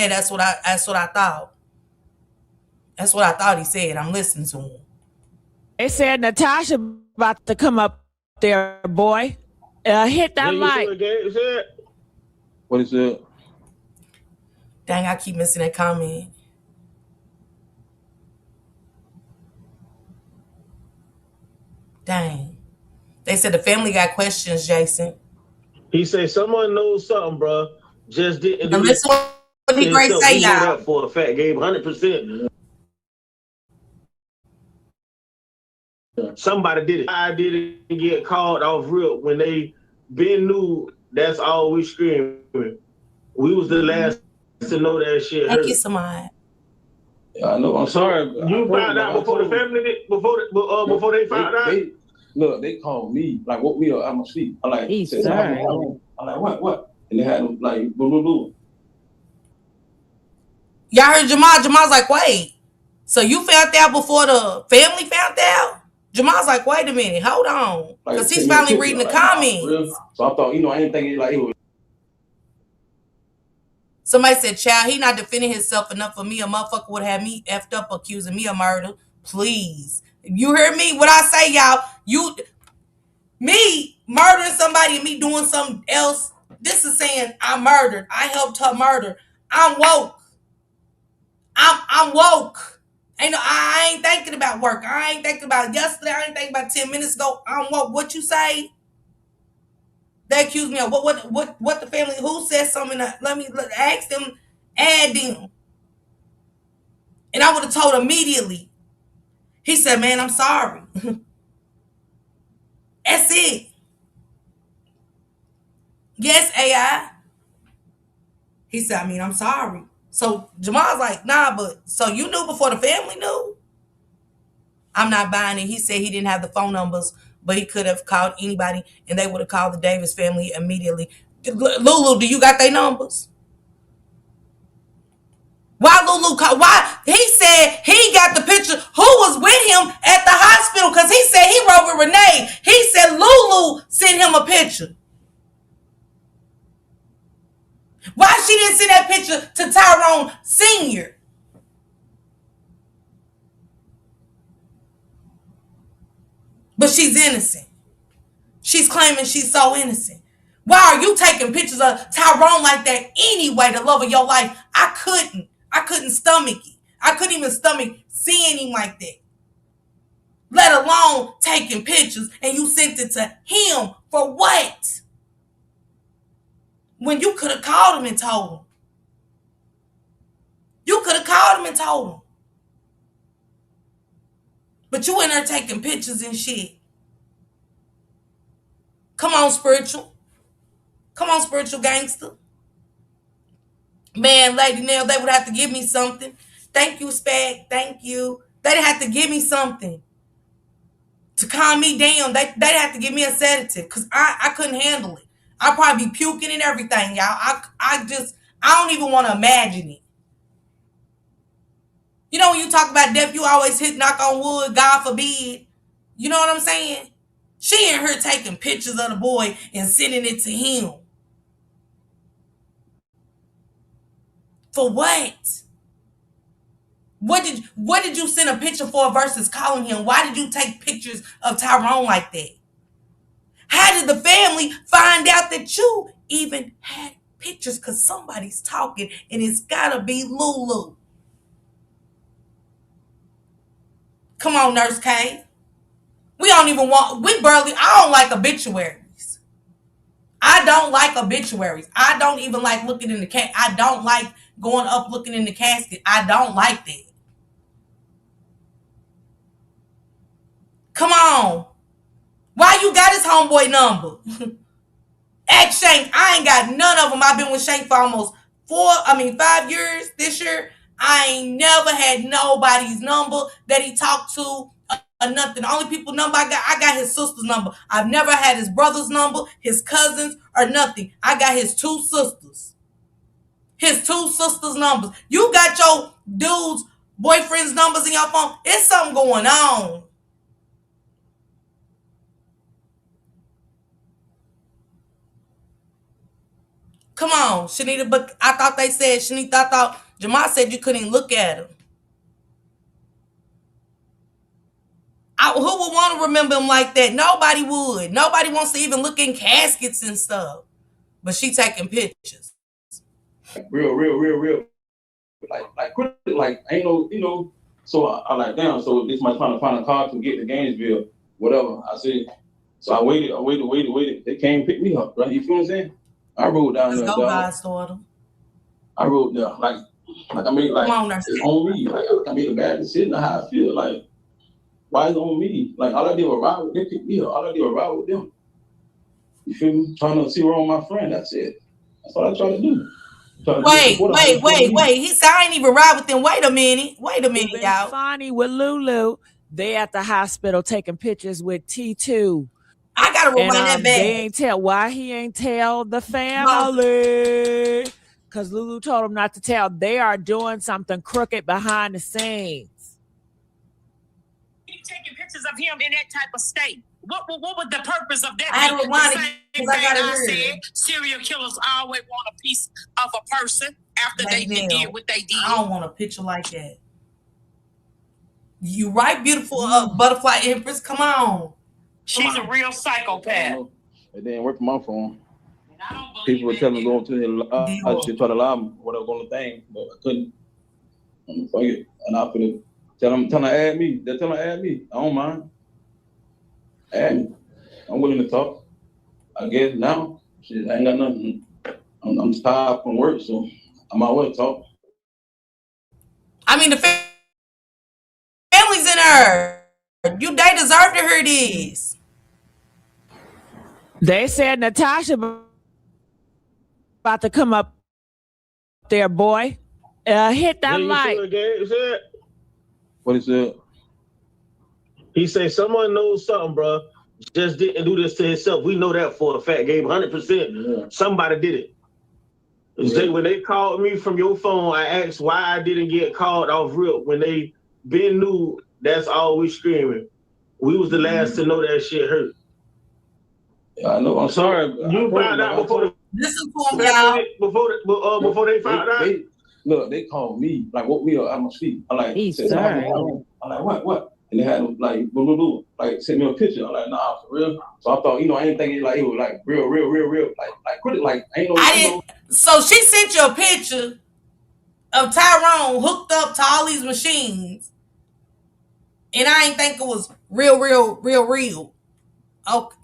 that's what I thought. That's what I thought he said. I'm listening to him. They said Natasha about to come up there, boy. Hit that light. What is it? Dang, I keep missing that comment. Dang. They said the family got questions, Jason. He said someone knows something, bro. Just didn't do this. What he great say, y'all. For a fact, Gabe, 100%. Somebody did it. I didn't get called off real. When they been knew, that's all we screaming. We was the last to know that shit hurt. Thank you so much. Yeah, I know. I'm sorry. You found out before the family did? Before they found out? Look, they called me, like woke me up out my sleep. I'm like, I'm like, what? And they had like Lulu. Y'all heard Jamal. Jamal's like, wait. So you found out before the family found out? Jamal's like, wait a minute, hold on. Because he's finally reading the comments. So I thought, I didn't think it was. Somebody said, child, he not defending himself enough for me. A motherfucker would have me effed up accusing me of murder. Please. You hear me? What I say, y'all? Me, murdering somebody and me doing something else. This is saying I murdered. I helped her murder. I'm woke. I'm woke. I ain't thinking about work. I ain't thinking about yesterday. I ain't thinking about 10 minutes ago. I'm woke. What you say? They accuse me of what the family, who said something? Let me ask them, add them. And I would have told immediately. He said, man, I'm sorry. That's it. Yes, AI. He said, I'm sorry. So Jamal's like, nah, but so you knew before the family knew? I'm not buying it. He said he didn't have the phone numbers, but he could have called anybody and they would have called the Davis family immediately. Lulu, do you got their numbers? Why Lulu called? Why? He said he got the picture. Who was with him at the hospital? Because he said he rode with Renee. He said Lulu sent him a picture. Why she didn't send that picture to Tyrone Sr.? But she's innocent. She's claiming she's so innocent. Why are you taking pictures of Tyrone like that anyway, the love of your life? I couldn't stomach it. I couldn't even stomach seeing him like that. Let alone taking pictures, and you sent it to him for what? When you could have called him and told him. You could have called him and told him. But you in there taking pictures and shit. Come on, spiritual. Come on, spiritual gangster. Man, Lady Nell, they would have to give me something. Thank you, Spag. Thank you. They'd have to give me something to calm me down. They'd have to give me a sedative because I couldn't handle it. I'd probably be puking and everything, y'all. I don't even want to imagine it. You know, when you talk about death, you always hit knock on wood, God forbid. You know what I'm saying? She in here taking pictures of the boy and sending it to him. For what? What did you send a picture for versus calling him? Why did you take pictures of Tyrone like that? How did the family find out that you even had pictures? Because somebody's talking and it's gotta be Lulu. Come on, Nurse K. I don't like obituaries. I don't like obituaries. I don't even like looking in the casket. I don't like going up looking in the casket. I don't like that. Come on. Why you got his homeboy number? Ask Shank. I ain't got none of them. I've been with Shank for almost 5 years this year. I ain't never had nobody's number that he talked to or nothing. The only people number I got his sister's number. I've never had his brother's number, his cousins, or nothing. I got his two sisters. His two sisters' numbers. You got your dude's boyfriend's numbers in your phone. It's something going on. Come on, Shanita, but I thought they said, Shanita, I thought Jamal said you couldn't look at him. Who would want to remember him like that? Nobody would. Nobody wants to even look in caskets and stuff. But she taking pictures. Real. Like ain't no, you know. So I like, damn. So this might trying to find a car to get to Gainesville, whatever. I said. So I waited. They came pick me up, right? You feel what I'm saying? I rode down there. God's daughter. I rode there, like I made it's on me. Like I made a bad decision. How I feel. Like why is it on me? Like all I did was ride with them. They picked me up. All I did was ride with them. You feel me? Trying to see wrong my friend. That's it. That's all I try to do. Wait. He said I ain't even ride with them. Wait a minute, y'all. Funny with Lulu. They at the hospital taking pictures with T2. I gotta rewind that back. They ain't tell why he ain't tell the family. Because Lulu told him not to tell. They are doing something crooked behind the scenes. You taking pictures of him in that type of state. What was the purpose of that? I rewind it because I gotta hear. Serial killers always want a piece of a person after they did what they did. I don't want a picture like that. You right, beautiful butterfly empress. Come on. She's a real psychopath. It didn't work for my phone. People were telling me go to I should try to lie whatever on the thing, but I couldn't. Fuck it. And I put it. Tell them to add me. They tell them to add me. I don't mind. Add me. I'm willing to talk. I guess now, shit, I ain't got nothing. I'm tired from work, so I might well talk. I mean, the family's in her. They deserve to hear this. They said Natasha about to come up there, boy. Hit that light. What is it? He said someone knows something, bro. Just didn't do this to himself. We know that for a fact. Gabe, 100%. Yeah. Somebody did it. Yeah. When they called me from your phone, I asked why I didn't get called off rip. When they been knew, that's all we screaming. We was the last to know that shit hurt. Yeah, I know. I'm sorry. You found out before the listen to him, y'all. Before they found out. Look, they called me, like woke me up out of my sleep. I'm like, I'm like, what? And they had like Lulu, like sent me a picture. I'm like, nah, for real. So I thought, I ain't thinking like it was like real, like ain't no. So she sent you a picture of Tyrone hooked up to all these machines, and I ain't think it was real. Okay,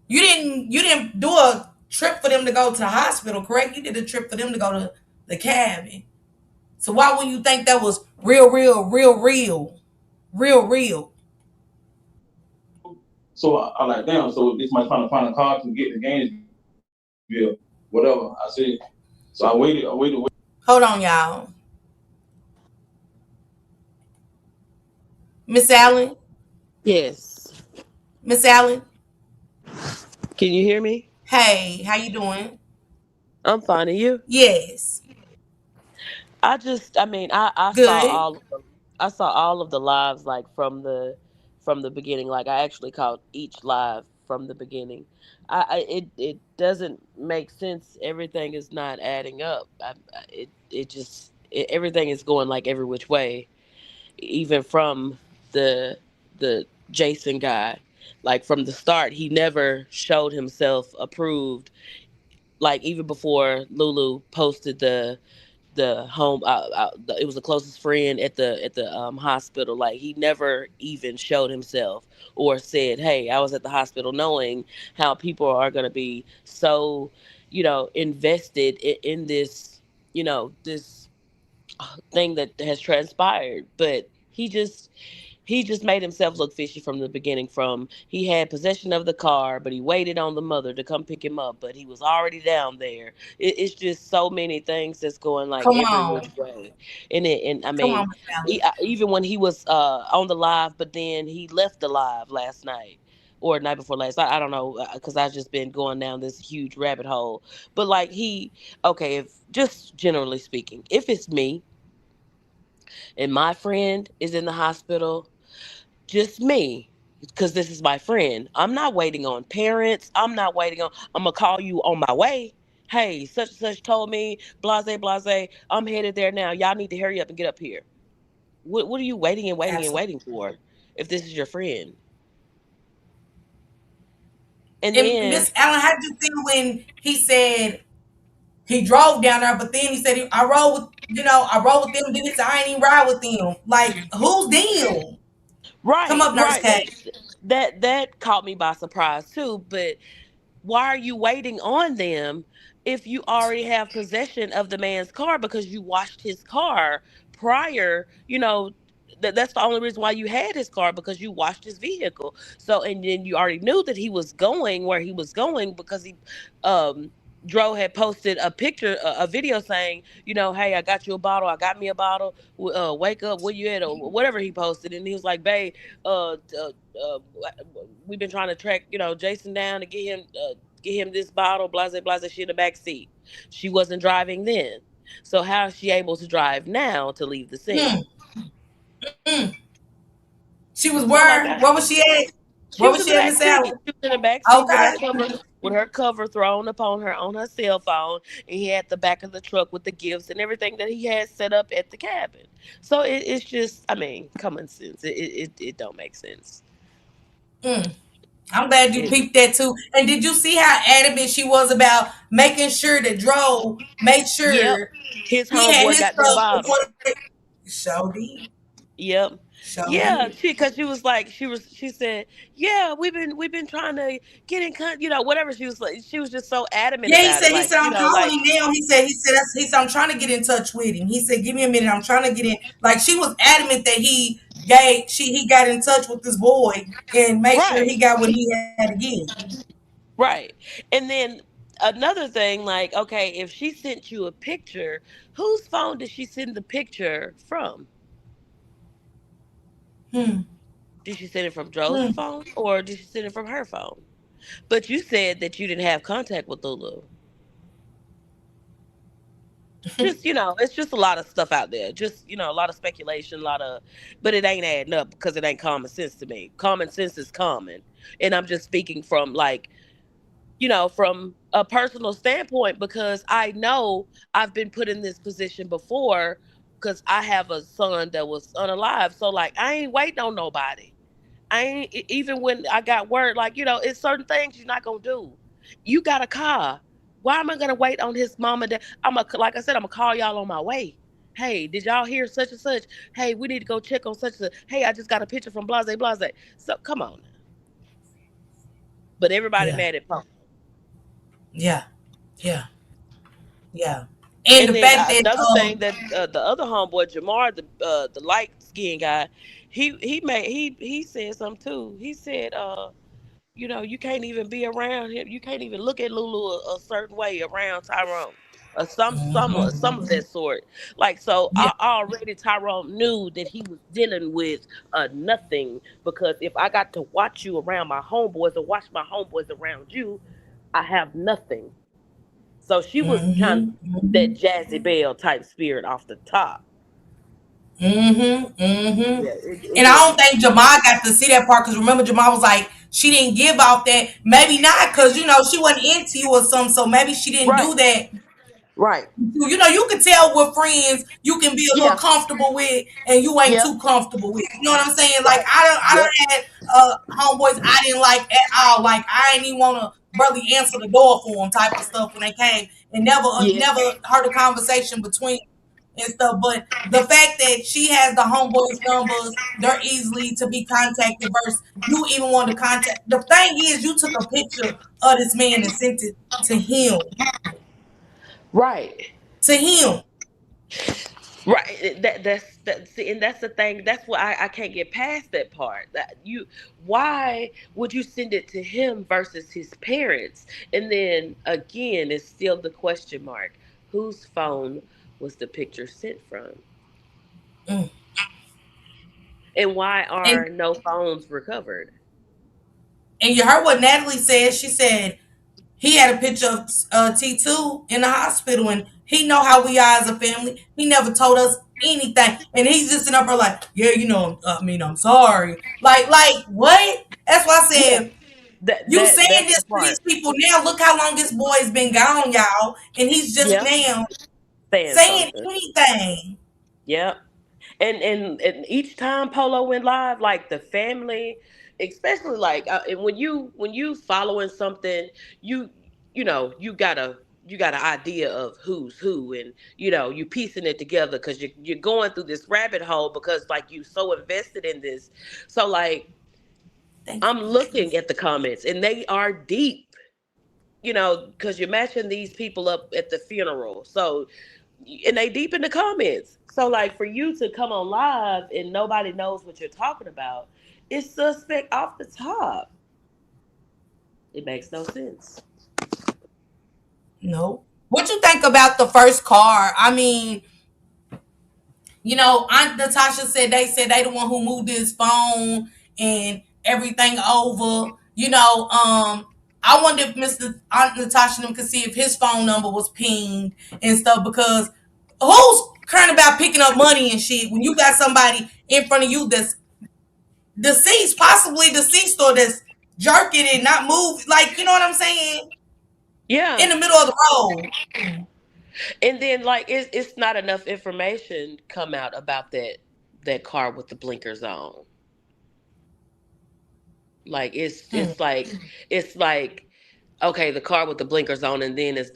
you didn't do a trip for them to go to the hospital, correct? You did a trip for them to go to the cabin. So why would you think that was real? So I like, damn, so this might trying to find a car to get the games, yeah, whatever. I said, so I waited. Hold on, y'all. Miss Allen? Yes. Miss Allen? Can you hear me? Hey, how you doing? I'm fine. And you? Yes. I Good. saw all of the lives like from the beginning. Like I actually caught each live from the beginning. It doesn't make sense. Everything is not adding up. Everything is going like every which way. Even from the Jason guy, like from the start, he never showed himself approved. Like even before Lulu posted the home it was the closest friend at the hospital. Like he never even showed himself or said, hey, I was at the hospital, knowing how people are going to be so invested in this this thing that has transpired. But he just made himself look fishy from the beginning. From he had possession of the car, but he waited on the mother to come pick him up, but he was already down there. It's just so many things that's going like Come every on. which way. And I Come mean, on, Miss Allen. even when he was on the live, but then he left the live last night or night before last. I don't know, because I've just been going down this huge rabbit hole. But like okay, if just generally speaking, if it's me and my friend is in the hospital, just me, because this is my friend. I'm not waiting on parents. I'm gonna call you on my way. Hey, such and such told me, blase. I'm headed there now. Y'all need to hurry up and get up here. What are you Absolutely. waiting for if this is your friend? And And then Miss Allen, how did you feel when he said he drove down there, but then he said I rode with them. Then he said I ain't even ride with them. Like who's them? Come up, Nurse right, K. that caught me by surprise too. But why are you waiting on them if you already have possession of the man's car, because you washed his car prior? That's the only reason why you had his car, because you washed his vehicle. So, and then you already knew that he was going where he was going, because he um Dro had posted a picture, a video saying, hey, I got you a bottle. I got me a bottle. Wake up, where you at, or whatever he posted. And he was like, babe, uh, uh, uh, we've been trying to track, Jason down to get him this bottle, blase, she in the back seat. She wasn't driving then. So how is she able to drive now to leave the scene? Mm, mm. She was So like where? Where was she at? she Where was was in the she at, back Miss seat. Allen? She was in the back seat with Okay. her cover thrown upon her on her cell phone, and he had the back of the truck with the gifts and everything that he had set up at the cabin. So it's just, I mean, common sense. It don't make sense. Mm. I'm glad you peeped that too. And did you see how adamant she was about making sure that Dro made Yep. sure His he had homeboy his got that stuff bottle. before the show did. Yep. Show Yeah, did. because she said, yeah, we've been trying to get in contact, whatever. She was just so adamant Yeah, he about said, it, like, I'm calling him now. He said, I'm trying to get in touch with him. He said, give me a minute. I'm trying to get in. Like she was adamant that he got in touch with this boy and make sure right, he got what he had to get. right. And then another thing, like, okay, if she sent you a picture, whose phone did she send the picture from? Hmm. Did she send it from Joe's Hmm. phone or did she send it from her phone? But you said that you didn't have contact with Lulu. Just, it's just a lot of stuff out there. Just, a lot of speculation, but it ain't adding up because it ain't common sense to me. Common sense is common. And I'm just speaking from, like, from a personal standpoint, because I know I've been put in this position before because I have a son that was unalive. So, like, I ain't waiting on nobody. I ain't even when I got word, like, it's certain things you're not gonna do. You got a car. Why am I gonna wait on his mom and dad? Like I said, I'm gonna call y'all on my way. Hey, did y'all hear such and such? Hey, we need to go check on such and such. Hey, I just got a picture from Blase Blase. So come on now. But everybody Yeah. mad at Pump. Yeah. Yeah. Yeah. And And the then fact that another thing that the other homeboy Jamar, the light skinned guy, he said something too. He said, you can't even be around him. You can't even look at Lulu a certain way around Tyrone. Some of that sort. Like, so yeah. I already Tyrone knew that he was dealing with nothing, because if I got to watch you around my homeboys or watch my homeboys around you, I have nothing. So she was kind of that Jazzy Bell type spirit off the top. Yeah, it And I didn't. don't think Jamal got to see that part because remember Jamal was like she didn't give off that. Maybe not because she wasn't into you or something. So maybe she didn't Right, do that. right. You can tell with friends you can be a little Yeah, comfortable with and you ain't yep, too comfortable with. You know what I'm saying? Like right. I Yep, don't had homeboys I didn't like at all. Like I ain't even want to barely answer the door for them type of stuff when they came and yeah. never heard a conversation between and stuff. But the fact that she has the homeboys numbers, they're easily to be contacted. Versus you even want to contact. The thing is, you took a picture of this man and sent it to him. Right. To him. Right. See, and that's the thing. That's why I can't get past that part. Why would you send it to him versus his parents? And then again, it's still the question mark. Whose phone was the picture sent from? Mm. And why And are no phones recovered? you heard what Natalie said. She said he had a picture of T2 in the hospital, and he know how we are as a family. He never told us anything, and he's just sitting up there like, yeah, I'm sorry. Like what? That's why I Yeah. said you saying That's this the to these part. people now. Look how long this boy's been gone, y'all, and he's just Yep. now Saying saying something. anything. Yep. And each time Polo went live, like the family, especially like and when you following something, you you got an idea of who's who, and you piecing it together because you're going through this rabbit hole because like you so invested in this. So like Thank I'm you. looking at the comments and they are deep, because you're matching these people up at the funeral. So, and they deep in the comments. So, like, for you to come on live and nobody knows what you're talking about, it's suspect off the top. It makes no sense. No. What you think about the first car? I mean, Aunt Natasha said they the one who moved his phone and everything over. I wonder if Mr. Aunt Natasha and them could see if his phone number was pinged and stuff because who's crying about picking up money and shit when you got somebody in front of you that's deceased, possibly deceased or that's jerking and not moving, like you know what I'm saying? Yeah. In the middle of the road. And then, like, it's not enough information come out about that car with the blinkers on. Like it's like okay, the car with the blinkers on, and then it's ...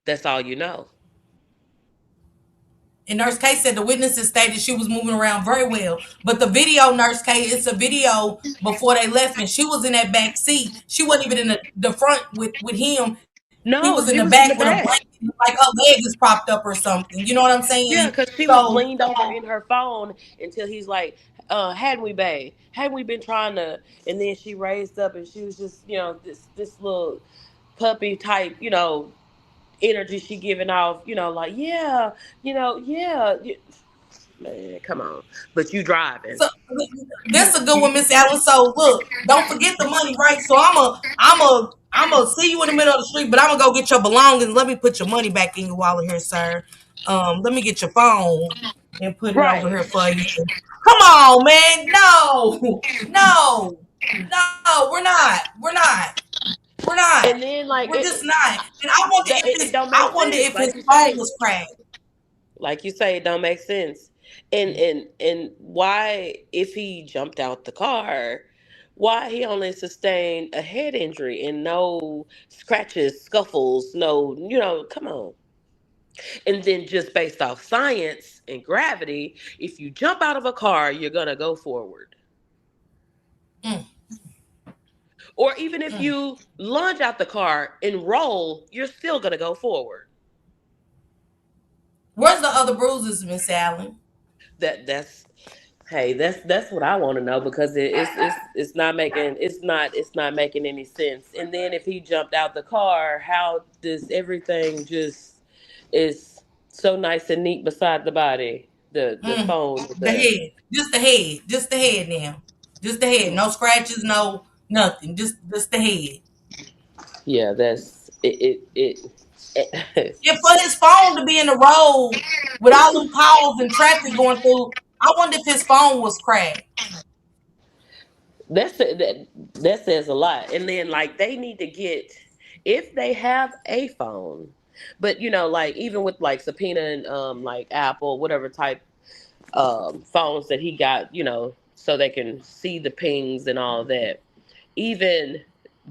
That's all you know. And Nurse K said the witnesses stated she was moving around very well. But the video, Nurse K, it's a video before they left, and she was in that back seat. She wasn't even in the front with him. He No, was in she the was in the back with a back. blanket, like her leg is propped up or something. You know what I'm Yeah, saying? because she was So leaned over in her phone until he's like, hadn't we, babe? Hadn't we been trying to? And then she raised up and she was just, this little puppy type, energy she giving off, like, yeah, yeah. Man, come on. But you driving. So this a good one, Miss Allen. So look, don't forget the money, right? So I'm a see you in the middle of the street, but I'm gonna go get your belongings. Let me put your money back in your wallet here, sir. Let me get your phone and put it over Right. here for you. Come on, man. No, no, no, we're not. And then like We're just not. And I wonder if it don't make I wonder sense, if his like you phone say. was cracked. Like you say, it don't make sense. And why, if he jumped out the car, why he only sustained a head injury and no scratches, scuffles, no, come on. And then just based off science and gravity, if you jump out of a car, you're gonna go forward. Mm, Or even if mm. you lunge out the car and roll, you're still gonna go forward. Where's the other bruises, Miss Allen? That's Hey, that's what I want to know, because it's not making it's not making any sense. And then if he jumped out the car, how does everything just is so nice and neat beside the body? The Mm, phone, the head, just the head now, just the head. No scratches, no nothing. Just the head. yeah, that's it. And for his phone to be in the road with all them calls and traffic going through, I wonder if his phone was cracked. That says a lot. And then like they need to get, if they have a phone, but like even with like subpoena and like Apple, whatever type phones that he got, so they can see the pings and all that. Even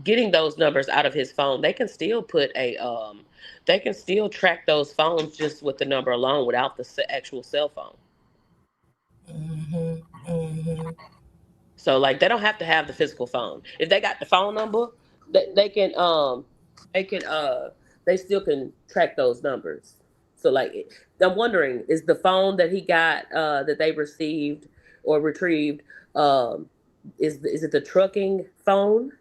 getting those numbers out of his phone, they can still put they can still track those phones just with the number alone without the actual cell phone. Hmm. Hmm. So like they don't have to have the physical phone. If they got the phone number, they can they can they still can track those numbers. So like I'm wondering, is the phone that he got that they received or retrieved, is it the trucking phone?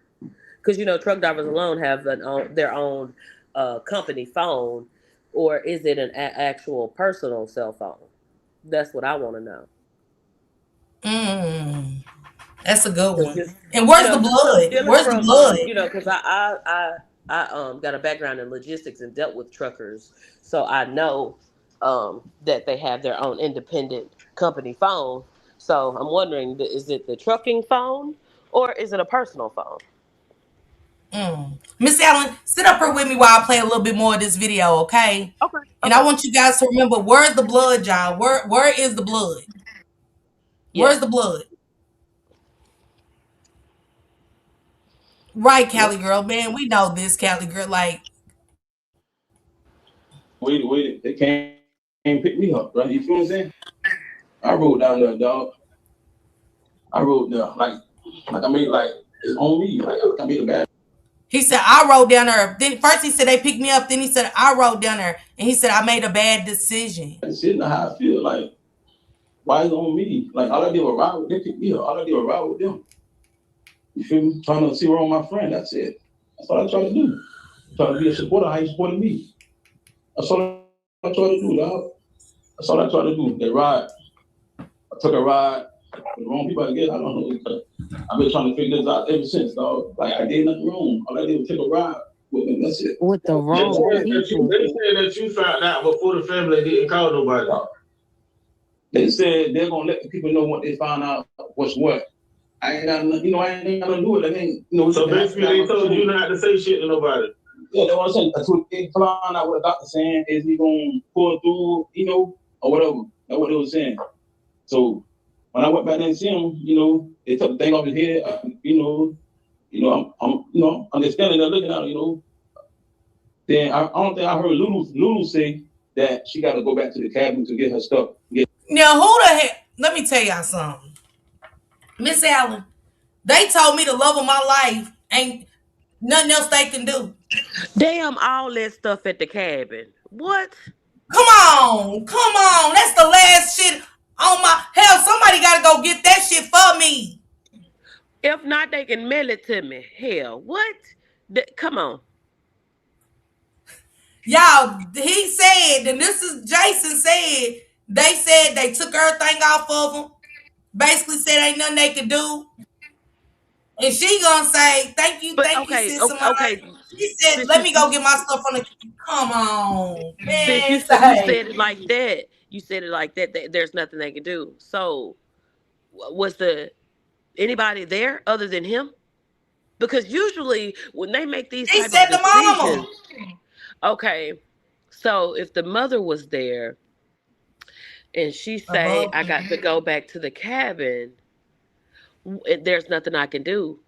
Because truck drivers alone have their own company phone, or is it an actual personal cell phone? That's what I want to know. Mm, that's a good Cause one. just And where's the just from blood? stealing Where's the from blood? because I got a background in logistics and dealt with truckers, so I know that they have their own independent company phone. So I'm wondering, is it the trucking phone or is it a personal phone? Miss Allen, sit up here with me while I play a little bit more of this video, okay? Okay, And I okay, want you guys to remember, where's the blood, y'all? Where is the blood? yeah, Where's the blood? Right, Yeah. Cali girl, man. We know this, Cali girl. Like, Wait, they can't pick me up, right? You feel what I'm saying? I rode down there, dog. I rode there, like I made, like, it's on me. Like, I made a bad. he said, I rode down there. Then first he said they picked me up. Then he said I rode down there, and he said I made a bad decision. Decision of how I feel. Like, why is it on me? Like, all I did was ride with them, pick me up. All I did was ride with them. You feel me? Trying to see where all my friend. That's it. That's all I try to do. Try to be a supporter. How you supporting me? That's all I try to do, dog. That's all I try to do. They ride. I took a ride with the wrong people. I guess I don't know. I've been trying to figure this out ever since, dog. Like, I did nothing wrong. All I did was take a ride with them. That's it. With the wrong people. They said that you found out before the family didn't call nobody. They said they're gonna let the people know what they found out what's what. I ain't got nothing, I ain't got nothing to do with it. I ain't, So basically, they told you not to say shit to nobody. Yeah, they want to say. That's what they found out. What the doctor saying is he gonna pull through, or whatever. That's what they was saying. So when I went back there and see him, they took the thing off his head. I'm just standing there looking at him, Then I don't think I heard Lulu say that she got to go back to the cabin to get her stuff. Now, who the heck? Let me tell y'all something. Miss Allen, they told me the love of my life ain't nothing else they can do. Damn, all that stuff at the cabin. What? Come on. That's the last shit on my hell. Somebody gotta go get that shit for me. If not, they can mail it to me. Hell, what? Come on. Y'all, he said, and this is Jason said, they said they took everything off of them. Basically said ain't nothing they could do. And she gonna say, thank you, sis of mine. Okay. She said, let me go get my stuff on the. Come on, Since man. you said it like that, there's nothing they can do. So, was anybody there other than him? Because usually when they make these He type said of the decisions, mama. okay. So if the mother was there and she say, I got to go back to the cabin, there's nothing I can do.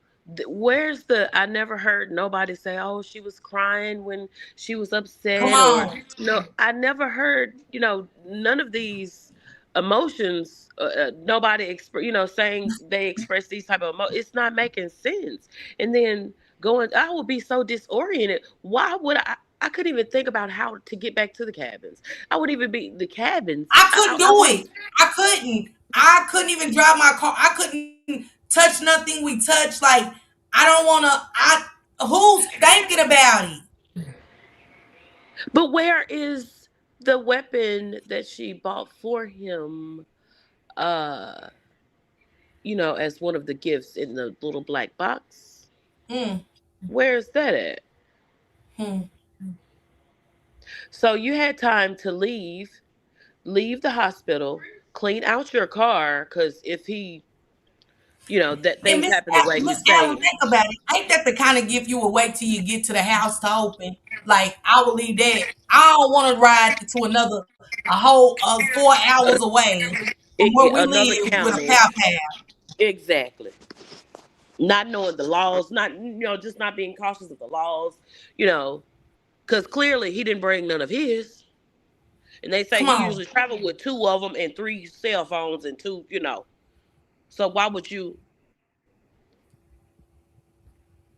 Where's I never heard nobody say, oh, she was crying when she was upset, or no, I never heard, none of these emotions, nobody saying they express these type of emotions. It's not making sense. And then I would be so disoriented. Why would I couldn't even think about how to get back to the cabins. I would even be the cabins. I couldn't do it. I couldn't even drive my car. I couldn't touch nothing we touched. Like, I don't want to. Who's thinking about it? But where is the weapon that she bought for him? As one of the gifts in the little black box. Where's that at? So you had time to leave the hospital, clean out your car, because if he, that things happen the way you Miss say. Allen, think about it. Ain't that the kind of gift you will wait till you get to the house to open? Like, I will leave that. I don't want to ride to another a whole 4 hours away from where we Another live with a county. pow. Exactly. Not knowing the laws, not just not being cautious of the laws, because clearly he didn't bring none of his. And they say he usually traveled with 2 of them and 3 cell phones and 2, So why would you?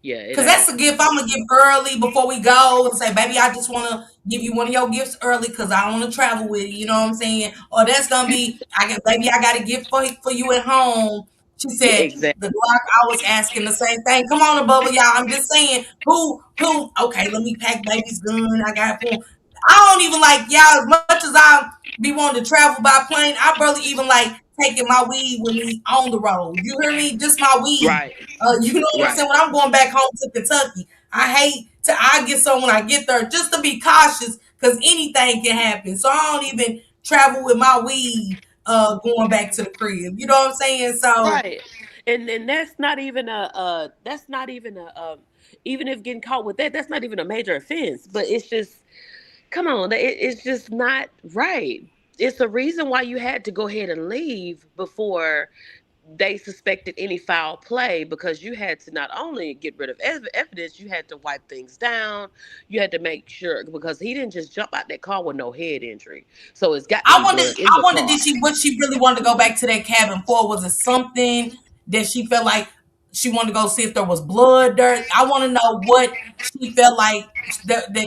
Yeah, Because that's a gift I'm going to give early before we go and say, baby, I just want to give you one of your gifts early because I don't want to travel with you. You know what I'm saying? Or that's going to be, baby, I got a gift for you at home. She said, the Glock, I was asking the same thing. Come on, Bubba, y'all. I'm just saying, okay, let me pack baby's gun. I got it. I don't even like, y'all, as much as I be wanting to travel by plane, I barely even like taking my weed with me on the road. You hear me? Just my weed. Right. You know what I'm saying? When I'm going back home to Kentucky, I get some when I get there just to be cautious because anything can happen. So I don't even travel with my weed going back to the crib. You know what I'm saying? So right. And that's not even even if getting caught with that's not even a major offense. But it's just, come on, it's just not right. It's the reason why you had to go ahead and leave before they suspected any foul play, because you had to not only get rid of evidence, you had to wipe things down. You had to make sure, because he didn't just jump out that car with no head injury. So it's got I wondered what she really wanted to go back to that cabin for. Was it something that she felt like she wanted to go see if there was blood, dirt? I want to know what she felt like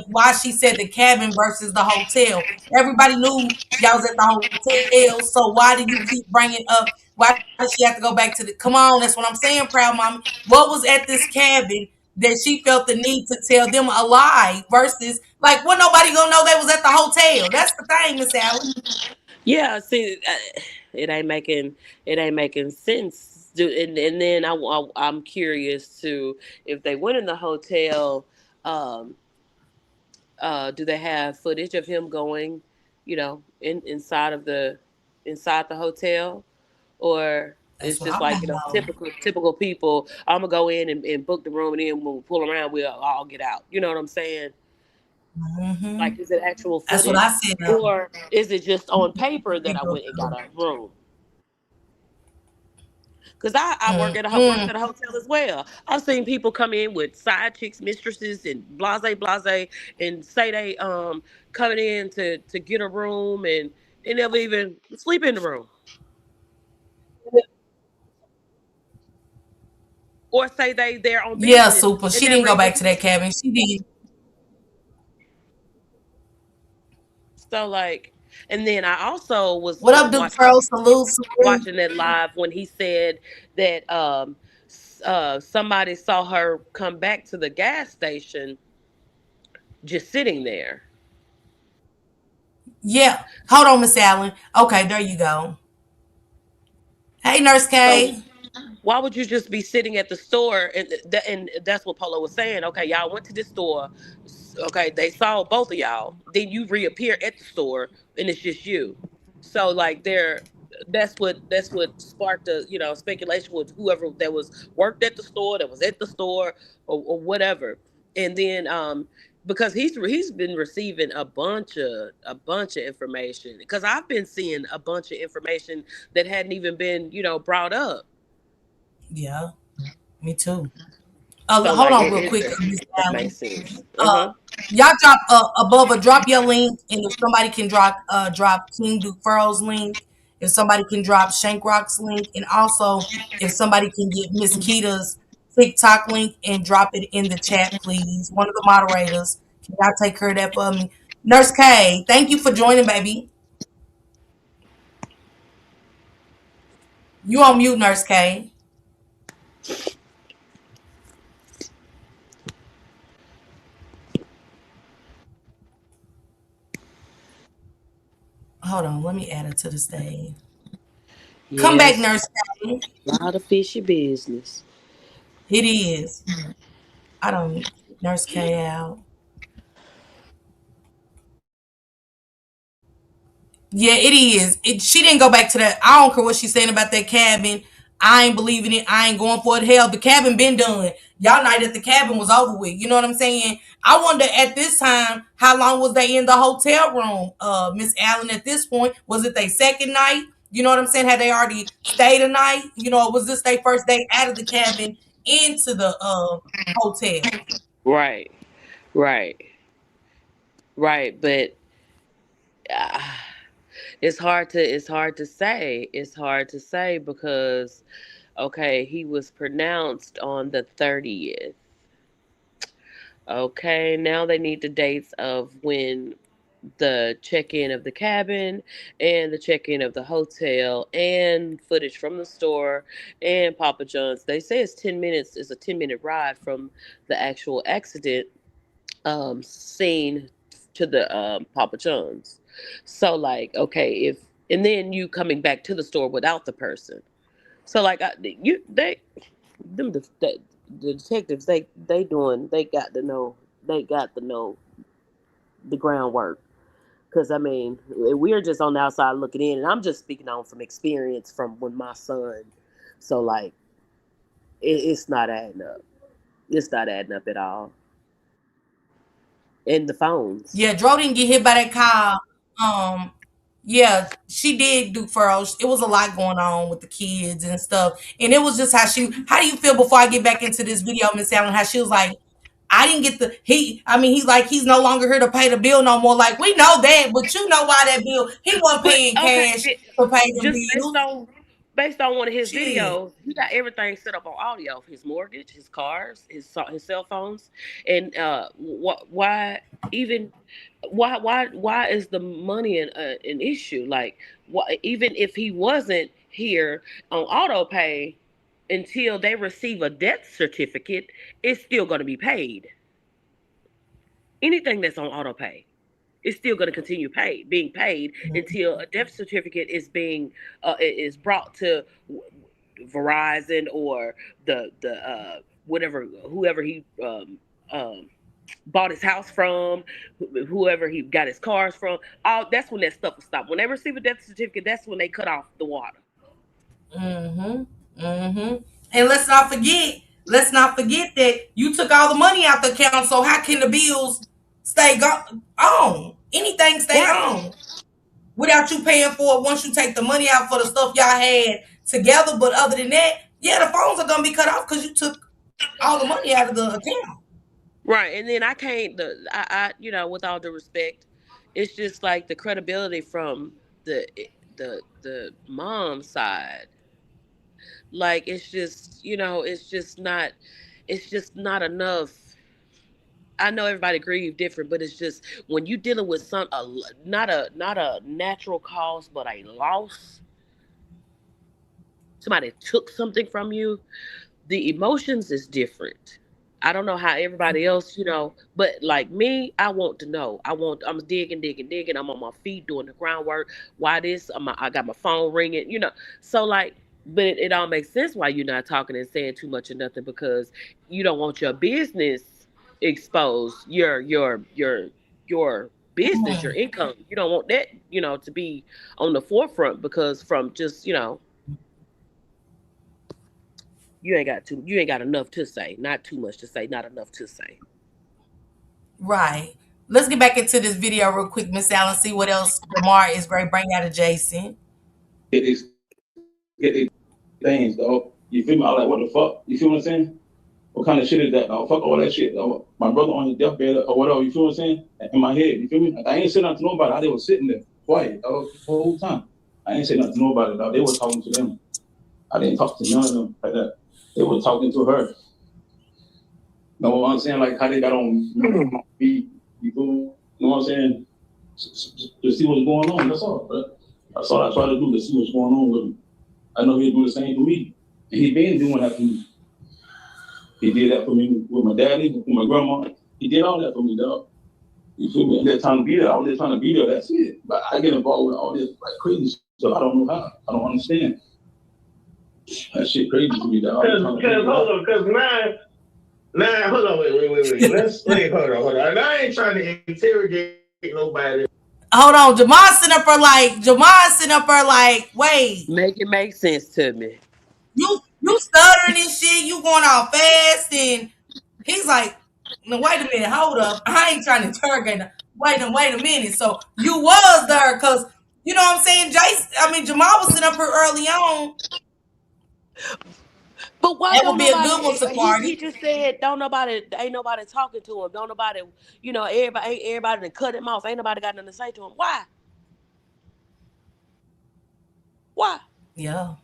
why she said the cabin versus the hotel. Everybody knew y'all was at the hotel, so why did you keep bringing up? Why does she have to go back to the? Come on, that's what I'm saying, proud mom. What was at this cabin that she felt the need to tell them a lie versus like what nobody gonna know they was at the hotel? That's the thing, Miss Allen. Yeah, see, it ain't making sense. And then I'm curious too, if they went in the hotel, um, do they have footage of him going, inside the hotel, or That's it's what just I like, want to know. typical people. I'm gonna go in and book the room, and then when we pull around, we'll all get out. You know what I'm saying? Mm-hmm. Like, is it actual That's what footage, I said. or is it just on paper that I went and got a room? Because I worked at a hotel as well. I've seen people come in with side chicks, mistresses, and blase, and say they coming in to get a room, and they never even sleep in the room, or say they there on Yeah, business super. and She didn't never go even back to that leave. cabin. She did. So like, and then I also was What up, Duke Pro? Salute, salute. watching that live when he said that somebody saw her come back to the gas station just sitting there. Yeah. Hold on, Miss Allen. Okay, there you go. Hey, Nurse So K. why would you just be sitting at the store, and that's what Polo was saying. Okay, y'all went to this store. Okay, they saw both of y'all. Then you reappear at the store, and it's just you. So like that's what sparked the speculation with whoever that was worked at the store, that was at the store, or whatever. And then because he's been receiving a bunch of information, because I've been seeing a bunch of information that hadn't even been brought up. Yeah, me too. So Hold like on, it, real it, quick, it Miss that Allen. makes sense. Uh, y'all drop above a drop your link, and if somebody can drop King Duke Furrow's link, if somebody can drop Shankrock's link, and also if somebody can get Miss Kita's TikTok link and drop it in the chat, please. One of the moderators, can y'all take care of that for me? Nurse K, thank you for joining, baby. You on mute, Nurse K. Hold on, let me add it to the stage. Come back, Yes, Nurse K. a lot of fishy business. It is. I don't Nurse K out. Yeah, it is. She didn't go back to that. I don't care what she's saying about that cabin. I ain't believing it. I ain't going for it. Hell, the cabin been done. Y'all night at the cabin was over with. You know what I'm saying? I wonder at this time how long was they in the hotel room, Miss Allen? At this point, was it their second night? You know what I'm saying? Had they already stayed a night? Was this their first day out of the cabin into the hotel? Right, right, right. But uh, it's hard to say. It's hard to say because okay, he was pronounced on the 30th. Okay, now they need the dates of when the check-in of the cabin and the check-in of the hotel and footage from the store and Papa John's. They say it's 10 minutes, is a 10-minute ride from the actual accident scene to the Papa John's. So like, okay, if and then you coming back to the store without the person. So like the detectives, they got to know the groundwork. Because I mean, we're just on the outside looking in, and I'm just speaking on from experience from when my son. So like, it's not adding up. It's not adding up at all. And the phones. Yeah, Dro didn't get hit by that car. Yeah, she did do furrows. It was a lot going on with the kids and stuff. And it was just how do you feel before I get back into this video, Miss Allen, how she was like, I didn't get he's like, he's no longer here to pay the bill no more. Like, we know that, but you know why that bill, he wasn't But paying okay, cash to pay the just based bills. on one of his Shit. videos, he got everything set up on audio: his mortgage, his cars, his cell phones, and why even why is the money an issue? Like, even if he wasn't here on auto pay until they receive a death certificate, it's still going to be paid. Anything that's on auto pay is still going to continue being paid until a death certificate is brought to Verizon or the whatever, whoever he bought his house from, whoever he got his cars from. All that's when that stuff will stop. When they receive a death certificate, that's when they cut off the water. Mm-hmm. Mm-hmm. And let's not forget that you took all the money out the account. So how can the bills on? Anything stay Right. on without you paying for it once you take the money out for the stuff y'all had together. But other than that, Yeah, the phones are gonna be cut off because you took all the money out of the account. Right, and then I can't. With all due respect, it's just like the credibility from the the mom side. Like it's just not enough. I know everybody grieve different, but it's just when you dealing with not a natural cause, but a loss. Somebody took something from you. The emotions is different. I don't know how everybody else, but like me, I want to know. I'm digging, digging, digging. I'm on my feet doing the groundwork. Why this? I got my phone ringing. So like, but it all makes sense why you're not talking and saying too much or nothing because you don't want your business exposed. Your business, your income. You don't want that, to be on the forefront because from just, you ain't got enough to say. Not too much to say, not enough to say. Right. Let's get back into this video real quick, Miss Allen. See what else Lamar is great bring out of Jason. Get these things, dog. You feel me? I like, what the fuck? You feel what I'm saying? What kind of shit is that, dog? Fuck all that shit, dog. My brother on his deathbed or whatever, you feel what I'm saying? In my head, you feel me? I ain't saying nothing to nobody. I was sitting there quiet, dog, the whole time. I ain't saying nothing to nobody, dog. They were talking to them. I didn't talk to none of them like that. They were talking to her. You know what I'm saying? Like how they got on me, you know what I'm saying? To see what's going on, that's all, bro. That's all I try to do, to see what's going on with him. I know he'll do the same for me. And he been doing that for me. He did that for me with my daddy, with my grandma. He did all that for me, dog. You feel me? And they're trying to be there. I was just trying to be there. That's it. But I get involved with all this like crazy stuff. I don't know how. I don't understand. That shit crazy to me, dog. Because hold on, because now, hold on, wait. Hold on. I ain't trying to interrogate nobody. Hold on, Jamar sitting up there like, wait. Make it make sense to me. You stuttering and shit, you going all fast, and he's like, no, wait a minute, hold up. I ain't trying to interrogate him. Wait a minute. So you was there, cause you know what I'm saying? Jamal was sitting up here early on. But why That would don't be a nobody? good one, He Safardi. just said ain't nobody talking to him. Don't nobody, everybody to cut him off. Ain't nobody got nothing to say to him. Why? Why? Yeah.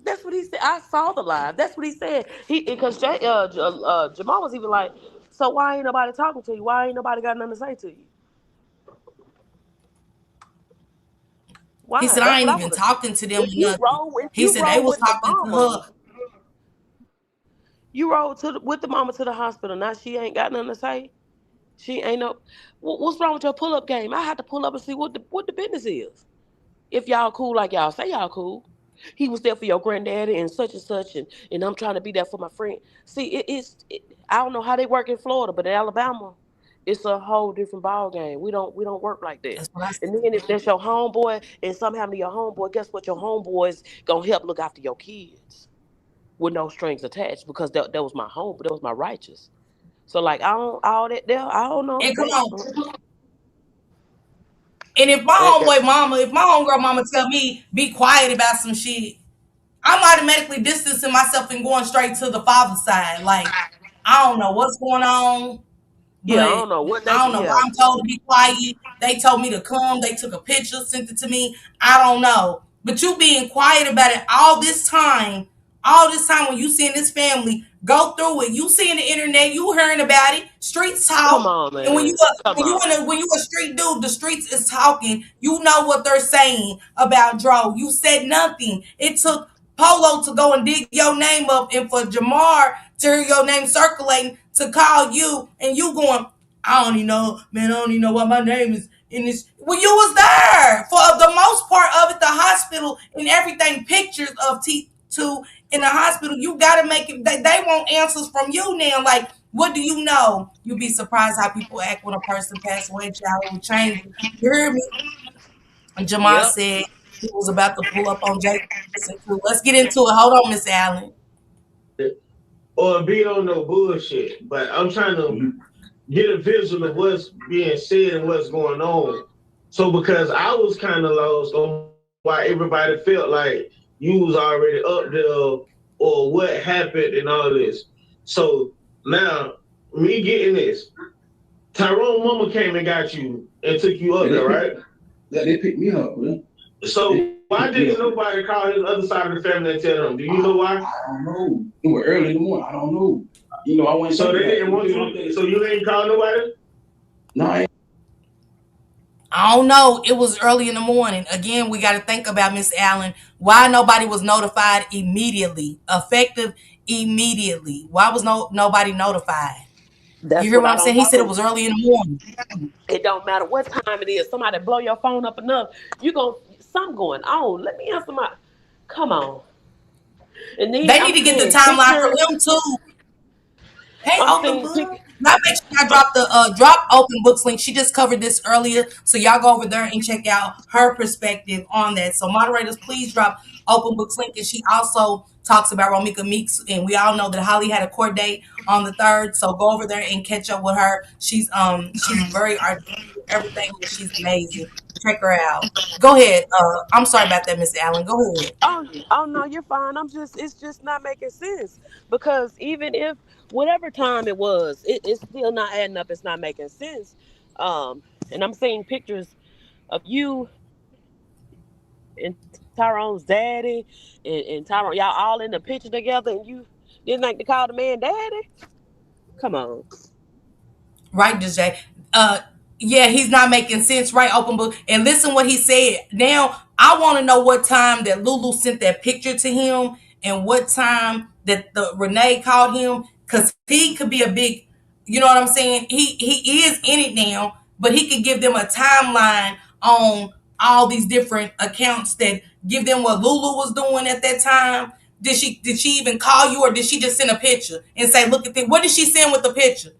That's what he said. I saw the live. That's what he said. Because Jamal was even like, so why ain't nobody talking to you? Why ain't nobody got nothing to say to you? Why? He said, That's I what ain't I even want to know. talking to them or nothing. If He you said they roll was with the talking to mama, her. you roll with the mama to the hospital. Now she ain't got nothing to say. She ain't no. What's wrong with your pull up game? I had to pull up and see what the business is. If y'all cool like y'all say y'all cool. He was there for your granddaddy and such, and I'm trying to be there for my friend. See, I don't know how they work in Florida, but in Alabama, it's a whole different ball game. We don't work like that. That's what I And said. then if that's your homeboy and something happened to your homeboy, guess what? Your homeboy's gonna help look after your kids with no strings attached because that was my home, that was my righteous. So like I don't all that there. I don't know And come that. on. And if my homegirl mama tell me be quiet about some shit, I'm automatically distancing myself and going straight to the father's side. Like, I don't know what's going on. Yeah, I But don't know what I they. don't know why Yeah, I'm told to be quiet. They told me to come. They took a picture, sent it to me. I don't know. But you being quiet about it all this time when you seeing this family go through it, you seeing the internet, you hearing about it, streets come talk. on, And man, come on. when you a street dude, the streets is talking. You know what they're saying about Dro. You said nothing. It took Polo to go and dig your name up, and for Jamar to hear your name circulating to call you, and you going, I don't even know, man. I don't even know what my name is in this. Well, you was there for the most part of it, the hospital and everything. Pictures of T2 in the hospital. You gotta make it. They want answers from you now. Like, what do you know? You'd be surprised how people act when a person passed away. Child, it will change. You hear me? And Jamal Yep. said he was about to pull up on Jason too. Let's get into it. Hold on, Miss Allen. Or be on no bullshit. But I'm trying to get a visual of what's being said and what's going on. So because I was kind of lost on why everybody felt like you was already up there or what happened and all this. So now, me getting this, Tyrone mama came and got you and took you up there, right? Yeah, they picked me up, man. So why didn't nobody call his other side of the family and tell them? Do you know why? I don't know. It was early in the morning. I don't know. I went. So they didn't want you. So you didn't call nobody? No, I don't know. It was early in the morning. Again, we got to think about Miss Allen. Why nobody was notified immediately, effective immediately? Why was nobody notified? You That's hear what what I I'm saying? don't He said it know. was early in the morning. It don't matter what time it is. Somebody blow your phone up enough, you gon' something going on. Let me answer my. Come on. And then They need I'm to get the seeing timeline from pictures. him too. Hey, I'm open seeing book. pictures. Y'all make sure y'all drop the drop open books link. She just covered this earlier, so y'all go over there and check out her perspective on that. So moderators, please drop open books link, and she also talks about Romika Meeks, and we all know that Holly had a court date on the 3rd. So go over there and catch up with her. She's very articulate, everything, and she's amazing. Check her out. Go ahead. I'm sorry about that, Miss Allen. Go ahead. Oh no, you're fine. It's just not making sense because even if whatever time it was, it's still not adding up. It's not making sense. And I'm seeing pictures of you and Tyrone's daddy and Tyrone, y'all all in the picture together, and you didn't like to call the man daddy. Come on. Right, DJ. Uh, yeah, he's not making sense, right? Open book. And listen what he said. Now, I want to know what time that Lulu sent that picture to him and what time that the Renee called him. Because he could be a big, you know what I'm saying? He is in it now, but he could give them a timeline on all these different accounts that give them what Lulu was doing at that time. Did she even call you, or did she just send a picture and say, look at this? What did she send with the picture?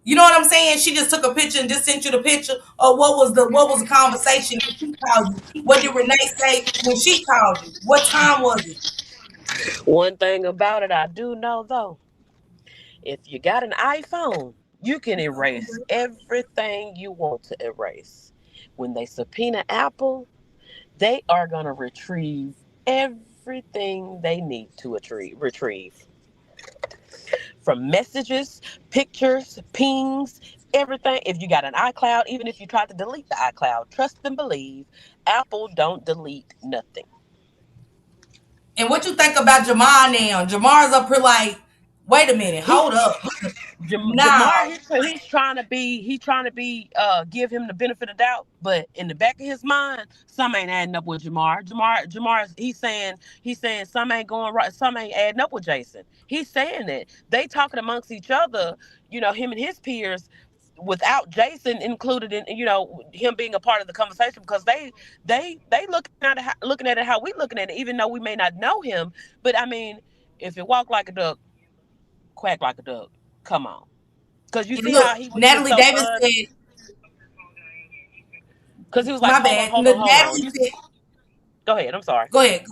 You know what I'm saying? She just took a picture and just sent you the picture. Or what was the conversation when she called you? What did Renee say when she called you? What time was it? One thing about it I do know though, if you got an iPhone, you can erase everything you want to erase. When they subpoena Apple, they are going to retrieve everything they need to retrieve. From messages, pictures, pings, everything. If you got an iCloud, even if you tried to delete the iCloud, trust and believe, Apple don't delete nothing. And what you think about Jamar now? Jamar's up here like, wait a minute, He hold up. Now, Jamar, he's trying to be give him the benefit of doubt, but in the back of his mind, some ain't adding up with Jamar. Jamar, he's saying some ain't going right, some ain't adding up with Jason. He's saying that they talking amongst each other, him and his peers, without Jason included in, him being a part of the conversation because they looking at it how we looking at it, even though we may not know him. But I mean, if it walk like a duck, quack like a duck. Come on. Because you and see look, how he was just Natalie so Davis said, because he was like, my hold on, bad. hold on, hold on. Natalie said, Go ahead. I'm sorry. go ahead.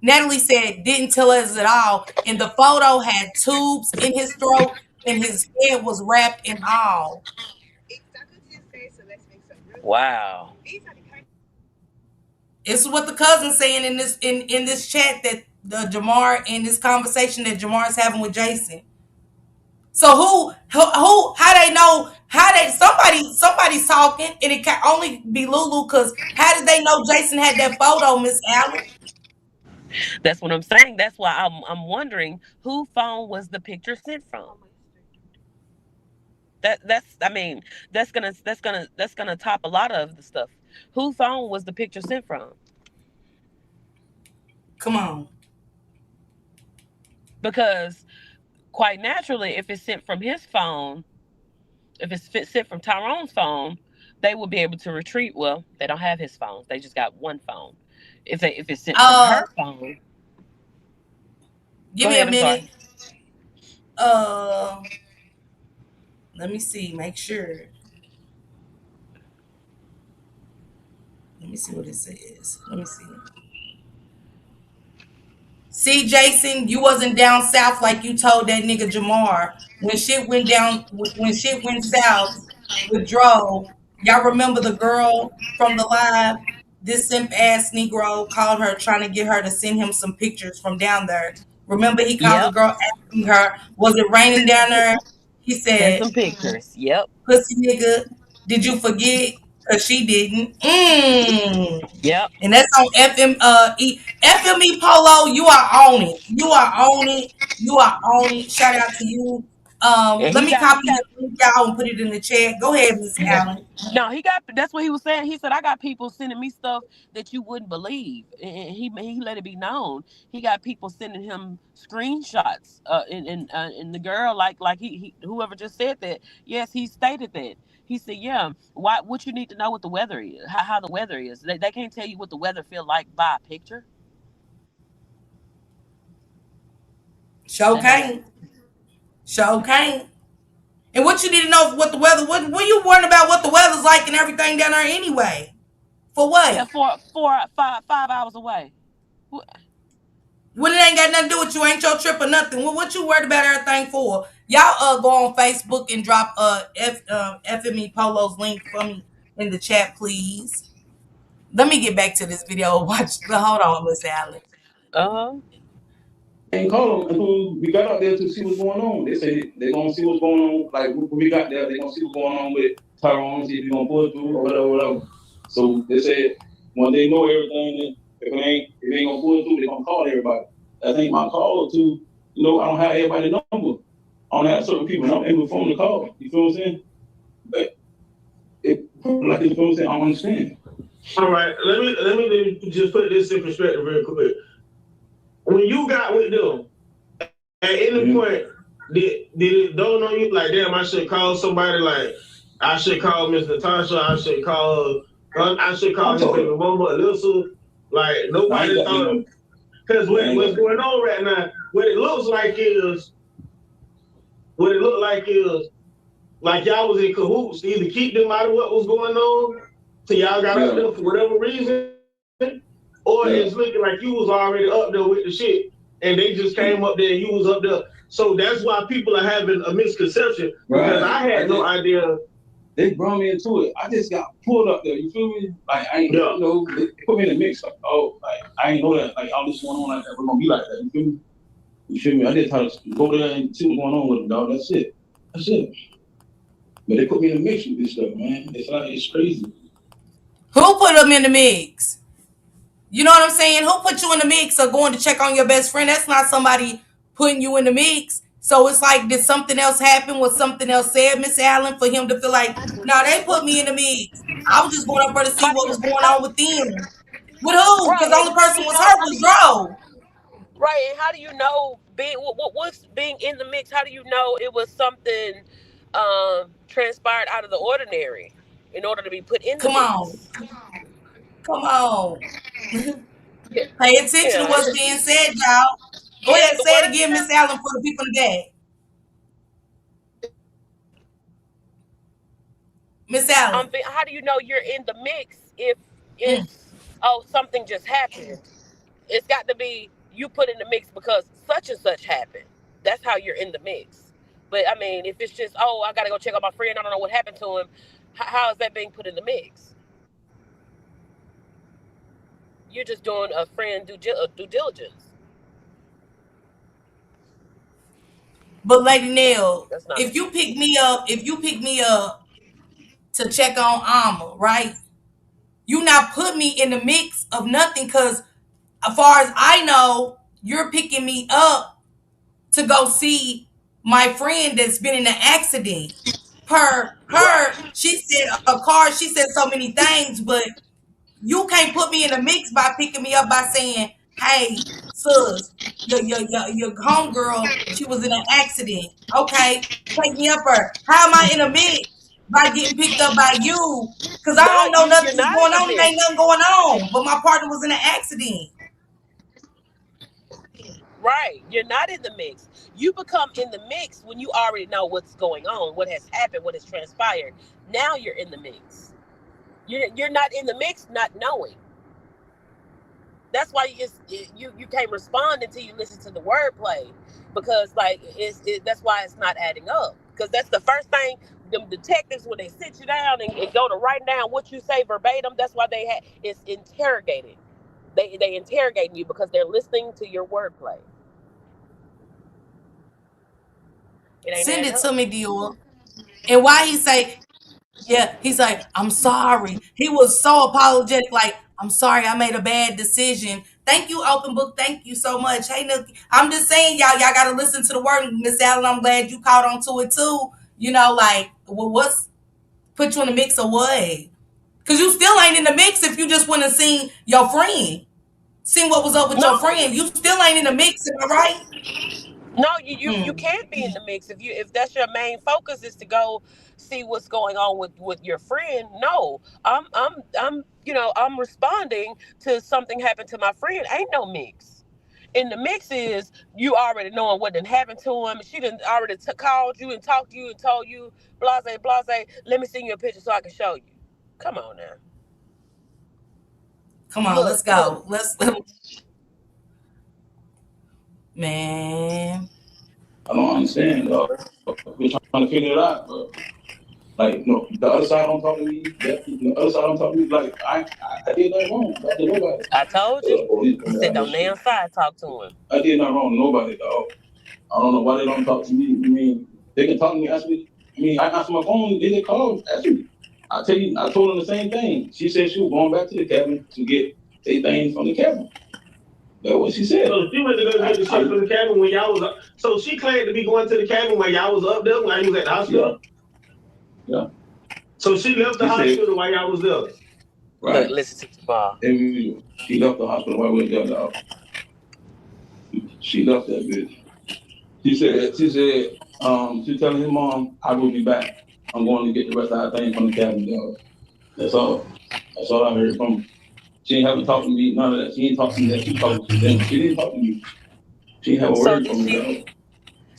Natalie said, didn't tell us at all. And the photo had tubes in his throat and his head was wrapped in all. Wow. This is what the cousin's saying in this chat that the Jamar in this conversation that Jamar is having with Jason. So how they know, somebody's talking, and it can only be Lulu, because how did they know Jason had that photo, Miss Allen? That's what I'm saying. That's why I'm wondering who phone was the picture sent from. That's I mean that's gonna top a lot of the stuff. Who phone was the picture sent from? Come on. Because quite naturally, if it's sent from his phone, if it's sent from Tyrone's phone, they will be able to retrieve. Well, they don't have his phone. They just got one phone. If it's sent from her phone, Give go me a ahead. I'm minute. sorry. Uh, let me see. Make sure. Let me see what it says. Let me see. See, Jason, you wasn't down south like you told that nigga Jamar. When shit went south with Dro, y'all remember the girl from the live? This simp ass Negro called her trying to get her to send him some pictures from down there. Remember, he called the girl asking her, was it raining down there? He Send said, some pictures. Yep. pussy nigga, did you forget? Because she didn't. Yep. And that's on FME Polo. You are on it. You are on it. You are on it. Shout out to you. And Let he me got copy your link, y'all, and put it in the chat. Go ahead, Miss Allen. no, he got. That's what he was saying. He said, "I got people sending me stuff that you wouldn't believe," and he let it be known. He got people sending him screenshots. And the girl, like he whoever just said that. Yes, he stated that. He said, "Yeah, why? What you need to know what the weather is, how the weather is. They can't tell you what the weather feel like by a picture." Show can't. Show can't. And what you need to know what the weather. What you worrying about what the weather's like and everything down there anyway? For Yeah, what? 5 hours away. When it ain't got nothing to do with you, ain't your trip or nothing. What you worried about everything for? Y'all go on Facebook and drop FME Polo's link for me in the chat, please. Let me get back to this video. Watch. Hold on, Miss Allen. And call them until we got out there to see what's going on. They say they're gonna see what's going on. Like when we got there, they're gonna see what's going on with Tyrone, see if he's gonna pull it through or whatever. So they said when they know everything, if it ain't gonna pull it through, they're gonna call everybody. That ain't my call to, I don't have everybody's number. I don't have certain people in the phone to call. You feel what I'm saying? But like you feel what I'm saying, I don't understand. All right, let me just put this in perspective real quick. When you got with them, at any point, did it dawn on you like, damn, I should call somebody, like I should call Miss Natasha, I should call his baby mama, Alyssa, like nobody thought, because what's going on right now, what it looks like is like y'all was in cahoots to either keep them out of what was going on, so y'all got up there for whatever reason, or it's looking like you was already up there with the shit, and they just came up there and you was up there. So that's why people are having a misconception, because I had no idea. They brought me into it. I just got pulled up there. You feel me? Like I ain't they put me in the mix. Like, I ain't know that. Like all this going on like that. We're gonna be like that. You feel me? You feel me? I just had to go there and see what's going on with them, dog. That's it. But they put me in the mix with this stuff, man. It's crazy. Who put them in the mix? You know what I'm saying? Who put you in the mix or going to check on your best friend? That's not somebody putting you in the mix. So it's like, did something else happen? Was something else said, Miss Allen, for him to feel like, no, they put me in the mix. I was just going up there to see what was going on with them. With who? Because the only person was her was DRO. Right, and how do you know what's being in the mix? How do you know it was something transpired out of the ordinary in order to be put in the mix? Come on. Pay attention to what's being said, y'all. Go ahead, say it again, Miss Allen, for the people in the back. Miss Allen. How do you know you're in the mix if something just happened? It's got to be you put in the mix because such and such happened. That's how you're in the mix. But I mean, if it's just, I gotta go check on my friend, I don't know what happened to him, how is that being put in the mix? You're just doing a friend due diligence. But Lady Nell, if you pick me up to check on Alma, right? You not put me in the mix of nothing, because as far as I know, you're picking me up to go see my friend that's been in an accident. Per her, she said a car, she said so many things, but you can't put me in the mix by picking me up by saying, hey, sis, your homegirl, she was in an accident. Okay, take me up her. How am I in a mix by getting picked up by you? Because I don't know nothing was going on. There ain't nothing going on. But my partner was in an accident. Right. You're not in the mix. You become in the mix when you already know what's going on, what has happened, what has transpired. Now you're in the mix. You're not in the mix not knowing. That's why you can't respond until you listen to the wordplay, because that's why it's not adding up, because that's the first thing them detectives, when they sit you down and go to write down what you say verbatim, that's why it's interrogating. They interrogating you because they're listening to your wordplay. Send it to me, Dior. And why he say, yeah, he's like, I'm sorry. He was so apologetic, like, I'm sorry, I made a bad decision. Thank you, Open Book. Thank you so much. Hey, Nookie. I'm just saying, y'all gotta listen to the word, Miss Allen. I'm glad you caught on to it too. You know, like, well, what's put you in the mix or what? Because you still ain't in the mix if you just want to see your friend. Seen what was up with your friend. You still ain't in the mix, am I right? No, you can't be in the mix if that's your main focus is to go see what's going on with your friend. No, I'm responding to something happened to my friend. Ain't no mix. In the mix is you already knowing what done happened to him. She done already called you and talked to you and told you blase blase. Let me send you a picture so I can show you. Come on now. Come on, let's go. Let's man. I don't understand, dog. We're trying to figure it out, but like, no, the other side don't talk to me. The other side don't talk to me. Like, I did nothing wrong. I did nobody. I told you. He said, don't damn side talk to him. I did nothing wrong to nobody, dog. I don't know why they don't talk to me. I mean, they can talk to me, ask me. I mean, I answer my phone, they didn't call, ask me. I told them the same thing. She said she was going back to the cabin to get their things from the cabin. That's what she said. So she went to go get the shit from the cabin when y'all was up. So she claimed to be going to the cabin when y'all was up there, when you was at the hospital? Yeah. So she left the hospital while y'all was there? Right. Look, listen to the bar. She left the hospital while we were there, dog. She left that bitch. She said, she's telling his mom, I will be back. I'm going to get the rest of our things from the cabin, dog. That's all I heard from her. She ain't haven't talked to me, none of that. She ain't talked to me that she talked to them. She didn't talk to me. She didn't have a word from me, dog.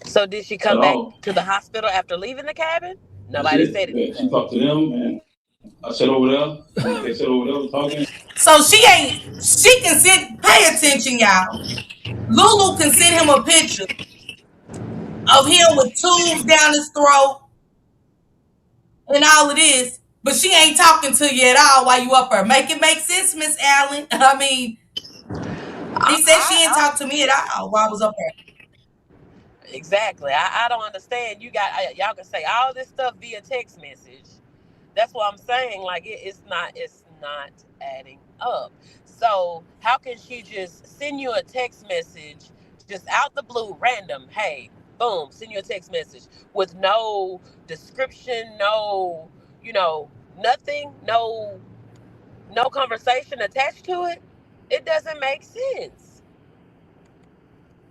So did she come back to the hospital after leaving the cabin? Nobody said it. She talked to them, and I sat over there. They sat over there talking. So she can pay attention, y'all. Lulu can send him a picture of him with tubes down his throat and all of this, but she ain't talking to you at all while you up there. Make it make sense, Miss Allen. I mean, he said she ain't talk to me at all while I was up there. Exactly. I don't understand. Y'all can say all this stuff via text message. That's what I'm saying. Like it's not adding up. So how can she just send you a text message just out the blue, random? Hey, boom, send you a text message with no description, no, nothing, no conversation attached to it. It doesn't make sense.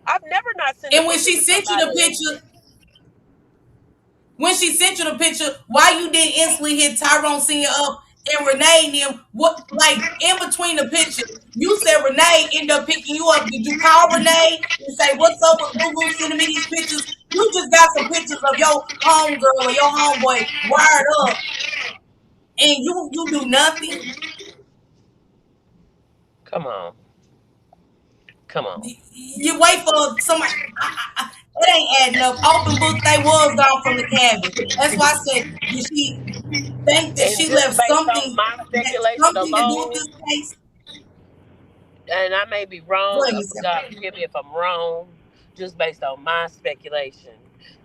I've never not sent. And when she sent you the picture. When she sent you the picture, why you didn't instantly hit Tyrone Senior up and Renee and them? What, like, in between the picture, you said Renee ended up picking you up. Did you call Renee and say, what's up with Lulu sending me these pictures? You just got some pictures of your homegirl or your homeboy wired up, and you do nothing? Come on. You wait for somebody. It ain't adding up. Open book, they was gone from the cabin. That's why I said, did she think that she left something to do with this case? And I may be wrong. God forgive me if I'm wrong. Just based on my speculation,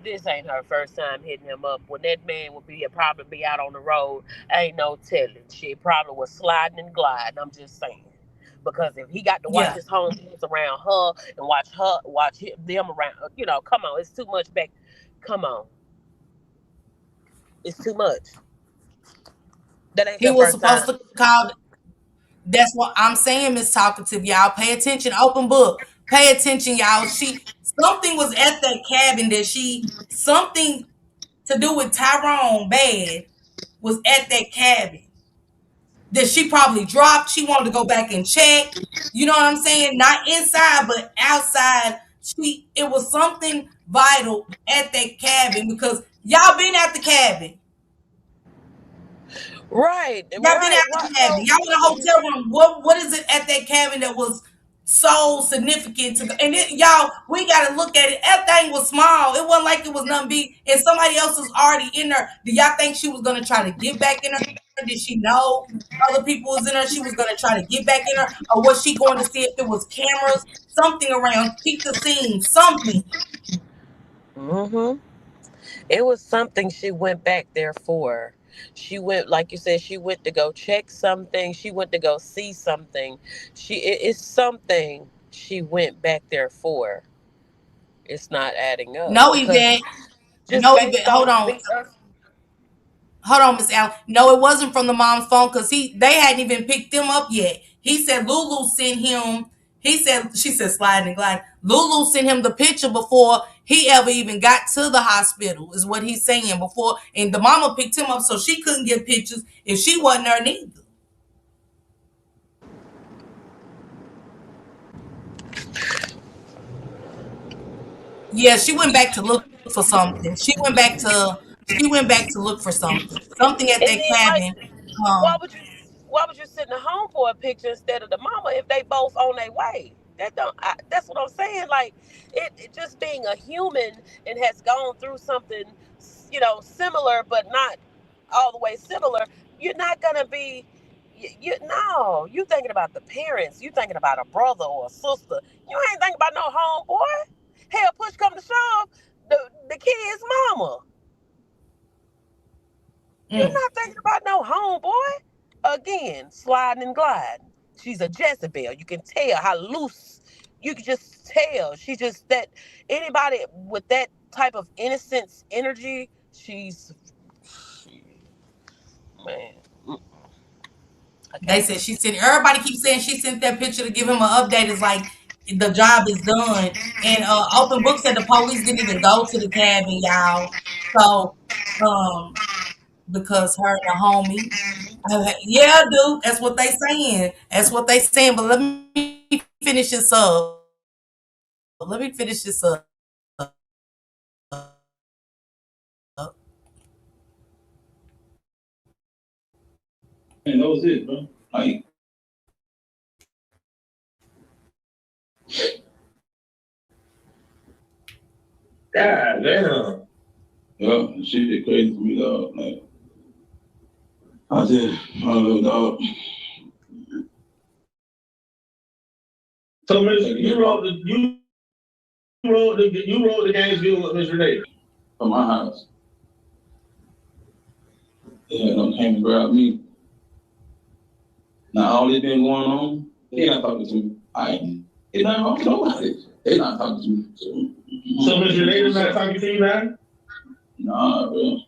this ain't her first time hitting him up. When that man would probably be out on the road, ain't no telling. She probably was sliding and gliding. I'm just saying. Because if he got to watch his homies around her and watch them around, come on, it's too much back. Come on, it's too much. That ain't. He was supposed to call. That's what I'm saying, Miss Talkative. Y'all pay attention. Open book. Pay attention, y'all. Something was at that cabin that something to do with Tyrone bad was at that cabin that she probably dropped. She wanted to go back and check. You know what I'm saying? Not inside, but outside. It was something vital at that cabin because y'all been at the cabin. Right. Y'all been at the cabin. Y'all in a hotel room. What is it at that cabin that was so significant and y'all, we gotta look at it. That thing was small. It wasn't like it was nothing big. And somebody else was already in there. Do y'all think she was gonna try to get back in her? Did she know other people was in her? She was gonna try to get back in her, or was she going to see if there was cameras, something around, peep the scene, something? It was something she went back there for. She went, like you said, she went to go check something. She went to go see something. It's something she went back there for. It's not adding up No, because Yvette. just No, Yvette. based Hold on on. me. Hold on, Miss Allen. No, it wasn't from the mom's phone because they hadn't even picked them up yet. He said Lulu sent him. She said sliding and gliding. Lulu sent him the picture before he ever even got to the hospital, is what he's saying before. And the mama picked him up, so she couldn't get pictures if she wasn't there neither. Yeah, she went back to look for something. She went back to look for something. Something at And that then, like, cabin. why Um, would you why would you sit in the home for a picture instead of the mama if they both on their way? That's what I'm saying. Like, it just being a human and has gone through something, similar but not all the way similar. You're not gonna be. You no, you thinking about the parents. You thinking about a brother or a sister. You ain't thinking about no homeboy. Hell, push come to shove, the kid's mama. You're mm. not thinking about no homeboy. Again, sliding and gliding. She's a Jezebel. You can tell how loose. You can just tell. She just that anybody with that type of innocence energy, man. I They can't. said she sent. Everybody keeps saying she sent that picture to give him an update. It's like the job is done. And Open Book said the police didn't even go to the cabin, y'all. So, because her and the homie, yeah, dude, that's what they saying. That's what they saying. But let me finish this up. Let me finish this up. And that was it, bro. Like, God damn. yeah, shit get crazy for me, dog. Like, I don't know, dog. So, Miss, you rode the Gainesville with Miss Renee From my house. Yeah, don't came and grabbed me. Now all this been going on, they not talking to me. They not talking to nobody. They not talking to me. So Miss Renee is not talking to you now? Nah, bro.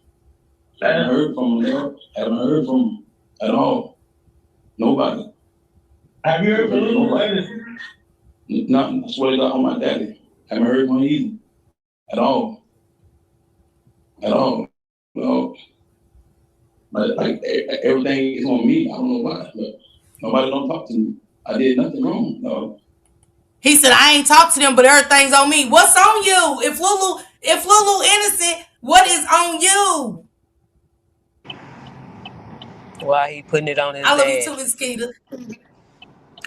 Haven't heard from them, bro. Haven't heard from them at all. Nobody. Have you heard from Nobody. Nothing. I swear to God on my daddy. Haven't heard from him either. At all. At all. No. But like everything is on me. I don't know why, but nobody don't talk to me. I did nothing wrong, no. He said, I ain't talked to them, but everything's on me. What's on you? If Lulu innocent, what is on you? Why he putting it on his I love you too, daddy? Miss Keita.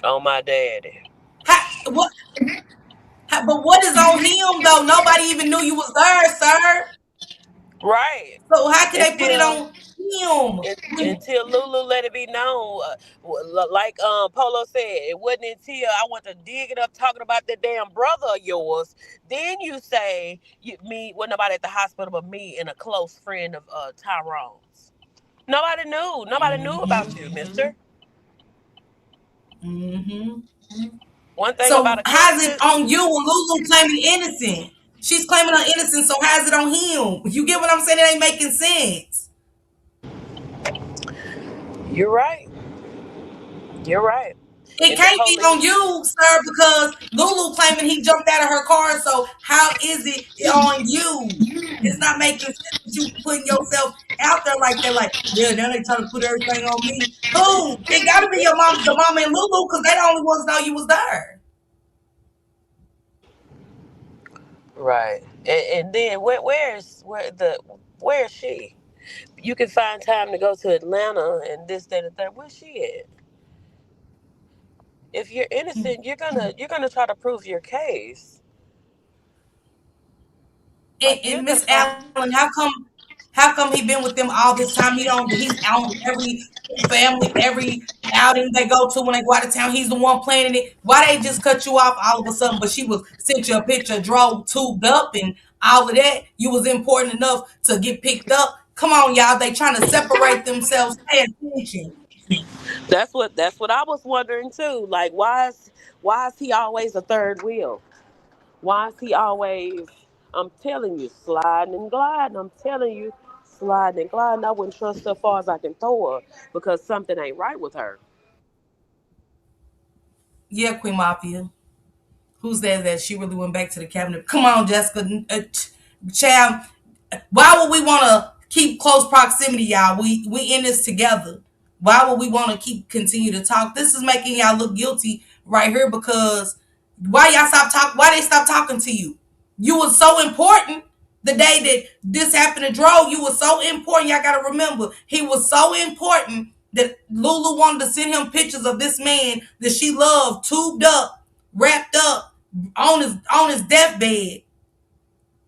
On my daddy. What? But what is on him though? Nobody even knew you was there, sir. Right. So how can they put it Until on him? until Lulu let it be known, like Polo said, it wasn't until I went to dig it up talking about that damn brother of yours. Then you say me, well, nobody at the hospital but me and a close friend of Tyrone's. Nobody knew. Nobody knew about you, Mister. Mm-hmm. One thing So about how's it acquaintances. on you when Lulu claiming innocent? She's claiming her innocence, so how's it on him? You get what I'm saying? It ain't making sense. You're right. You're right. It And the can't be on police. you, sir, because Lulu claiming he jumped out of her car. So how is it on you? It's not making sense that you putting yourself out there like that. Like, yeah, now they trying to put everything on me. Who? It got to be your mom, the mama and Lulu, because they the only ones know you was there. Right. And then where's she? You can find time to go to Atlanta and this, that, and that. Where's she at? If you're innocent, you're gonna try to prove your case. Like you're And gonna Miss try. Allen, how come he been with them all this time? He's on every family, every outing they go to when they go out of town. He's the one planning it. Why they just cut you off all of a sudden? But she was sent you a picture, drove tubed up and all of that, you was important enough to get picked up. Come on, y'all. They trying to separate themselves. Pay attention. That's what I was wondering too. Like, why is he always a third wheel? Why is he always? I'm telling you, sliding and gliding. I'm telling you, sliding and gliding. I wouldn't trust her as far as I can throw her because something ain't right with her. Yeah, Queen Mafia. Who says that she really went back to the cabinet? Come on, Jessica. Child, why would we want to keep close proximity, y'all? We in this together. Why would we want to keep continue to talk? This is making y'all look guilty right here because why y'all stop talk? Why they stop talking to you? You was so important the day that this happened to Dro. You was so important. Y'all gotta remember he was so important that Lulu wanted to send him pictures of this man that she loved, tubed up, wrapped up on his deathbed,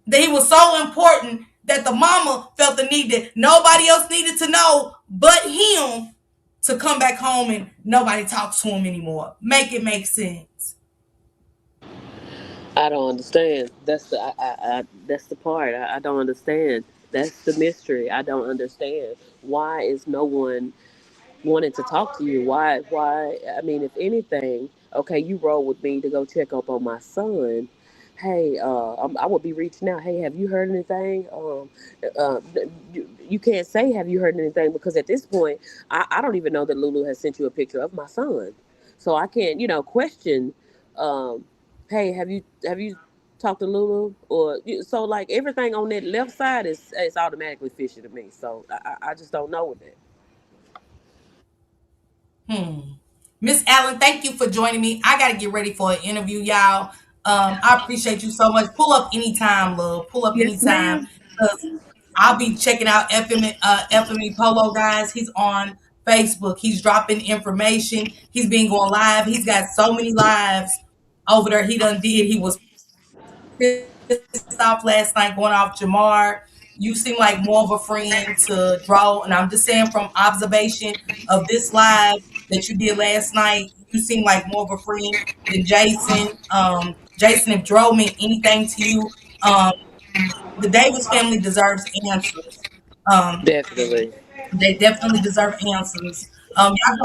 that he was so important that the mama felt the need that nobody else needed to know but him to come back home and nobody talks to him anymore. Make it make sense. I don't understand. That's the part I don't understand. That's the mystery. I don't understand. Why is no one wanted to talk to you? Why? I mean, if anything, okay, you roll with me to go check up on my son. Hey, I would be reaching out. Hey, have you heard anything? Uh, you can't say have you heard anything because at this point, I don't even know that Lulu has sent you a picture of my son, so I can't, question. Um, hey, have you talked to Lulu? Or so like everything on that left side is automatically fishy to me. So I just don't know with that. Miss Allen, thank you for joining me. I got to get ready for an interview, y'all. I appreciate you so much. Pull up anytime, love. Pull up Yes, anytime. ma'am. Because I'll be checking out FME Polo, guys. He's on Facebook. He's dropping information. He's been going live. He's got so many lives over there. He done did. He was pissed off last night going off Jamar. You seem like more of a friend to Draw. And I'm just saying from observation of this live that you did last night, you seem like more of a friend than Jason. Jason, if Draw meant anything to you, um, the Davis family deserves answers. Um, Definitely. they definitely deserve answers. Y'all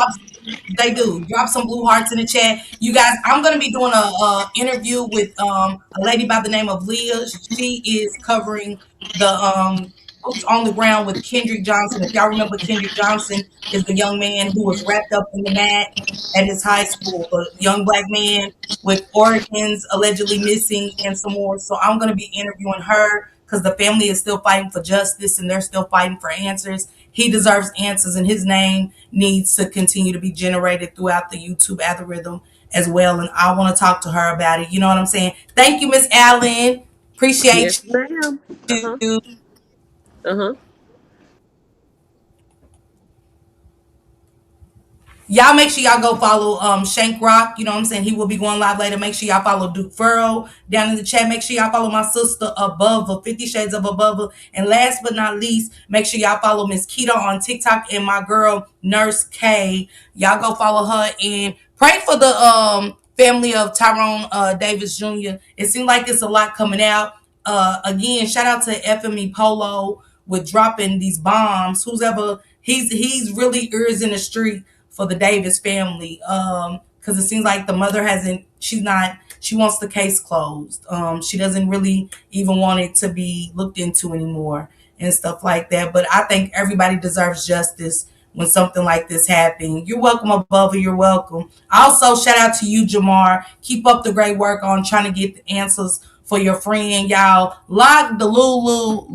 they do. Drop some blue hearts in the chat. You guys, I'm going to be doing a interview with a lady by the name of Leah. She is covering the boots on the ground with Kendrick Johnson. If y'all remember, Kendrick Johnson is the young man who was wrapped up in the mat at his high school, a young black man with organs allegedly missing and some more. So I'm going to be interviewing her because the family is still fighting for justice and they're still fighting for answers. He deserves answers, and his name needs to continue to be generated throughout the YouTube algorithm as well. And I want to talk to her about it. You know what I'm saying? Thank you, Miss Allen. Appreciate Yes, ma'am. Uh huh. you. Uh huh. Y'all make sure y'all go follow Shank Rock. You know what I'm saying? He will be going live later. Make sure y'all follow Duke Furrow down in the chat. Make sure y'all follow my sister Above 50 Shades of Above. And last but not least, make sure y'all follow Miss Keto on TikTok and my girl Nurse K. Y'all go follow her and pray for the family of Tyrone Davis Jr. It seems like it's a lot coming out. Again, shout out to FME Polo with dropping these bombs. Who's ever he's really ears in the street for the Davis family. Because it seems like the mother hasn't, she wants the case closed. She doesn't really even want it to be looked into anymore and stuff like that. But I think everybody deserves justice when something like this happens. You're welcome, Above. You're welcome. Also, shout out to you, Jamar. Keep up the great work on trying to get the answers for your friend, y'all. Lock the Lulu